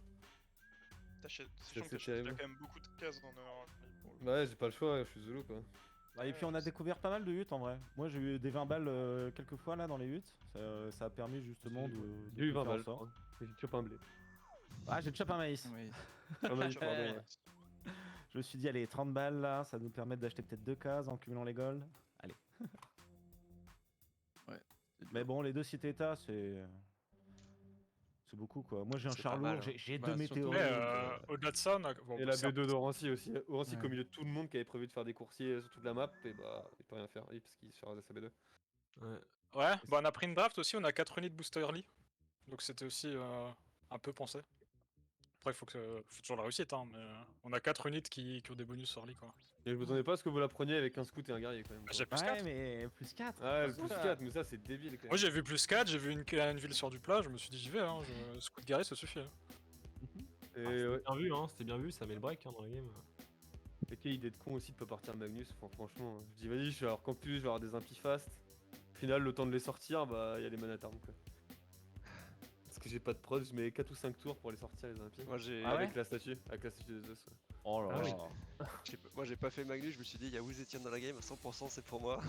Sachant C'est que t'as terrible. quand même beaucoup de cases dans le. Ouais, j'ai pas le choix, je suis Zulu quoi. et puis on a découvert pas mal de huttes en vrai. Moi j'ai eu des 20 balles quelques fois là dans les huttes. Ça a permis justement de. J'ai eu 20 faire en balles, sorte. j'ai chopé un blé. Ah, j'ai chopé un maïs. Oui. Un maïs, pardon, ouais. Je me suis dit, allez, 30 balles là, ça nous permet d'acheter peut-être 2 cases en cumulant les golds. Allez. Ouais. Mais bon, les 2 cités-états, c'est beaucoup quoi. Moi j'ai un C'est char pas mal, lourd, hein. j'ai Bah, 2 surtout- météorites. Mais au-delà de ça, on a. Bon, Et la certes, B2 d'Oranssi aussi. Oranssi, Ouais. qu'au milieu de tout le monde qui avait prévu de faire des coursiers sur toute la map, et bah il peut rien faire, oui, parce qu'il se fait raser sa B2. Ouais. Ouais, bah on a pris une draft aussi, on a 4 unités booster early. Donc c'était aussi un peu pensé. Après, faut toujours la réussite, hein, mais on a 4 unités qui ont des bonus early quoi. Et je m'attendais pas à ce que vous la preniez avec un scout et un guerrier quand même. Bah, quoi. j'ai plus Ouais, 4. mais plus 4. Ouais, le plus 4, mais ça c'est débile quand même. Moi j'ai vu plus 4, j'ai vu une ville sur du plat, je me suis dit j'y vais, hein, scout guerrier ça suffit. Hein. Et C'était ouais, bien vu, hein, c'était bien vu, ça met le break dans la game. et quelle idée de con aussi de pas partir Magnus, enfin, franchement. Je dis vas-y, je vais avoir campus, je vais avoir des impis fast. Au final, le temps de les sortir, bah y a les manatarmes quoi. Parce que j'ai pas de prod, je mets 4 ou 5 tours pour les sortir les impis. Moi j'ai Avec la statue des os. Ouais. Oh là Ah là. oui. moi j'ai pas fait Magnus, je me suis dit il y a Zetian dans la game, 100% c'est pour moi.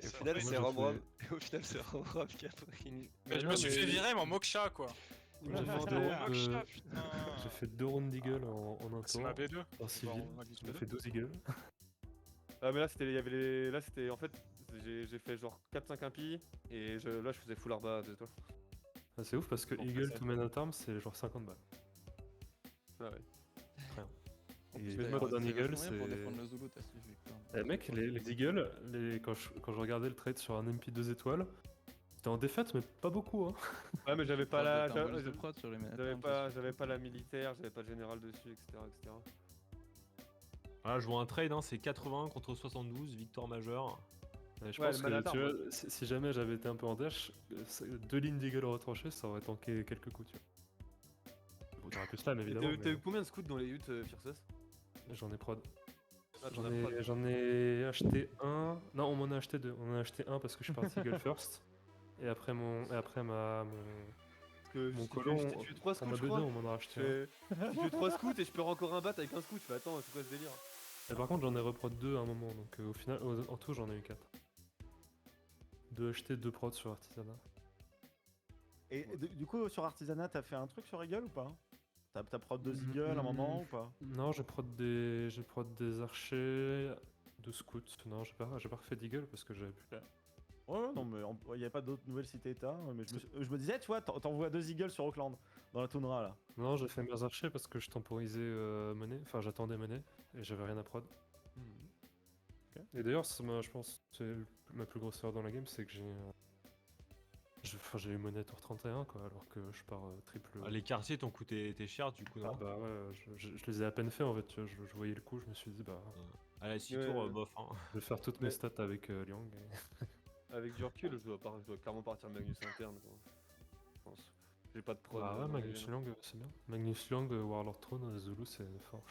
Et au final Moi, c'est je Romrom. Et au final c'est Romrom qui a pris. Mais je me suis fait virer mon Moksha quoi. Ils J'ai m'ont fait fait deux un rounds Moksha, de... putain. J'ai fait 2 rounds d'Eagle en un C'est tour. ma B2. En Bon, civil. on a dit J'ai B2. fait 12 Eagles. Ah mais là c'était, il y avait les... Là c'était en fait, j'ai fait genre 4-5 impies et là je faisais full arba des étoiles. Ah, c'est ouf parce que Bon, Eagle ça. to man at arms c'est genre 50 balles. Ah ouais. Rien. En Et plus, le t'as mode d'un c'est Eagle vachement bien pour c'est... défendre le Zulu, ta Civ, Victor. Eh, mec, les Eagles, quand je regardais le trade sur un MP 2 étoiles, j'étais en défaite mais pas beaucoup hein. Ouais mais j'avais pas T'as la... un bonus de prod sur les manettes. J'avais pas la militaire, j'avais pas le général dessus, etc. Voilà, je vois un trade, hein, c'est 80 contre 72, victoire majeure. Et je Ouais, pense le que man at tu arms, vois, si jamais j'avais été un peu en dash, 2 lignes d'Eagle retranchées ça aurait tanké quelques coups tu vois. Bon, t'aurais pu slam évidemment. T'as eu Mais... combien de scouts dans les huttes Phyrsos? J'en ai prod. Ah, t'en as prod. J'en ai acheté un. Non, on m'en a acheté deux. On en a acheté un parce que je suis parti Eagle first. Et après mon colon, j'ai tué 3 pour scouts ma je B2 crois. on m'en a racheté un. J'ai tué 3 scouts et je peux encore un bat avec un scout, je fais attends c'est quoi ce délire? Et par contre j'en ai reprod 2 à un moment donc au final en tout j'en ai eu 4. 2 achetés, 2 prods sur Artisanat. Et du coup, sur Artisanat, t'as fait un truc sur Eagle ou pas? T'as prod 2 Eagle à un moment ou pas? Non, j'ai prod des archers, 2 scouts. Non, j'ai pas refait d'Eagle parce que j'avais plus là. Ouais, non, mais il n'y a pas d'autres nouvelles cités-états. Mais je me disais, tu vois, t'envoies 2 Eagles sur Auckland, dans la toundra là. Non, j'ai fait mes archers parce que je temporisais monnaie, enfin j'attendais monnaie et j'avais rien à prod. Et d'ailleurs, je pense que c'est ma plus grosse erreur dans la game, c'est que j'ai eu monnaie tour 31 quoi, alors que je pars triple. Ah, les quartiers t'ont coûté cher du coup, non? Ah bah ouais, je les ai à peine fait en fait, tu vois, je voyais le coup, je me suis dit bah... À la 6 Ouais, tours, ouais. bof. Hein. Je vais faire toutes mes stats avec Liang. Avec du recul, je dois clairement partir Magnus interne quoi. Je pense. J'ai pas de prod. Ah ouais, dans Magnus les- Liang, c'est bien. Magnus Liang, Warlord Throne, Zulu, c'est fort.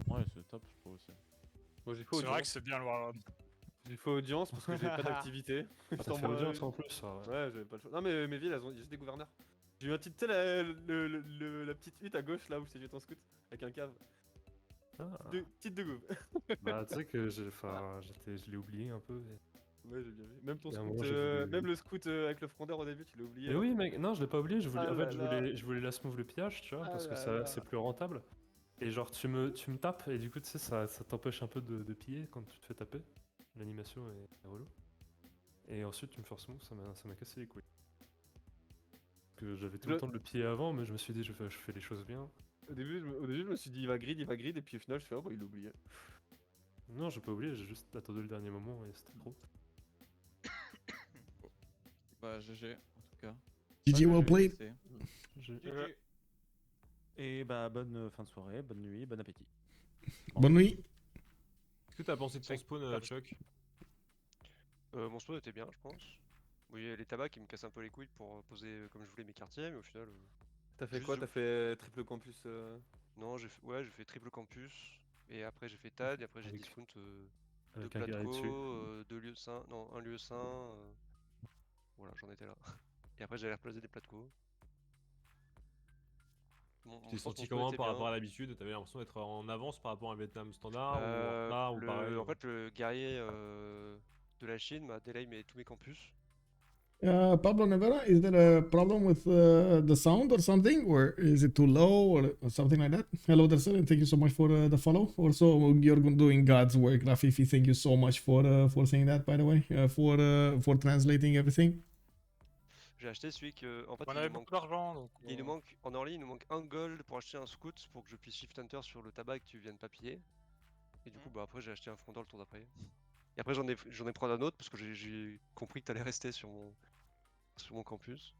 Ouais, c'est top, je trouve aussi. Moi j'ai fait C'est vrai que audience. c'est bien le Warlord. J'ai fait audience parce que j'avais pas d'activité. Ah, t'as fait audience en plus, ça, ouais. Ouais, j'avais pas le choix. Non mais mes villes elles ont juste des gouverneurs. J'ai eu un petit, tu sais la petite hutte à gauche là où je t'ai jeté en scout avec un cave. Ah. Petite de gouv. Bah tu sais que je l'ai oublié un peu. Ouais j'ai bien vu. Même ton Et à un scout, moment, j'ai voulu- même le scout avec le frondeur au début tu l'as oublié. Mais oui mec, non je l'ai pas oublié, je voulais, Ah en fait là là. je voulais la smooth le pillage, tu vois, Ah parce que là ça là. c'est plus rentable. Et genre tu me tapes et du coup tu sais ça t'empêche un peu de piller quand tu te fais taper. L'animation est relou. Et ensuite tu me forces smooth, ça m'a cassé les couilles. Que j'avais tout le temps de le piller avant, mais je me suis dit je fais les choses bien. Au début je me suis dit il va grid et puis au final je fais oh bah il l'a oublié. Non j'ai pas oublié, j'ai juste attendu le dernier moment et c'était trop. Bah, GG, en tout cas. GG, well played. Et bah, bonne fin de soirée, bonne nuit, bon appétit. Bonne nuit. Qu'est-ce que t'as pensé de ton spawn, Chuck? Mon spawn était bien, je pense. Oui, il y a les tabacs qui me cassent un peu les couilles pour poser comme je voulais mes quartiers, mais au final. T'as fait juste quoi? je- T'as fait triple campus Non, j'ai fait triple campus, et après j'ai fait TAD, et après j'ai Avec- discount 2 avec un guerrier dessus. Platco, 2 lieux saints, non, un lieu saint. Voilà, j'en étais là. Et après j'allais replacer des Platco. Tu t'es senti comment par rapport à l'habitude? T'avais l'impression d'être en avance par rapport à un Vietnam standard ou en retard ou pareil? En fait, le guerrier de la Chine m'a delay tous mes campus. Pablo Nevera, is there a problem with the sound or something? Or is it too low or something like that? Hello there, sir, and thank you so much for the follow. Also, you're doing God's work, Rafifi. Thank you so much for saying that, by the way, for translating everything. J'ai acheté celui que. En fait, On avait beaucoup d'argent donc. il nous manque. En early, il nous manque un gold pour acheter un scout pour que je puisse shift hunter sur le tabac que tu viennes pas piller. Et du coup, bah après, j'ai acheté un frondeur le tour d'après. Et après, j'en ai pris un autre parce que j'ai compris que t'allais rester sur mon campus.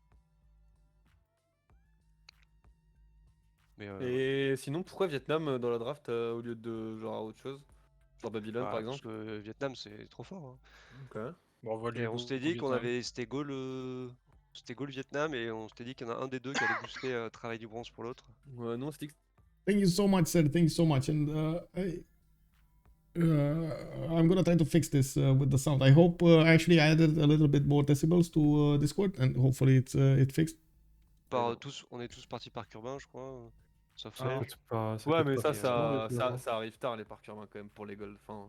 Mais Et sinon pourquoi Vietnam dans la draft au lieu de genre autre chose? Genre Babylone par exemple? Parce que Vietnam, c'est trop fort. Hein. Ok. Bon, on va Et on s'était dit qu'on avait. C'était Gaul Vietnam et on s'était dit qu'il y en a un des deux qui allait booster travail du bronze pour l'autre. Ouais, non, c'était. Thank you so much, sir. Thank you so much. And I'm gonna try to fix this with the sound. I hope actually I added a little bit more decibels to Discord, and hopefully it fixed. On est tous partis par Curbin, je crois. Sauf Ah. Serge. Ouais, mais ça arrive tard les parcs urbains quand même pour les golds. Enfin,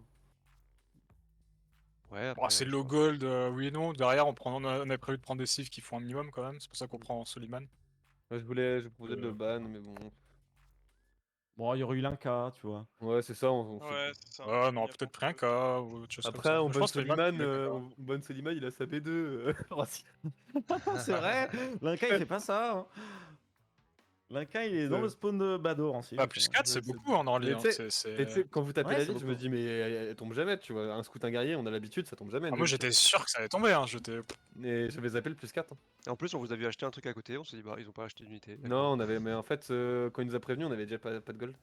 Ouais, Bon, c'est low gold, oui et non. Derrière, on avait prévu de prendre des cifs qui font un minimum quand même. C'est pour ça qu'on prend Soliman. Je proposais de le ban, mais bon. Bon, il y aurait eu l'Inca, tu vois. Ouais, c'est ça, on fait- Ouais, c'est ça. Ah non, Il y a peut-être beaucoup pris un de- cas ou autre chose comme Après, ça. on Je ban pense que les maths, Soliman, c'est d'accord. on ban Soliman, il a sa B2. Oranssi. C'est vrai, l'Inca il fait pas ça. Hein. L'Inca il est dans le spawn de Bado en Bah, plus 4, c'est beaucoup en Orly. Mais Hein. tu sais, quand vous tapez Ouais, la c'est ville, je me beaucoup. dis, mais elle tombe jamais, tu vois. Un scout, un guerrier, on a l'habitude, ça tombe jamais. Ah, moi, j'étais sûr que ça allait tomber. Hein. J'étais. Et j'avais zappé le +4. Et en plus, on vous a vu acheter un truc à côté, on s'est dit, bah, ils ont pas acheté d'unité. Non, on avait, mais en fait, quand il nous a prévenu, on avait déjà pas de gold.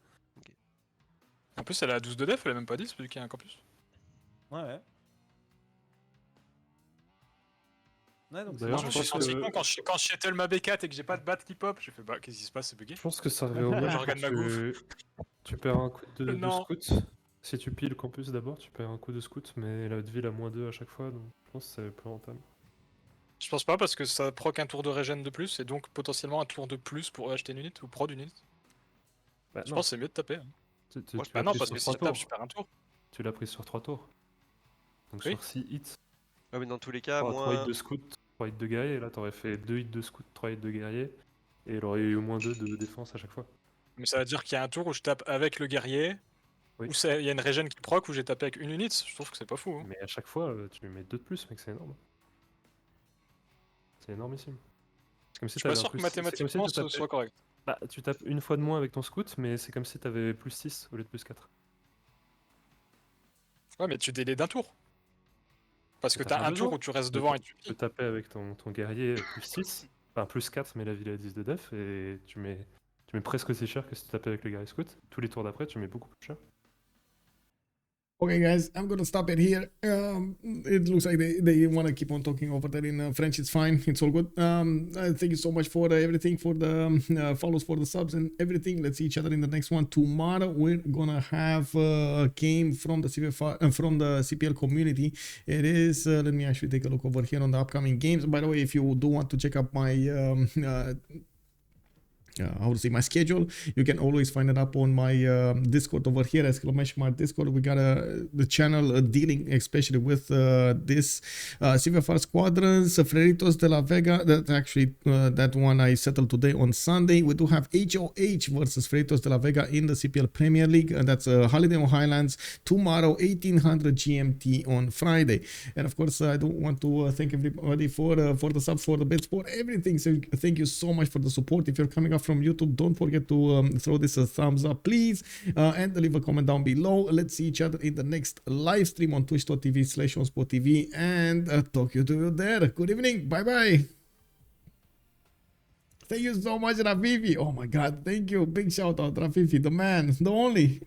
En plus, elle est à 12 de def, elle est même pas 10, vu qu'il y a un campus. Ouais. Ouais, donc D'ailleurs, Moi, je me je suis pense senti que- con quand je shuttle ma B4 et que j'ai pas de bat qui pop. J'ai fait, bah, qu'est-ce qui se passe, c'est bugué. Je pense que ça revient au même. Je regarde ma Tu perds un coup de Non. scout. Si tu pilles le campus d'abord, tu perds un coup de scout, mais la ville a -2 à chaque fois, donc je pense que c'est plus rentable. Je pense pas parce que ça proc un tour de régène de plus et donc potentiellement un tour de plus pour acheter une unité ou prod une unité. Bah, Je non, pense que c'est mieux de taper. Hein. Moi, je Bah l'as non, pris parce sur que si 3 je tape, tours. je perds un tour. Tu l'as pris sur 3 tours. Donc Oui. sur 6 hits, Ouais, mais dans tous les cas, 3 hits moi. de scout, 3 hits de guerrier, là t'aurais fait 2 hits de scout, 3 hits de guerrier, et il aurait eu au moins 2 de défense à chaque fois. Mais ça veut dire qu'il y a un tour où je tape avec le guerrier, Oui. où il y a une régène qui proc, où j'ai tapé avec une unité. Je trouve que c'est pas fou. Hein. Mais à chaque fois, tu mets 2 de plus, mec, c'est énorme. C'est énormissime. C'est comme si Je suis pas t'avais un sûr que plus- c'est comme si mathématiquement tu ce tapais- soit correct. Bah, tu tapes une fois de moins avec ton scout, mais c'est comme si t'avais +6 au lieu de +4. Ouais, mais tu délais d'un tour. Parce que T'as t'as pas un tour besoin. où tu restes Tu peux devant ta- et tu Tu peux pilles. taper avec ton guerrier +6, enfin +4, mais la ville a 10 de def, et tu mets presque aussi cher que si tu tapais avec le guerrier scout. Tous les tours d'après, tu mets beaucoup plus cher. Okay, guys, I'm gonna stop it here. It looks like they want to keep on talking over there in French. It's fine. It's all good. Thank you so much for everything, for the follows, for the subs, and everything. Let's see each other in the next one. Tomorrow we're gonna have a game from the CivFR, from the CPL community. It is. Let me actually take a look over here on the upcoming games. By the way, if you do want to check out my how to say, my schedule, you can always find it up on my Discord over here, !Discord. We got the channel dealing especially with this CivFR Squadrons, Freritos de la Vega. That actually that one I settled today on Sunday. We do have HOH versus Freritos de la Vega in the CPL Premier League. That's Holiday on Highlands tomorrow, 1800 GMT on Friday. And of course, I do want to thank everybody for the subs, for the bits, for everything. So thank you so much for the support. If you're coming up from YouTube, don't forget to throw this a thumbs up, please, and leave a comment down below. Let's see each other in the next live stream on twitch.tv/OnSpotTV, and talk to you there. Good evening. Bye bye. Thank you so much, Rafifi. Oh my God, thank you. Big shout out, Rafifi, the man, the only.